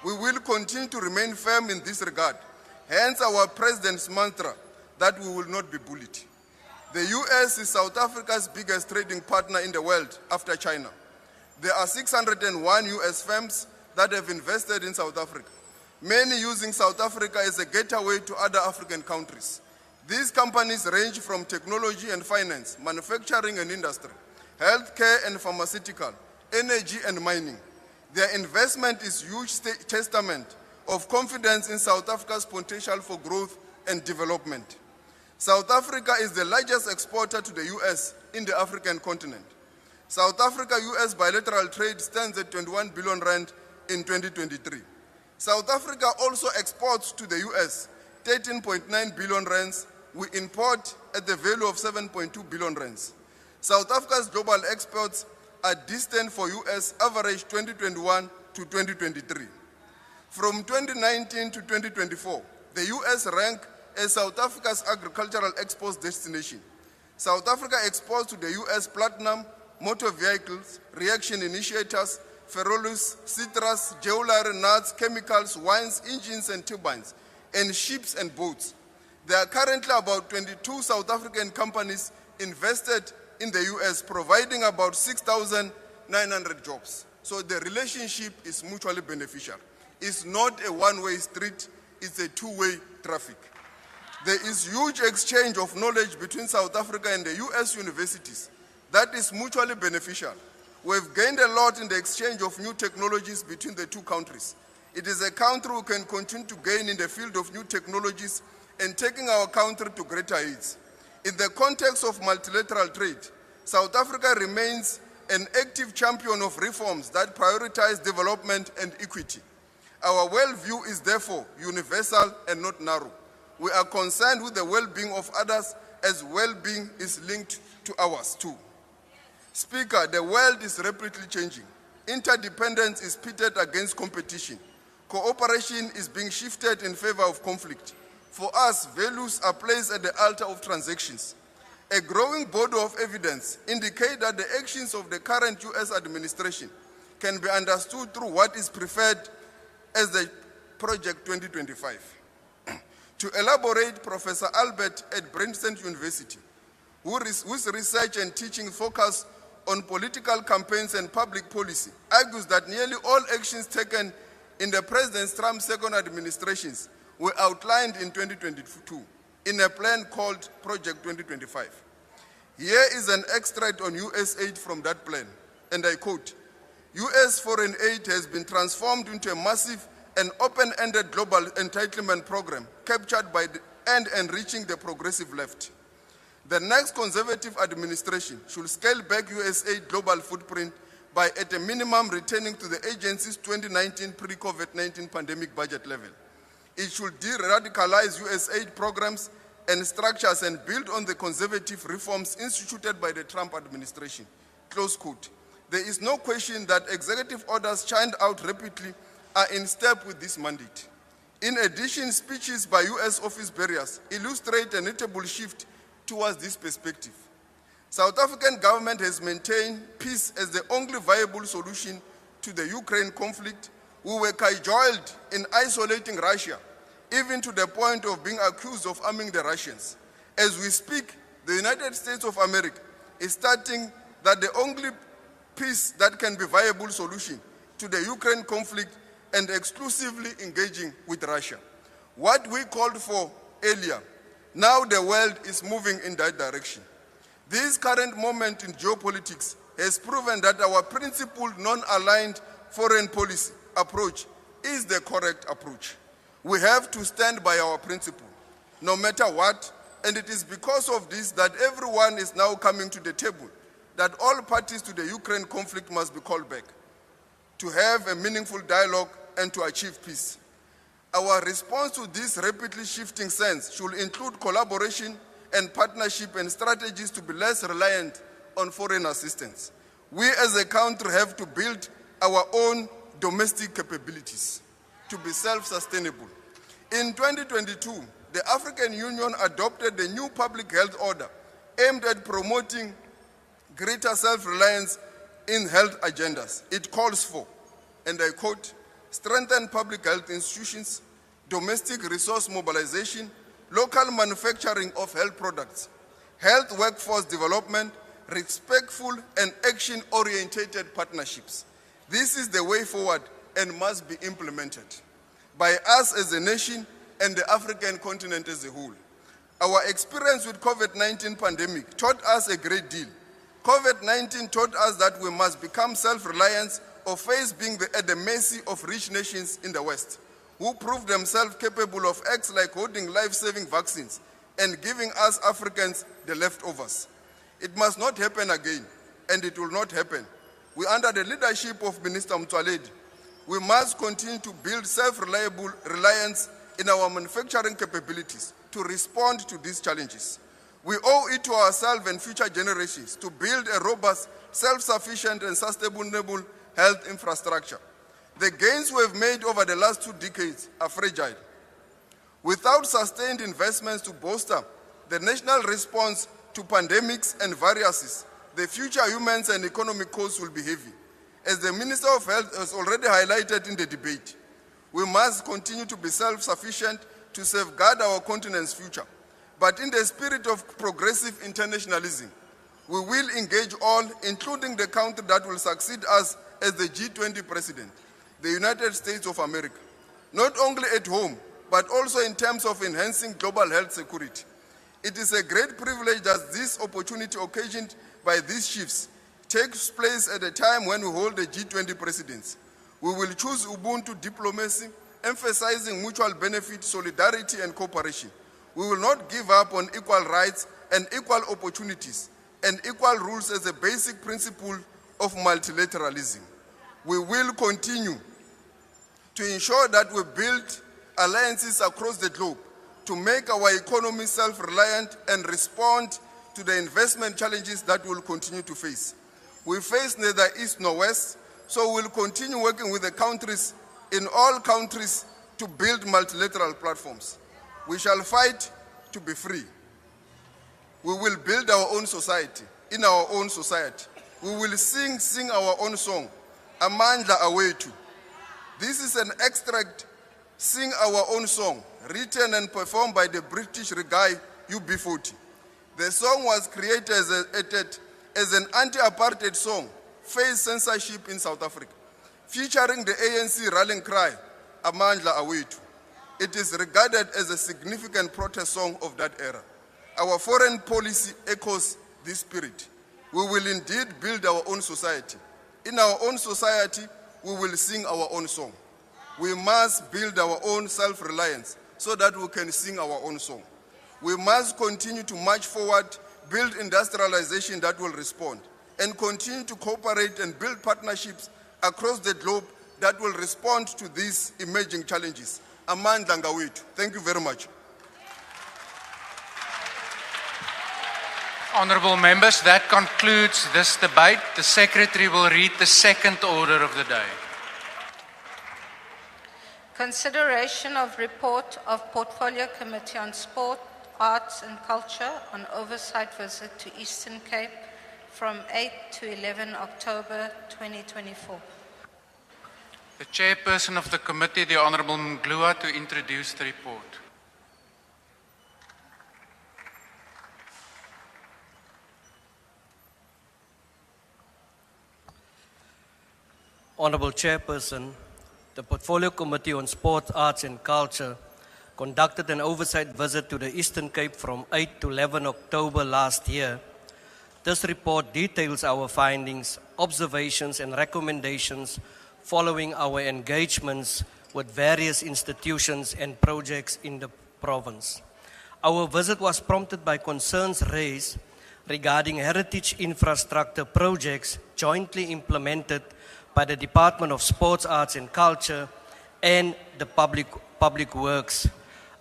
We will continue to remain firm in this regard. Hence our President's mantra that we will not be bullied. The US is South Africa's biggest trading partner in the world after China. There are 601 US firms that have invested in South Africa, many using South Africa as a gateway to other African countries. These companies range from technology and finance, manufacturing and industry, healthcare and pharmaceutical, energy and mining. Their investment is a huge testament of confidence in South Africa's potential for growth and development. South Africa is the largest exporter to the US in the African continent. South Africa-US bilateral trade stands at 21 billion rand in 2023. South Africa also exports to the US 13.9 billion rands. We import at the value of 7.2 billion rands. South Africa's global exports are distant for US average 2021 to 2023. From 2019 to 2024, the US ranked as South Africa's agricultural exports destination. South Africa exports to the US platinum, motor vehicles, reaction initiators, ferrolus, citrus, jewelry, nuts, chemicals, wines, engines and turbines, and ships and boats. There are currently about 22 South African companies invested in the US, providing about 6,900 jobs. So the relationship is mutually beneficial. It's not a one-way street, it's a two-way traffic. There is huge exchange of knowledge between South Africa and the US universities. That is mutually beneficial. We've gained a lot in the exchange of new technologies between the two countries. It is a country who can continue to gain in the field of new technologies and taking our country to greater heights. In the context of multilateral trade, South Africa remains an active champion of reforms that prioritize development and equity. Our worldview is therefore universal and not narrow. We are concerned with the well-being of others as well-being is linked to ours too. Speaker, the world is rapidly changing. Interdependence is pitted against competition. Cooperation is being shifted in favor of conflict. For us, values are placed at the altar of transactions. A growing body of evidence indicates that the actions of the current US administration can be understood through what is preferred as the Project 2025. To elaborate, Professor Albert at Princeton University, whose research and teaching focus on political campaigns and public policy, argues that nearly all actions taken in the President Trump's second administrations were outlined in 2022 in a plan called Project 2025. Here is an extract on US aid from that plan, and I quote, US foreign aid has been transformed into a massive and open-ended global entitlement program captured by and enriching the progressive left. The next conservative administration should scale back USAID global footprint by at a minimum returning to the agency's 2019 pre-COVID-19 pandemic budget level. It should de-radicalize USAID programs and structures and build on the conservative reforms instituted by the Trump administration. Close quote. There is no question that executive orders churned out rapidly are in step with this mandate. In addition, speeches by US office bearers illustrate a notable shift towards this perspective. South African government has maintained peace as the only viable solution to the Ukraine conflict. We were cajoled in isolating Russia, even to the point of being accused of arming the Russians. As we speak, the United States of America is stating that the only peace that can be viable solution to the Ukraine conflict and exclusively engaging with Russia. What we called for earlier, now the world is moving in that direction. This current moment in geopolitics has proven that our principled, non-aligned foreign policy approach is the correct approach. We have to stand by our principle, no matter what, and it is because of this that everyone is now coming to the table, that all parties to the Ukraine conflict must be called back to have a meaningful dialogue and to achieve peace. Our response to this rapidly shifting sense should include collaboration and partnership and strategies to be less reliant on foreign assistance. We as a country have to build our own domestic capabilities to be self-sustainable. In 2022, the African Union adopted the new public health order aimed at promoting greater self-reliance in health agendas. It calls for, and I quote, strengthen public health institutions, domestic resource mobilization, local manufacturing of health products, health workforce development, respectful and action-oriented partnerships. This is the way forward and must be implemented by us as a nation and the African continent as a whole. Our experience with COVID-19 pandemic taught us a great deal. COVID-19 taught us that we must become self-reliant or face being at the mercy of rich nations in the West, who proved themselves capable of acts like holding life-saving vaccines and giving us Africans the leftovers. It must not happen again, and it will not happen. We, under the leadership of Minister Motsoaledi, we must continue to build self-reliance in our manufacturing capabilities to respond to these challenges. We owe it to ourselves and future generations to build a robust, self-sufficient and sustainable health infrastructure. The gains we have made over the last 2 decades are fragile. Without sustained investments to bolster the national response to pandemics and viruses, the future human and economic costs will be heavy. As the Minister of Health has already highlighted in the debate, we must continue to be self-sufficient to safeguard our continent's future. But in the spirit of progressive internationalism, we will engage all, including the country that will succeed us as the G20 president, the United States of America, not only at home, but also in terms of enhancing global health security. It is a great privilege that this opportunity occasioned by these shifts takes place at a time when we hold the G20 presidency. We will choose Ubuntu diplomacy, emphasizing mutual benefit, solidarity, and cooperation. We will not give up on equal rights and equal opportunities and equal rules as a basic principle of multilateralism. We will continue to ensure that we build alliances across the globe to make our economy self-reliant and respond to the investment challenges that we will continue to face. We face neither East nor West, so we will continue working with the countries in all countries to build multilateral platforms. We shall fight to be free. We will build our own society, in our own society. We will sing our own song, Amandla Awethu. This is an extract, Sing Our Own Song, written and performed by the British reggae UB40. The song was created as an anti-apartheid song, faced censorship in South Africa, featuring the ANC rallying cry, Amandla Awethu. It is regarded as a significant protest song of that era. Our foreign policy echoes this spirit. We will indeed build our own society. In our own society, we will sing our own song. We must build our own self-reliance so that we can sing our own song. We must continue to march forward, build industrialization that will respond, and continue to cooperate and build partnerships across the globe that will respond to these emerging challenges. Amandla Awethu. Thank you very much. Honourable members, that concludes this debate. The Secretary will read the second order of the day. Consideration of report of Portfolio Committee on Sport, Arts and Culture on Oversight visit to Eastern Cape from 8 to 11 October 2024. The chairperson of the committee, the Honourable Mglua, to introduce the report. Honourable Chairperson, the Portfolio Committee on Sport, Arts and Culture conducted an oversight visit to the Eastern Cape from 8 to 11 October last year. This report details our findings, observations and recommendations following our engagements with various institutions and projects in the province. Our visit was prompted by concerns raised regarding heritage infrastructure projects jointly implemented by the Department of Sports, Arts and Culture and the Public Works.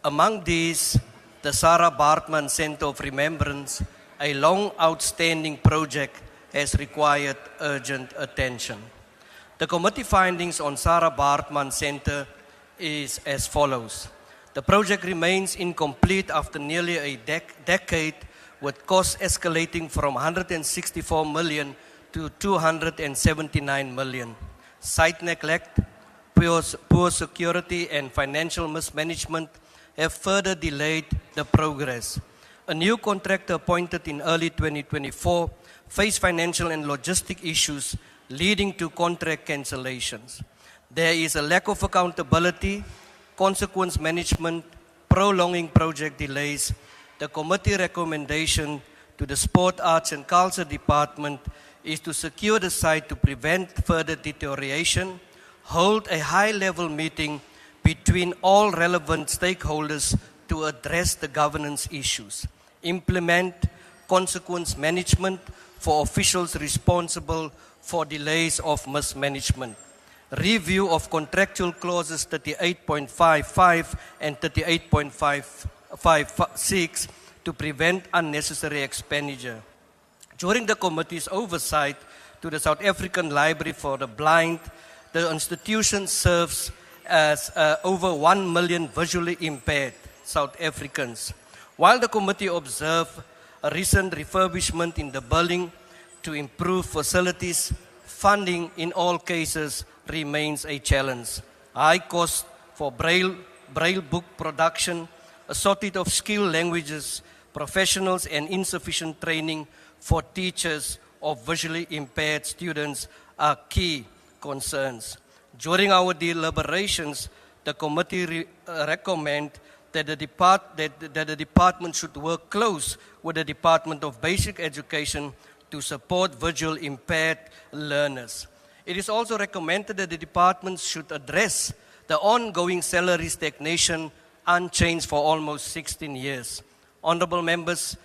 Among these, the Sarah Bartman Center of Remembrance, a long outstanding project, has required urgent attention. The committee findings on Sarah Bartman Center is as follows. The project remains incomplete after nearly a decade, with costs escalating from 164 million to 279 million. Site neglect, poor security and financial mismanagement have further delayed the progress. A new contractor appointed in early 2024 faced financial and logistic issues leading to contract cancellations. There is a lack of accountability, consequence management, prolonging project delays. The committee recommendation to the Sport, Arts and Culture Department is to secure the site to prevent further deterioration, hold a high-level meeting between all relevant stakeholders to address the governance issues, implement consequence management for officials responsible for delays of mismanagement, review of contractual clauses 38.55 and 38.56 to prevent unnecessary expenditure. During the committee's oversight to the South African Library for the Blind, the institution serves as over 1 million visually impaired South Africans. While the committee observed a recent refurbishment in the building to improve facilities, funding in all cases remains a challenge. High cost for braille book production, a shortage of skilled languages, professionals and insufficient training for teachers of visually impaired students are key concerns. During our deliberations, the committee recommend that the department should work close with the Department of Basic Education to support visual impaired learners. It is also recommended that the department should address the ongoing salary stagnation unchanged for almost 16 years. Honourable members,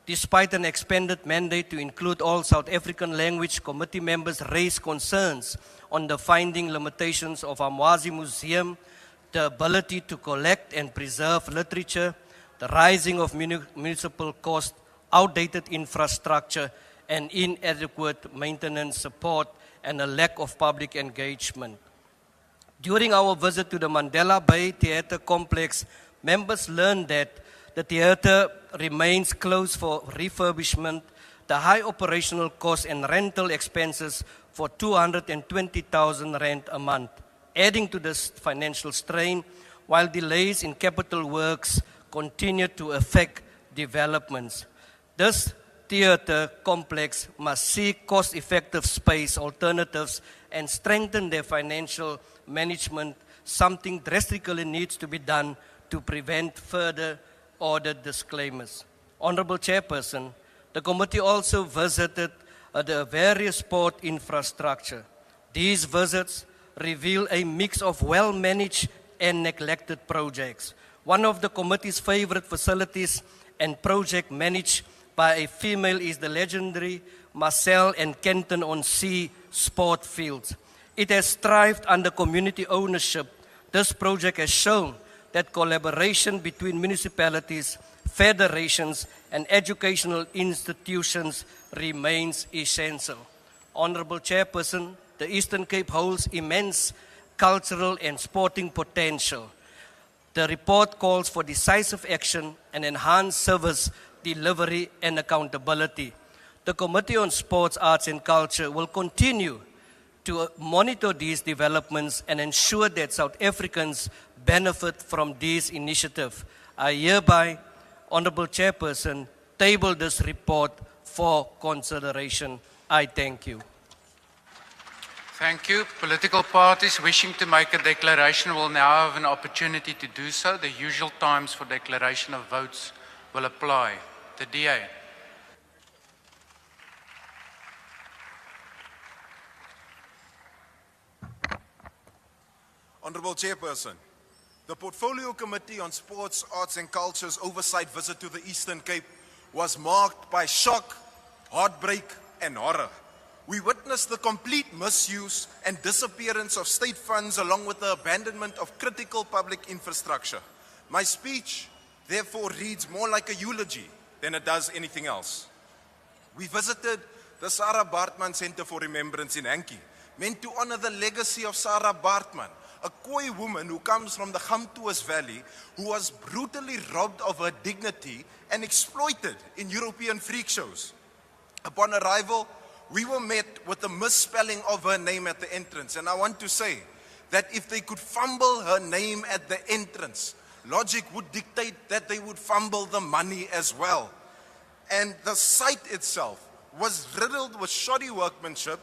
despite an expanded mandate to include all South African language, committee members raised concerns on the finding limitations of Amwazi Museum, the ability to collect and preserve literature, the rising of municipal cost, outdated infrastructure, and inadequate maintenance support, and a lack of public engagement. During our visit to the Mandela Bay Theatre Complex, members learned that the theatre remains closed for refurbishment, the high operational costs and rental expenses for 220,000 rand a month, adding to this financial strain, while delays in capital works continue to affect developments. This theatre complex must seek cost-effective space alternatives and strengthen their financial management. Something drastically needs to be done to prevent further audit disclaimers. Honorable Chairperson, the committee also visited the various sport infrastructure. These visits reveal a mix of well-managed and neglected projects. One of the committee's favorite facilities and project managed by a female is the legendary Marcel and Kenton-on-Sea sport fields. It has thrived under community ownership. This project has shown that collaboration between municipalities, federations, and educational institutions remains essential. Honorable Chairperson, the Eastern Cape holds immense cultural and sporting potential. The report calls for decisive action and enhanced service delivery and accountability. The Committee on Sports, Arts and Culture will continue to monitor these developments and ensure that South Africans benefit from these initiatives. I hereby, Honorable Chairperson, table this report for consideration. I thank you. Thank you. Political parties wishing to make a declaration will now have an opportunity to do so. The usual times for declaration of votes will apply. The DA. Honourable Chairperson, the Portfolio Committee on Sports, Arts and Culture's oversight visit to the Eastern Cape was marked by shock, heartbreak and horror. We witnessed the complete misuse and disappearance of state funds along with the abandonment of critical public infrastructure. My speech, therefore, reads more like a eulogy than it does anything else. We visited the Sarah Baartman Center for Remembrance in Hankie, meant to honor the legacy of Sarah Baartman, a Khoi woman who comes from the Gamtoos Valley, who was brutally robbed of her dignity and exploited in European freak shows. Upon arrival, we were met with the misspelling of her name at the entrance. And I want to say that if they could fumble her name at the entrance, logic would dictate that they would fumble the money as well. And the site itself was riddled with shoddy workmanship,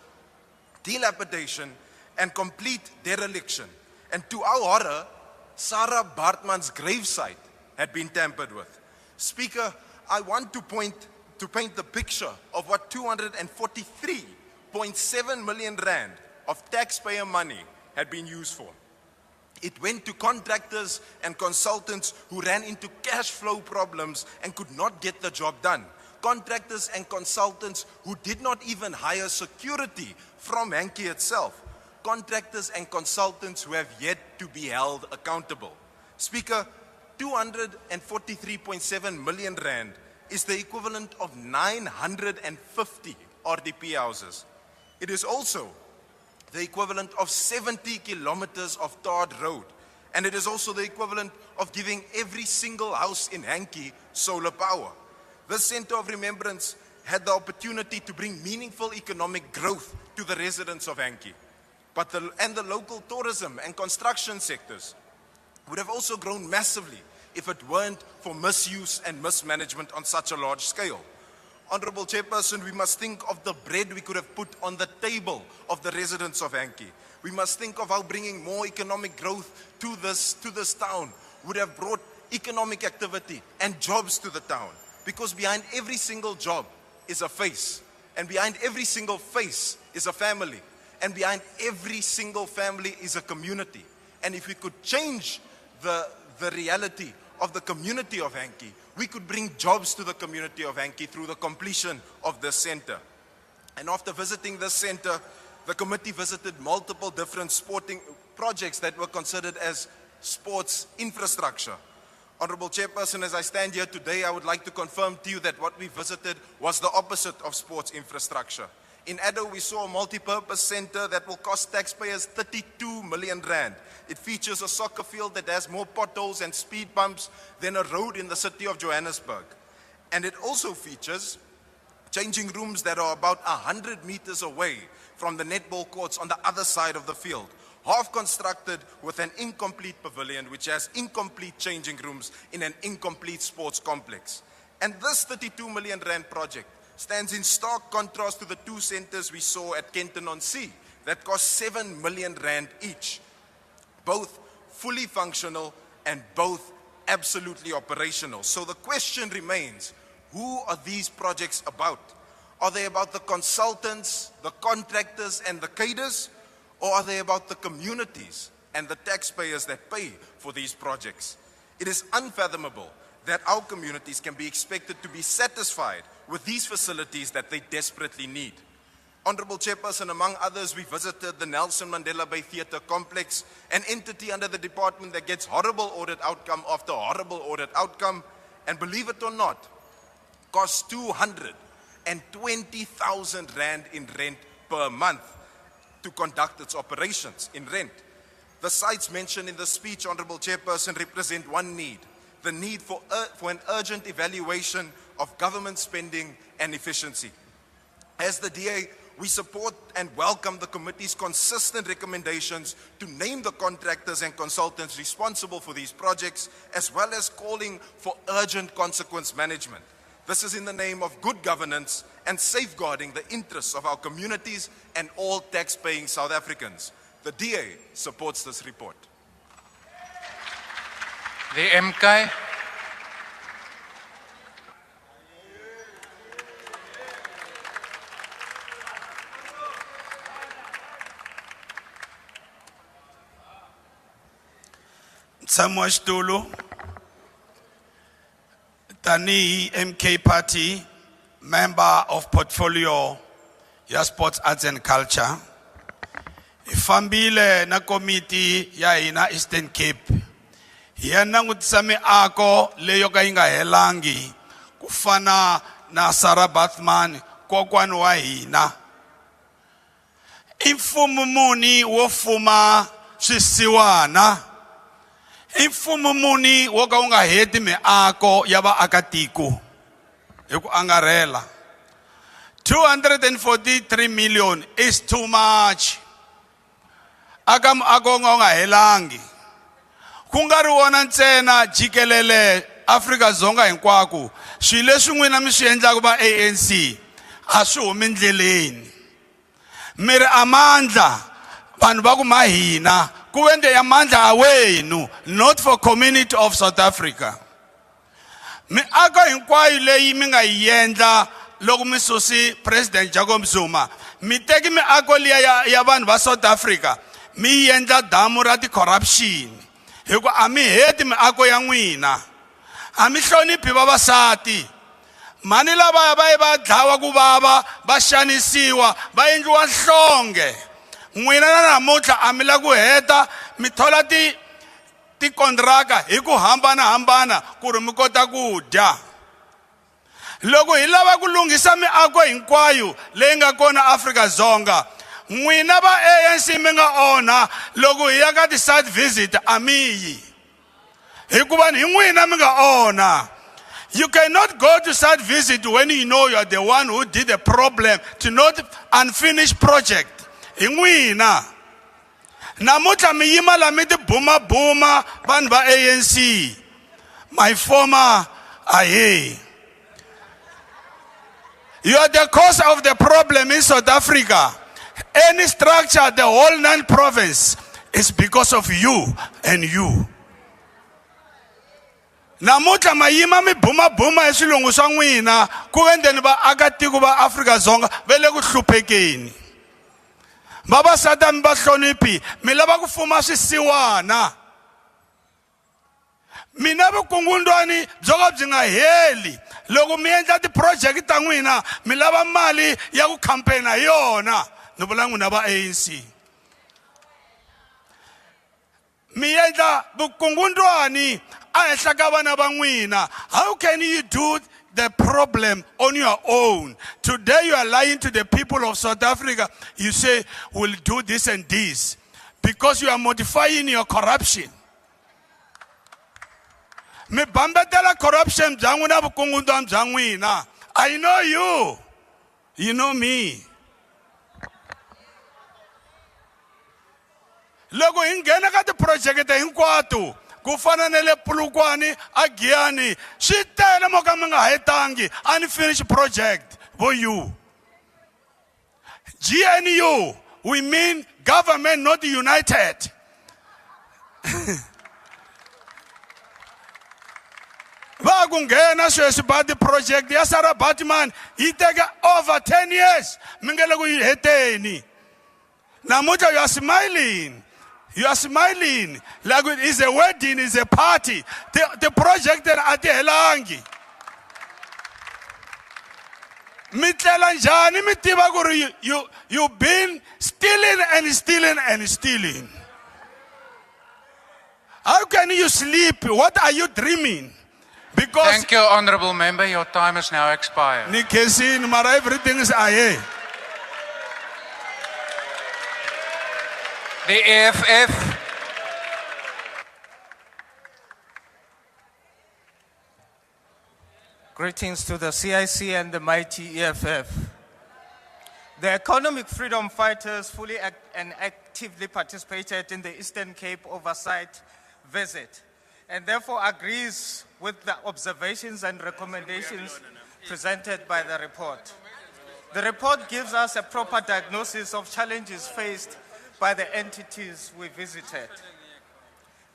dilapidation, and complete dereliction. And to our horror, Sarah Baartman's gravesite had been tampered with. Speaker, I want to paint the picture of what 243.7 million rand of taxpayer money had been used for. It went to contractors and consultants who ran into cash flow problems and could not get the job done. Contractors and consultants who did not even hire security from Hankie itself. Contractors and consultants who have yet to be held accountable. Speaker, 243.7 million rand is the equivalent of 950 RDP houses. It is also the equivalent of 70 kilometers of tarred road. And it is also the equivalent of giving every single house in Hankie solar power. This Center of Remembrance had the opportunity to bring meaningful economic growth to the residents of Hankie. And the local tourism and construction sectors would have also grown massively if it weren't for misuse and mismanagement on such a large scale. Honourable Chairperson, we must think of the bread we could have put on the table of the residents of Hankie. We must think of how bringing more economic growth to this town would have brought economic activity and jobs to the town. Because behind every single job is a face, and behind every single face is a family, and behind every single family is a community. And if we could change the reality of the community of Hankie, we could bring jobs to the community of Hankie through the completion of this center. And after visiting this center, the committee visited multiple different sporting projects that were considered as sports infrastructure. Honourable Chairperson, as I stand here today, I would like to confirm to you that what we visited was the opposite of sports infrastructure. In Addo, we saw a multi-purpose center that will cost taxpayers 32 million rand. It features a soccer field that has more potholes and speed bumps than a road in the city of Johannesburg. And it also features changing rooms that are about 100 meters away from the netball courts on the other side of the field, half constructed with an incomplete pavilion which has incomplete changing rooms in an incomplete sports complex. And this 32 million rand project stands in stark contrast to the two centers we saw at Kenton-on-Sea that cost 7 million rand each, both fully functional and both absolutely operational. So the question remains, who are these projects about? Are they about the consultants, the contractors, and the cadres? Or are they about the communities and the taxpayers that pay for these projects? It is unfathomable that our communities can be expected to be satisfied with these facilities that they desperately need. Honorable Chairperson, among others, we visited the Nelson Mandela Bay Theatre Complex, an entity under the department that gets horrible audit outcome after horrible audit outcome, and believe it or not, costs 220,000 rand in rent per month to conduct its operations in rent. The sites mentioned in the speech, Honorable Chairperson, represent one need, the need for an urgent evaluation of government spending and efficiency. As the DA, we support and welcome the committee's consistent recommendations to name the contractors and consultants responsible for these projects, as well as calling for urgent consequence management. This is in the name of good governance and safeguarding the interests of our communities and all tax-paying South Africans. The DA supports this report. The MK. Samuel Stulu, Tani MK Party, member of portfolio ya Sports, Arts and Culture. Ifambile na committee ya ina Eastern Cape. Ya nangutisa miako leyo ka inga helangi kufana na Sarah Bathman kokwani wa hina. Imfumo muni wo fuma swisiwana. Imfumo muni wo ka unga heti miako ya vaakatiko. Hiku angarela. 243 million is too much. Agam agonga unga helangi. Kungari wona ntsena jikelele Afrika Dzonga hinkwako swile swin'wina mi swi endlaka va ANC a swi humi ndleleni. Miri amandla vanhu va ku mahina ku wende ya mandla awenu, not for community of South Africa. Miako hinkwayo leyi mi nga yi endla loko mi susi President Jacob Zuma, mi teki miako liya ya vanhu va South Africa mi endla damu ra ti-corruption. Hiku a mi heti miako ya n'wina, a mi hloniphi vavasati. Mani lavaya va ye va dlawa ku vava, va xanisiwa, va endliwa nhlonge. N'wina na namuntlha a mi la ku heta mi thola tikontraka hi ku hambanahambana ku ri mi kota ku dya. Loko hi lava ku lunghisa miako hinkwayo leyi nga kona Afrika-Dzonga, n'wina va ANC mi nga onha loko hi ya ka ti-site visit a mi yi. Hikuva hi n'wina mi nga onha. You cannot go to site visit when you know you are the one who did the problem to not unfinished project. Hi n'wina. Namuntlha mi yima la mi ti buma vanhu va ANC. My former aye. You are the cause of the problem in South Africa. Any structure, the whole non-province, is because of you and you. Namuntlha mayima mi buma hi swilungu swa n'wina ku endeni vaakatiko va Afrika-Dzonga va le ku hluphekeni. Vavasati mi va hloniphi, mi lava ku fuma swisiwana. Mina vukungundwani byo ka byi nga heli. Loko mi endla ti-project ta n'wina mi lava mali ya ku campaign hi yona. Ni vula n'wina va ANC. Mi endla vukungundwani a henhla ka vana va n'wina. How can you do the problem on your own. Today you are lying to the people of South Africa. You say, we'll do this and this. Because you are modifying your corruption. Me bambetela corruption janguna bukungundam jangwina. I know you. You know me. Logo ingena ka ti project hinkwato ku fana na le Pulukwani Agiyani swi tele mo ka mi nga hetangi unfinished project for you. GNU, we mean government not united. Va kungena sweswi bati project ya Sarah Batman yi teka over 10 years mi nge le ku yi heteni. Namutlha you are smiling. You are smiling like it is a wedding, it's a party. The project that ati helangi. Mitlela njani mi tiva ku ri you've been stealing and stealing and stealing. How can you sleep? What are you dreaming? Because Thank you, Honourable Member. Your time has now expired. Nikesin, mara everything is aye. The EFF. Greetings to the CIC and the mighty EFF. The economic freedom fighters fully and actively participated in the Eastern Cape Oversight visit and therefore agrees with the observations and recommendations presented by the report. The report gives us a proper diagnosis of challenges faced by the entities we visited.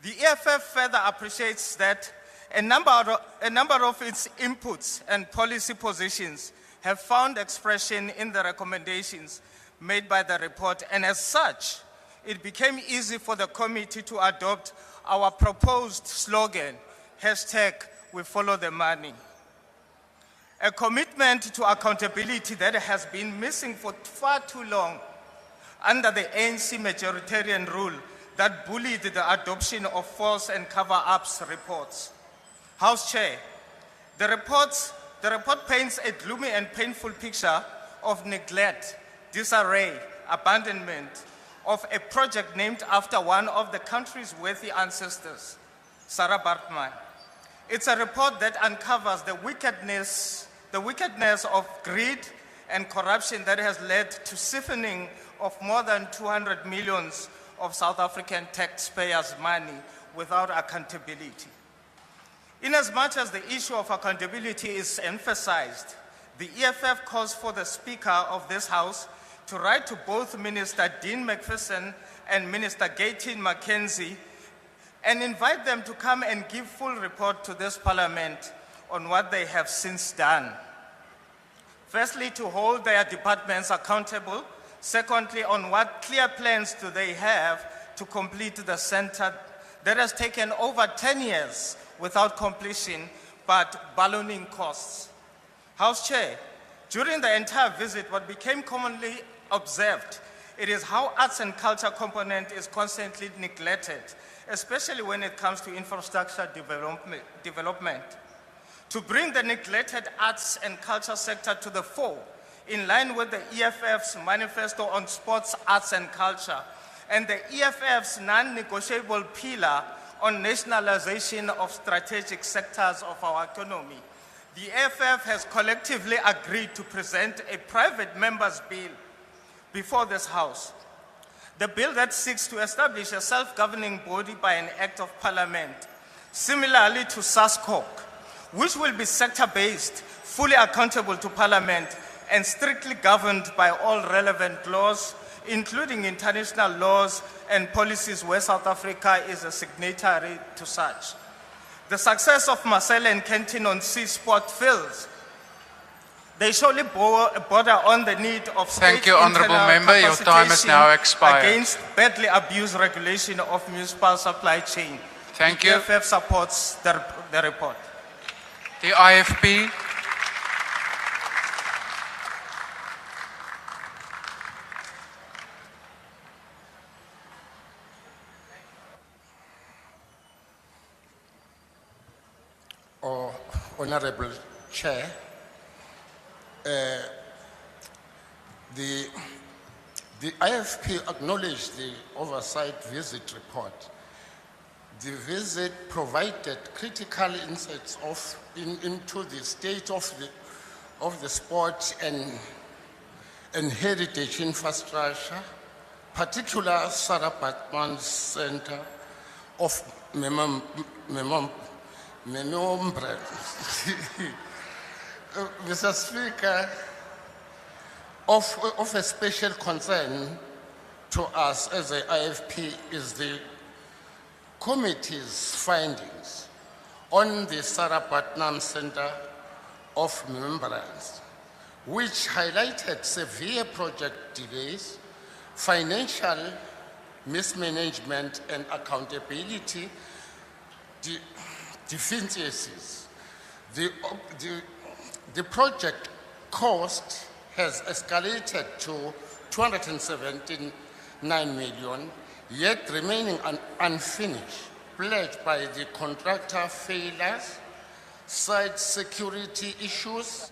The EFF further appreciates that a number of its inputs and policy positions have found expression in the recommendations made by the report, and as such, it became easy for the committee to adopt our proposed slogan, #We follow the money. A commitment to accountability that has been missing for far too long under the ANC majoritarian rule that bullied the adoption of false and cover-ups reports. House Chair, the report paints a gloomy and painful picture of neglect, disarray, abandonment of a project named after one of the country's worthy ancestors, Sarah Baartman. It's a report that uncovers the wickedness of greed and corruption that has led to siphoning of more than 200 million of South African taxpayers' money without accountability. Inasmuch as the issue of accountability is emphasized, the EFF calls for the Speaker of this House to write to both Minister Dean McPherson and Minister Gayton Mackenzie and invite them to come and give full report to this Parliament on what they have since done. Firstly, to hold their departments accountable. Secondly, on what clear plans do they have to complete the center that has taken over 10 years without completion, but ballooning costs. House Chair, during the entire visit, what became commonly observed, it is how arts and culture component is constantly neglected, especially when it comes to infrastructure development. To bring the neglected arts and culture sector to the fore, in line with the EFF's manifesto on sports, arts and culture, and the EFF's non-negotiable pillar on nationalization of strategic sectors of our economy, the EFF has collectively agreed to present a private member's bill before this House. The bill that seeks to establish a self-governing body by an act of parliament, similarly to SASCOC, which will be sector-based, fully accountable to parliament, and strictly governed by all relevant laws, including international laws and policies where South Africa is a signatory to such. The success of Marcel and Kenton on sea sport fields, they surely border on the need of Thank state you, Honourable Member. Your time has now expired. Against badly abused regulation of municipal supply chain. Thank the you. EFF supports the report. The IFP. Honorable Chair. The IFP acknowledged the Oversight visit report. The visit provided critical insights into the state of the sport and heritage infrastructure, particularly Sarah Baartman Center of Remembrance. Mr. Speaker, of a special concern to us as the IFP is the committee's findings on the Sarah Baartman Center of Remembrance, which highlighted severe project delays, financial mismanagement and accountability deficiencies. The project cost has escalated to 279 million, yet remaining unfinished, plagued by the contractor failures, site security issues,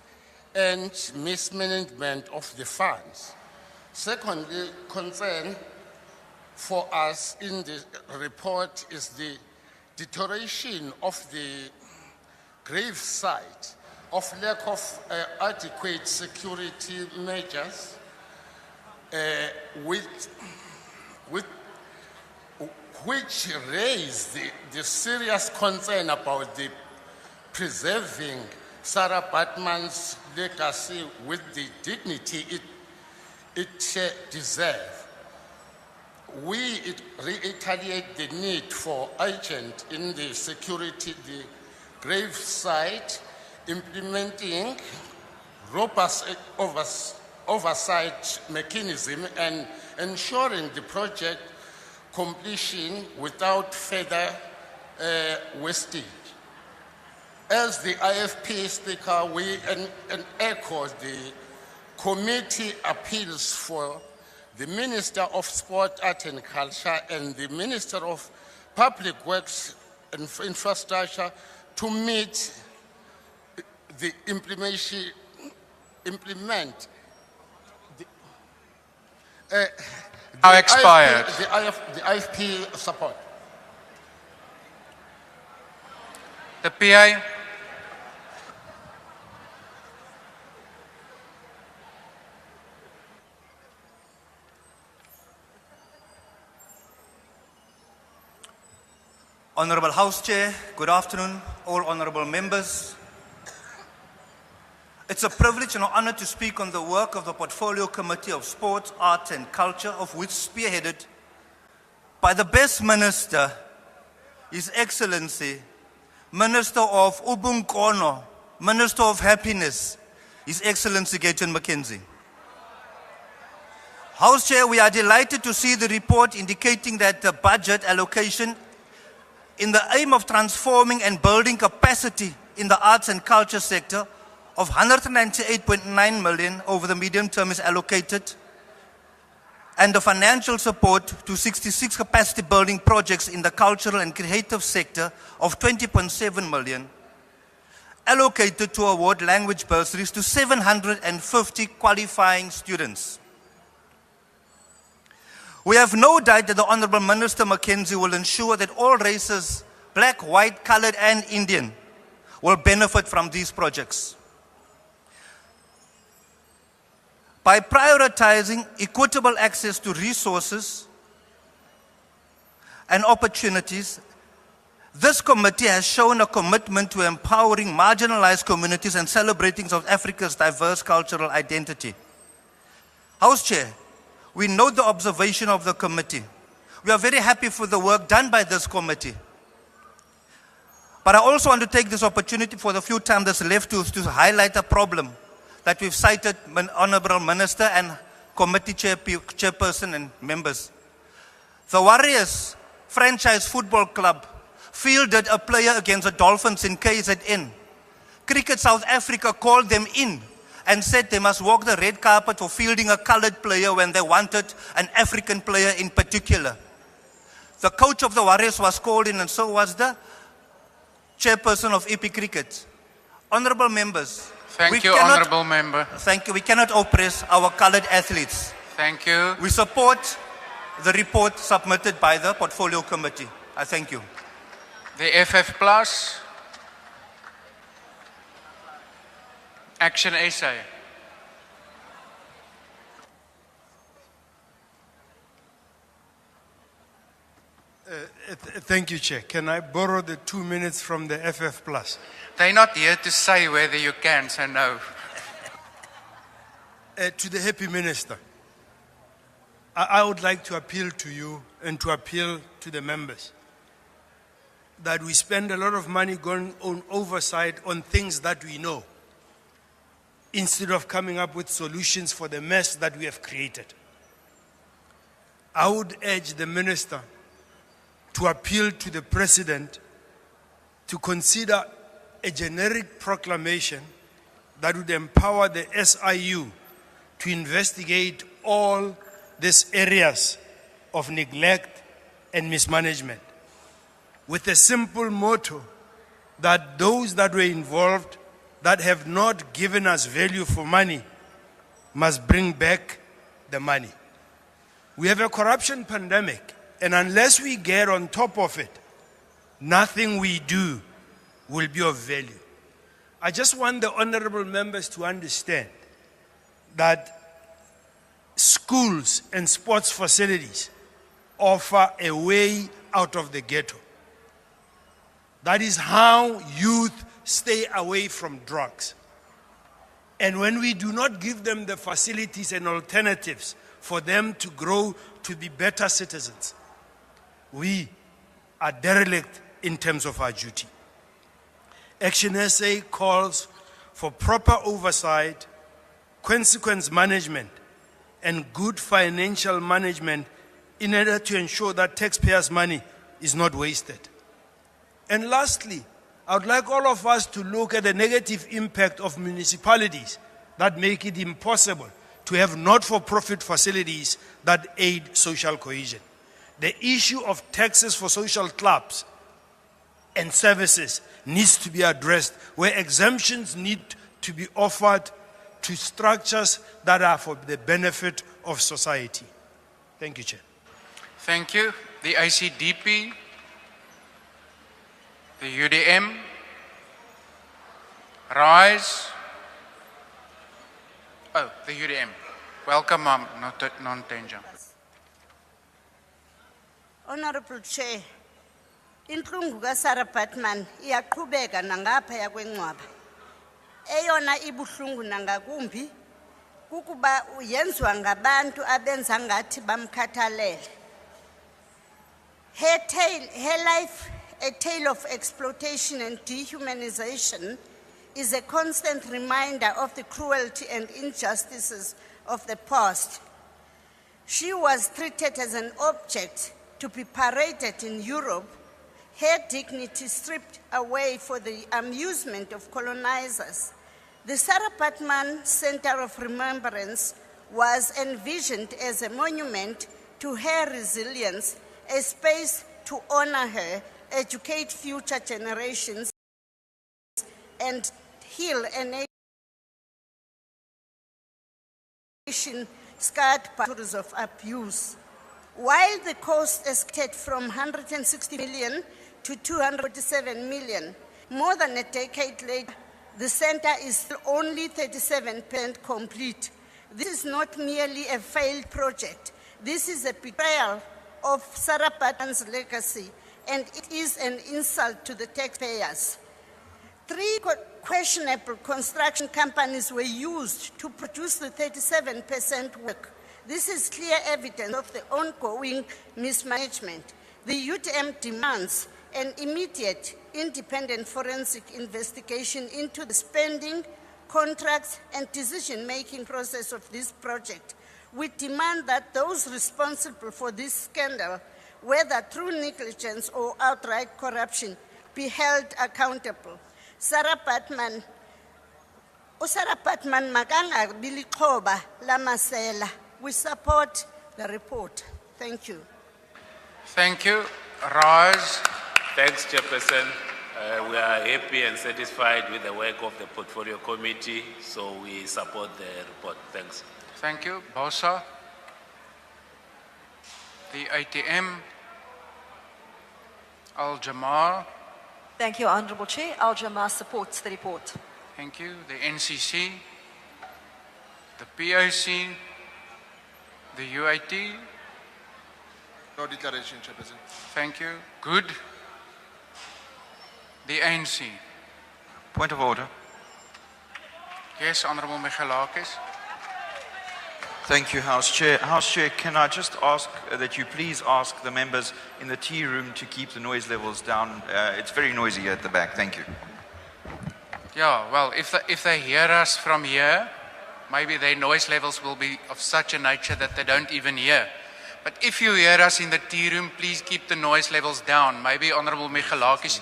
and mismanagement of the funds. Secondly, concern for us in the report is the deterioration of the grave site, of lack of adequate security measures, which raise the serious concern about the preserving Sarah Baartman's legacy with the dignity it deserves. We reiterate the need for urgent in the security, the grave site, implementing robust oversight mechanism and ensuring the project completion without further wastage. As the IFP Speaker, we echo the committee appeals for the Minister of Sport, Art and Culture and the Minister of Public Works and Infrastructure to meet the implement Now expired. The IFP support. The PA. Honorable House Chair, good afternoon, all honorable members. It's a privilege and an honor to speak on the work of the Portfolio Committee of Sport, Art and Culture, of which spearheaded by the best minister, His Excellency, Minister of Ubunkono, Minister of Happiness, His Excellency Gayton McKenzie. House Chair, we are delighted to see the report indicating that the budget allocation in the aim of transforming and building capacity in the arts and culture sector of 198.9 million over the medium term is allocated, and the financial support to 66 capacity building projects in the cultural and creative sector of 20.7 million, allocated to award language bursaries to 750 qualifying students. We have no doubt that the Honorable Minister Mackenzie will ensure that all races, black, white, colored and Indian, will benefit from these projects. By prioritizing equitable access to resources and opportunities, this committee has shown a commitment to empowering marginalized communities and celebrating South Africa's diverse cultural identity. House Chair, we note the observation of the committee. We are very happy for the work done by this committee. But I also want to take this opportunity for the few time that's left to highlight a problem that we've cited, Honorable Minister and committee chairperson and members. The Warriors franchise football club fielded a player against the Dolphins in KZN. Cricket South Africa called them in and said they must walk the red carpet for fielding a colored player when they wanted an African player in particular. The coach of the Warriors was called in and so was the chairperson of EP Cricket. Honorable members. Thank you, honorable member. Thank you. We cannot oppress our colored athletes. Thank you. We support the report submitted by the Portfolio Committee. I thank you. The FF Plus. Action essay. Thank you, Chair. Can I borrow the 2 minutes from the FF Plus? They're not here to say whether you can, so no. To the happy minister, I would like to appeal to you and to appeal to the members that we spend a lot of money going on oversight on things that we know, instead of coming up with solutions for the mess that we have created. I would urge the minister to appeal to the president to consider a generic proclamation that would empower the SIU to investigate all these areas of neglect and mismanagement, with a simple motto that those that were involved that have not given us value for money must bring back the money. We have a corruption pandemic, and unless we get on top of it, nothing we do will be of value. I just want the honorable members to understand that schools and sports facilities offer a way out of the ghetto. That is how youth stay away from drugs. And when we do not give them the facilities and alternatives for them to grow to be better citizens, we are derelict in terms of our duty. Action SA calls for proper oversight, consequence management, and good financial management in order to ensure that taxpayers' money is not wasted. And lastly, I would like all of us to look at the negative impact of municipalities that make it impossible to have not-for-profit facilities that aid social cohesion. The issue of taxes for social clubs and services needs to be addressed, where exemptions need to be offered to structures that are for the benefit of society. Thank you, Chair. Thank you. The ICDP, the UDM, Rise. Oh, the UDM. Welcome, non-danger. Honorable Chair, inhlungu kaSarah Baartman iyaqhubeka nangaphaya kwencwaba. Eyona ibuhlungu nangakumbi kukuba yenziwa ngabantu abenza ngathi bamkhathalele. Her life, a tale of exploitation and dehumanization, is a constant reminder of the cruelty and injustices of the past. She was treated as an object to be paraded in Europe, her dignity stripped away for the amusement of colonizers. The Sarah Baartman Center of Remembrance was envisioned as a monument to her resilience, a space to honor her, educate future generations, and heal a nation scarred by stories of abuse. While the cost escalated from 160 million to 247 million, more than a decade later, the center is still only 37% complete. This is not merely a failed project. This is a betrayal of Sarah Baartman's legacy, and it is an insult to the taxpayers. 3 questionable construction companies were used to produce the 37% work. This is clear evidence of the ongoing mismanagement. The UTM demands an immediate independent forensic investigation into the spending, contracts, and decision-making process of this project. We demand that those responsible for this scandal, whether through negligence or outright corruption, be held accountable. Sarah Baartman makangabi lixhoba lamasela. We support the report. Thank you. Thank you. Rise. Thanks, Chairperson. We are happy and satisfied with the work of the Portfolio Committee, so we support the report. Thanks. Thank you. Bosa. The ATM. Al-Jamar. Thank you, Honourable Chair. Al-Jamar supports the report. Thank you. The NCC. The POC. The UIT. No declaration, Chairperson. Thank you. Good. The ANC. Point of order. Yes, Honourable Michalakis. Thank you, House Chair. House Chair, can I just ask that you please ask the members in the tea room to keep the noise levels down? It's very noisy here at the back. Thank you. Yeah, well, if they hear us from here, maybe their noise levels will be of such a nature that they don't even hear. But if you hear us in the tea room, please keep the noise levels down. Maybe Honourable Michalakis,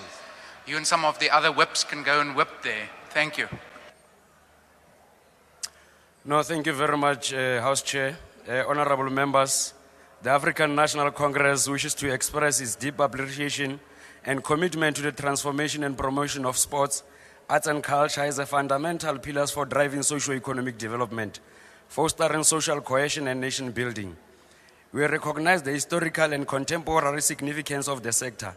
you and some of the other whips can go and whip there. Thank you. No, thank you very much, House Chair. Honorable members, the African National Congress wishes to express its deep appreciation and commitment to the transformation and promotion of sports, arts and culture as a fundamental pillars for driving socio-economic development, fostering social cohesion and nation building. We recognize the historical and contemporary significance of the sector.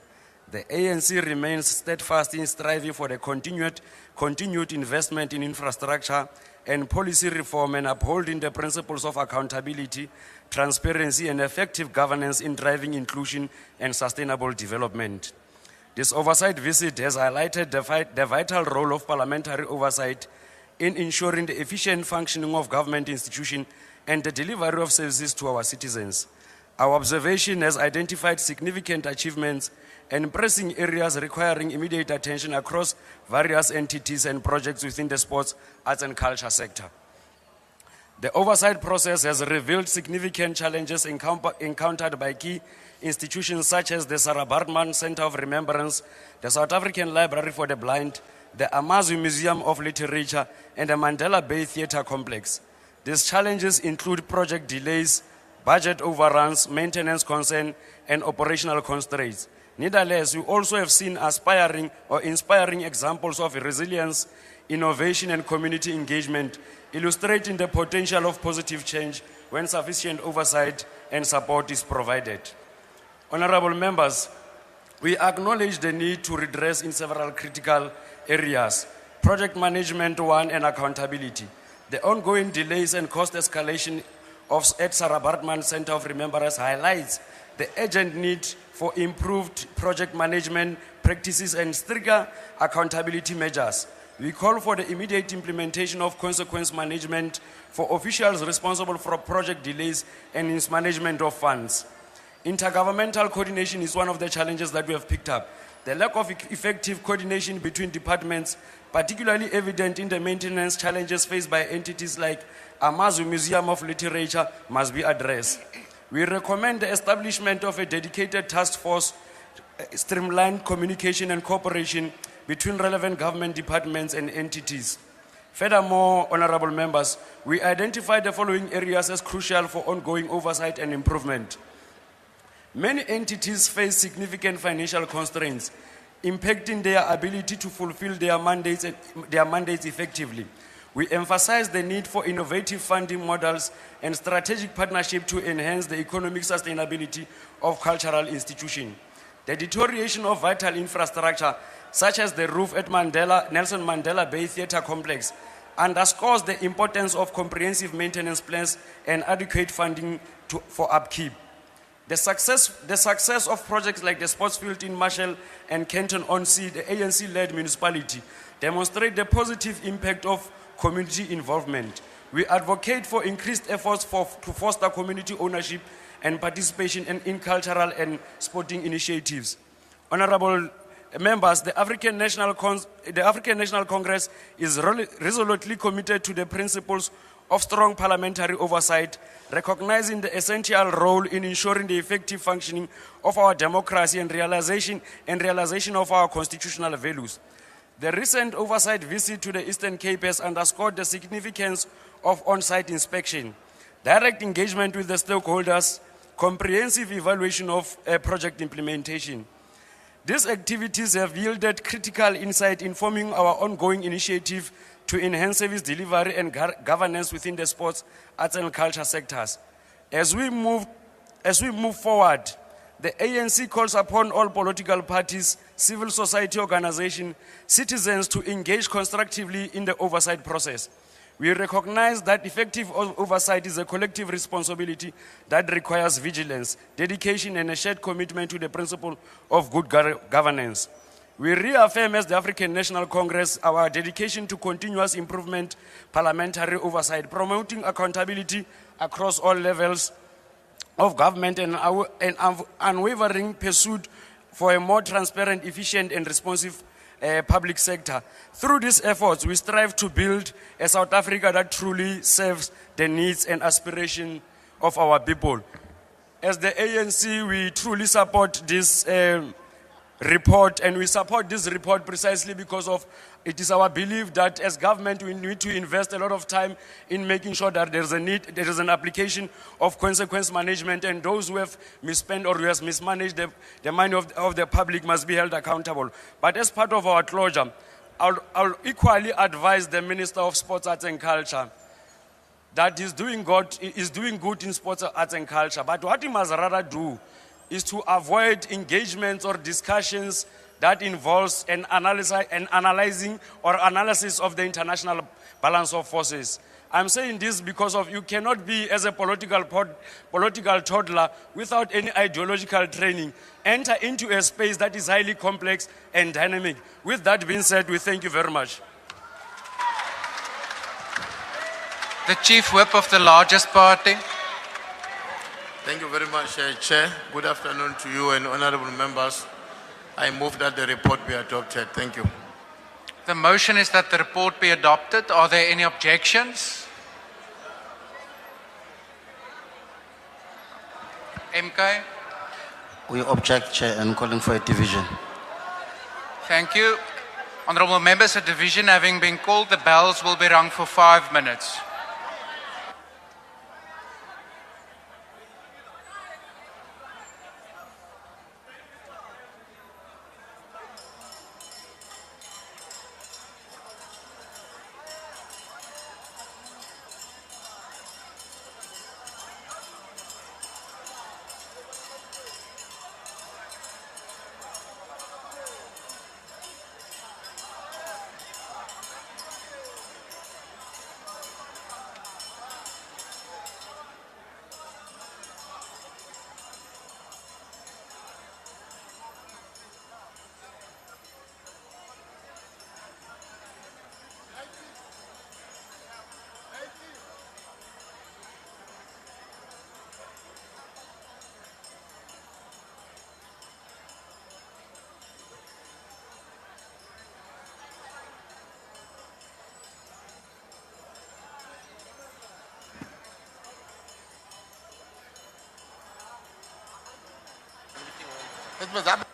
The ANC remains steadfast in striving for the continued investment in infrastructure and policy reform and upholding the principles of accountability, transparency, and effective governance in driving inclusion and sustainable development. This oversight visit has highlighted the vital role of parliamentary oversight in ensuring the efficient functioning of government institutions and the delivery of services to our citizens. Our observation has identified significant achievements and pressing areas requiring immediate attention across various entities and projects within the sports, arts and culture sector. The oversight process has revealed significant challenges encountered by key institutions such as the Sarah Baartman Center of Remembrance, the South African Library for the Blind, the Amazwi Museum of Literature, and the Mandela Bay Theatre Complex. These challenges include project delays, budget overruns, maintenance concern, and operational constraints. Nevertheless, we also have seen inspiring examples of resilience, innovation, and community engagement, illustrating the potential of positive change when sufficient oversight and support is provided. Honorable members, we acknowledge the need to redress in several critical areas: project management, and accountability. The ongoing delays and cost escalation at Sarah Baartman Center of Remembrance highlights the urgent need for improved project management practices and stricter accountability measures. We call for the immediate implementation of consequence management for officials responsible for project delays and mismanagement of funds. Intergovernmental coordination is one of the challenges that we have picked up. The lack of effective coordination between departments, particularly evident in the maintenance challenges faced by entities like Amazwi Museum of Literature, must be addressed. We recommend the establishment of a dedicated task force, streamlined communication and cooperation between relevant government departments and entities. Furthermore, honorable members, we identify the following areas as crucial for ongoing oversight and improvement. Many entities face significant financial constraints, impacting their ability to fulfill their mandates effectively. We emphasize the need for innovative funding models and strategic partnership to enhance the economic sustainability of cultural institutions. The deterioration of vital infrastructure, such as the roof at Nelson Mandela Bay Theatre Complex, underscores the importance of comprehensive maintenance plans and adequate funding for upkeep. The success of projects like the sports field in Marshall and Kenton-on-Sea, the ANC-led municipality, demonstrate the positive impact of community involvement. We advocate for increased efforts to foster community ownership and participation in cultural and sporting initiatives. Honorable members, the African National Congress is resolutely committed to the principles of strong parliamentary oversight, recognizing the essential role in ensuring the effective functioning of our democracy and realization of our constitutional values. The recent oversight visit to the Eastern Cape has underscored the significance of on-site inspection, direct engagement with the stakeholders, comprehensive evaluation of project implementation. These activities have yielded critical insight informing our ongoing initiative to enhance service delivery and governance within the sports, arts and culture sectors. As we move forward, the ANC calls upon all political parties, civil society organizations, citizens to engage constructively in the oversight process. We recognize that effective oversight is a collective responsibility that requires vigilance, dedication, and a shared commitment to the principle of good governance. We reaffirm as the African National Congress our dedication to continuous improvement, parliamentary oversight, promoting accountability across all levels of government and unwavering pursuit for a more transparent, efficient, and responsive public sector. Through these efforts, we strive to build a South Africa that truly serves the needs and aspirations of our people. As the ANC, we truly support this report, and we support this report precisely because of it is our belief that as government we need to invest a lot of time in making sure that there is an application of consequence management, and those who have misspent or who have mismanaged the money of the public must be held accountable. But as part of our closure, I'll equally advise the Minister of Sports, Arts and Culture that is doing good in sports, arts and culture, but what he must rather do is to avoid engagements or discussions that involves an analyzing or analysis of the international balance of forces. I'm saying this because of you cannot be, as a political toddler, without any ideological training, enter into a space that is highly complex and dynamic. With that being said, we thank you very much. The Chief Whip of the largest party. Thank you very much, Chair. Good afternoon to you and honorable members. I move that the report be adopted. Thank you. The motion is that the report be adopted. Are there any objections? MK? We object, Chair, and calling for a division. Thank you. Honorable members, a division having been called, the bells will be rung for 5 minutes. It was up.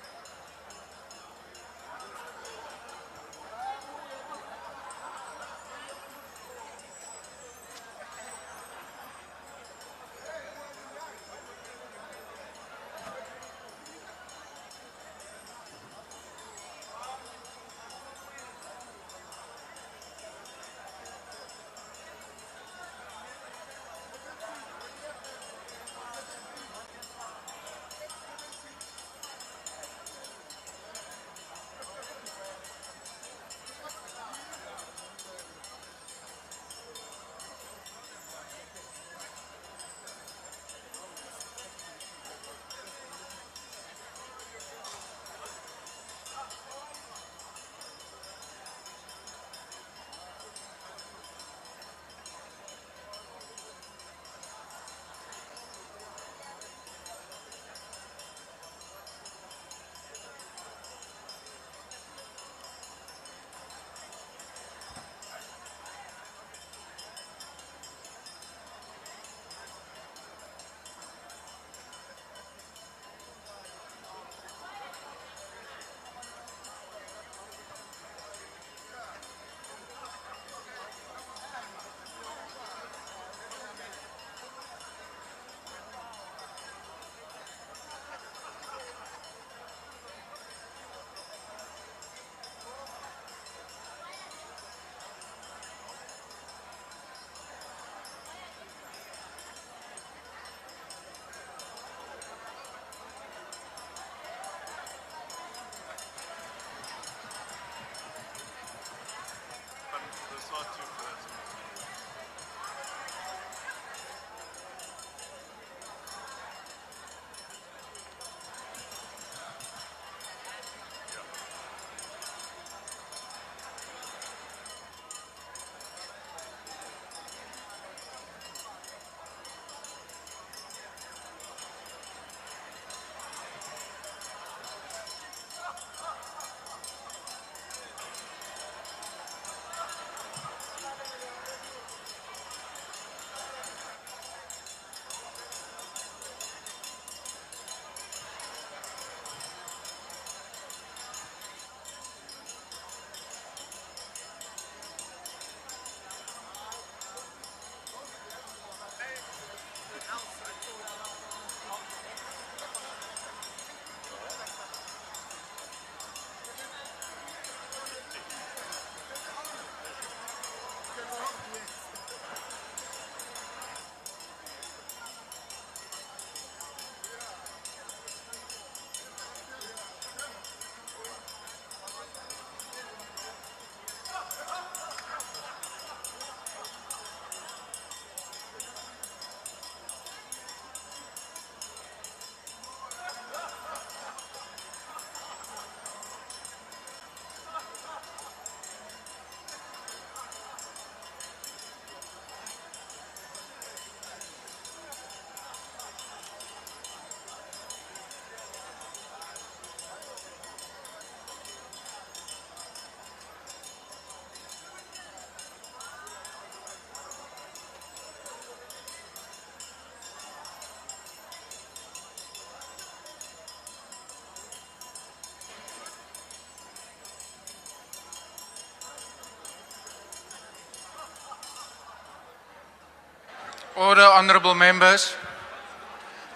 Order, honourable members.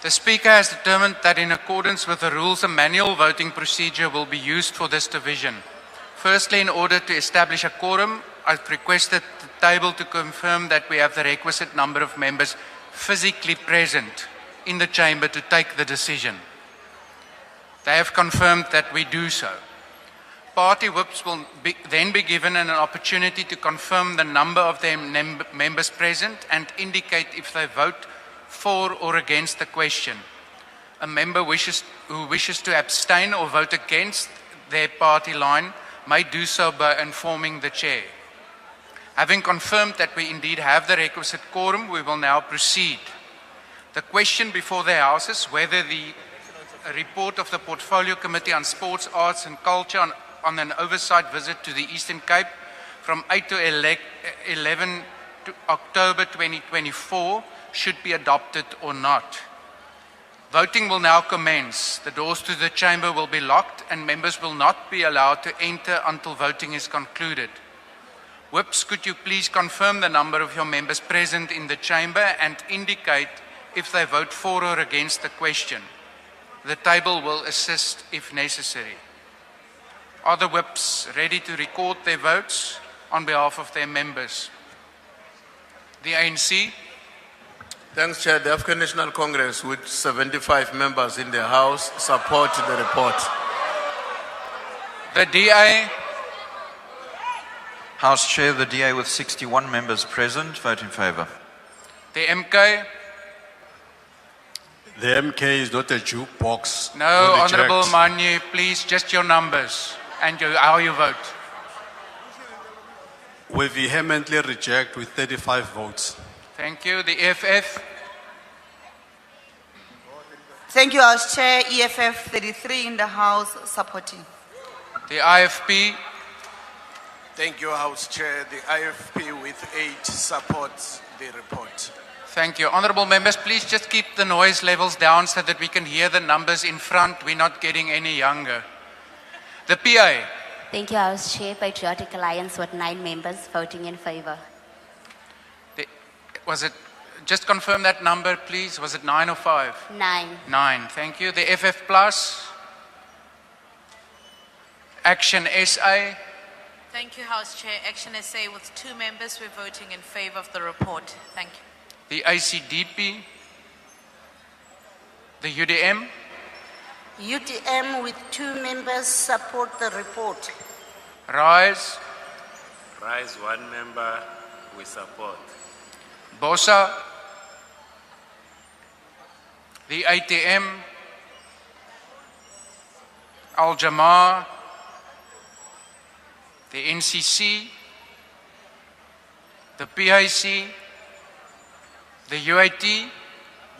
The Speaker has determined that in accordance with the rules, a manual voting procedure will be used for this division. Firstly, in order to establish a quorum, I've requested the table to confirm that we have the requisite number of members physically present in the chamber to take the decision. They have confirmed that we do so. Party whips will then be given an opportunity to confirm the number of their members present and indicate if they vote for or against the question. A member who wishes to abstain or vote against their party line may do so by informing the chair. Having confirmed that we indeed have the requisite quorum, we will now proceed. The question before the House is whether the report of the Portfolio Committee on Sports, Arts and Culture on an oversight visit to the Eastern Cape from 8 to 11 October 2024 should be adopted or not. Voting will now commence. The doors to the chamber will be locked and members will not be allowed to enter until voting is concluded. Whips, could you please confirm the number of your members present in the chamber and indicate if they vote for or against the question? The table will assist if necessary. Are the whips ready to record their votes on behalf of their members? The ANC. Thanks, Chair. The African National Congress, with 75 members in the House, support the report. The DA. House Chair, the DA with 61 members present, vote in favour. The MK. The MK is not a jukebox. No, Honourable Manu, please, just your numbers and how you vote. We vehemently reject with 35 votes. Thank you. The EFF. Thank you, House Chair. EFF 33 in the House, supporting. The IFP. Thank you, House Chair. The IFP with 8 supports the report. Thank you. Honourable members, please just keep the noise levels down so that we can hear the numbers in front. We're not getting any younger. The PA. Thank you, House Chair. Patriotic Alliance with 9 members voting in favour. Was it, just confirm that number, please. Was it 9 or 5? 9. 9. Thank you. The FF Plus. Action SA. Thank you, House Chair. Action SA with 2 members, we're voting in favour of the report. Thank you. The ACDP. The UDM. UDM with 2 members support the report. RISE. RISE 1 member, we support. BOSA. The ATM. Al Jamar. The NCC. The PIC. The UAT.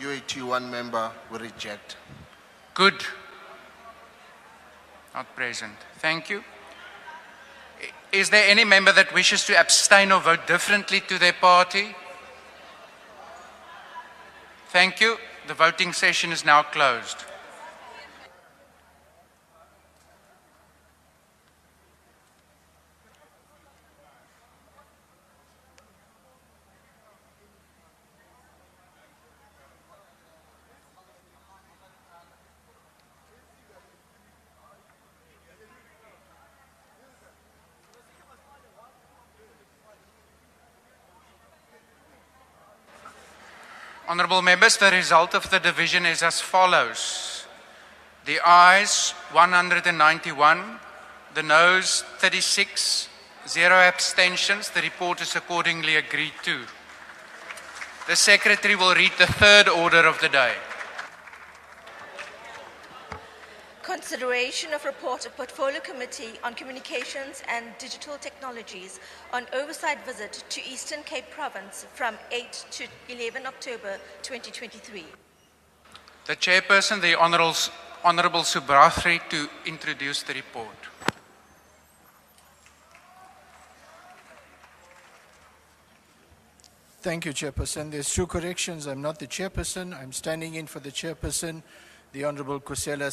UAT 1 member, we reject. Good. Not present. Thank you. Is there any member that wishes to abstain or vote differently to their party? Thank you. The voting session is now closed. Honourable members, the result of the division is as follows. The ayes 191, the noes 36, 0 abstentions. The report is accordingly agreed to. The Secretary will read the third order of the day. Consideration of report of Portfolio Committee on Communications and Digital Technologies on Oversight visit to Eastern Cape Province from 8 to 11 October 2023. The Chairperson, the Honourable Subrathri, to introduce the report. Thank you, Chairperson. There's 2 corrections. I'm not the Chairperson. I'm standing in for the Chairperson, the Honourable Kusela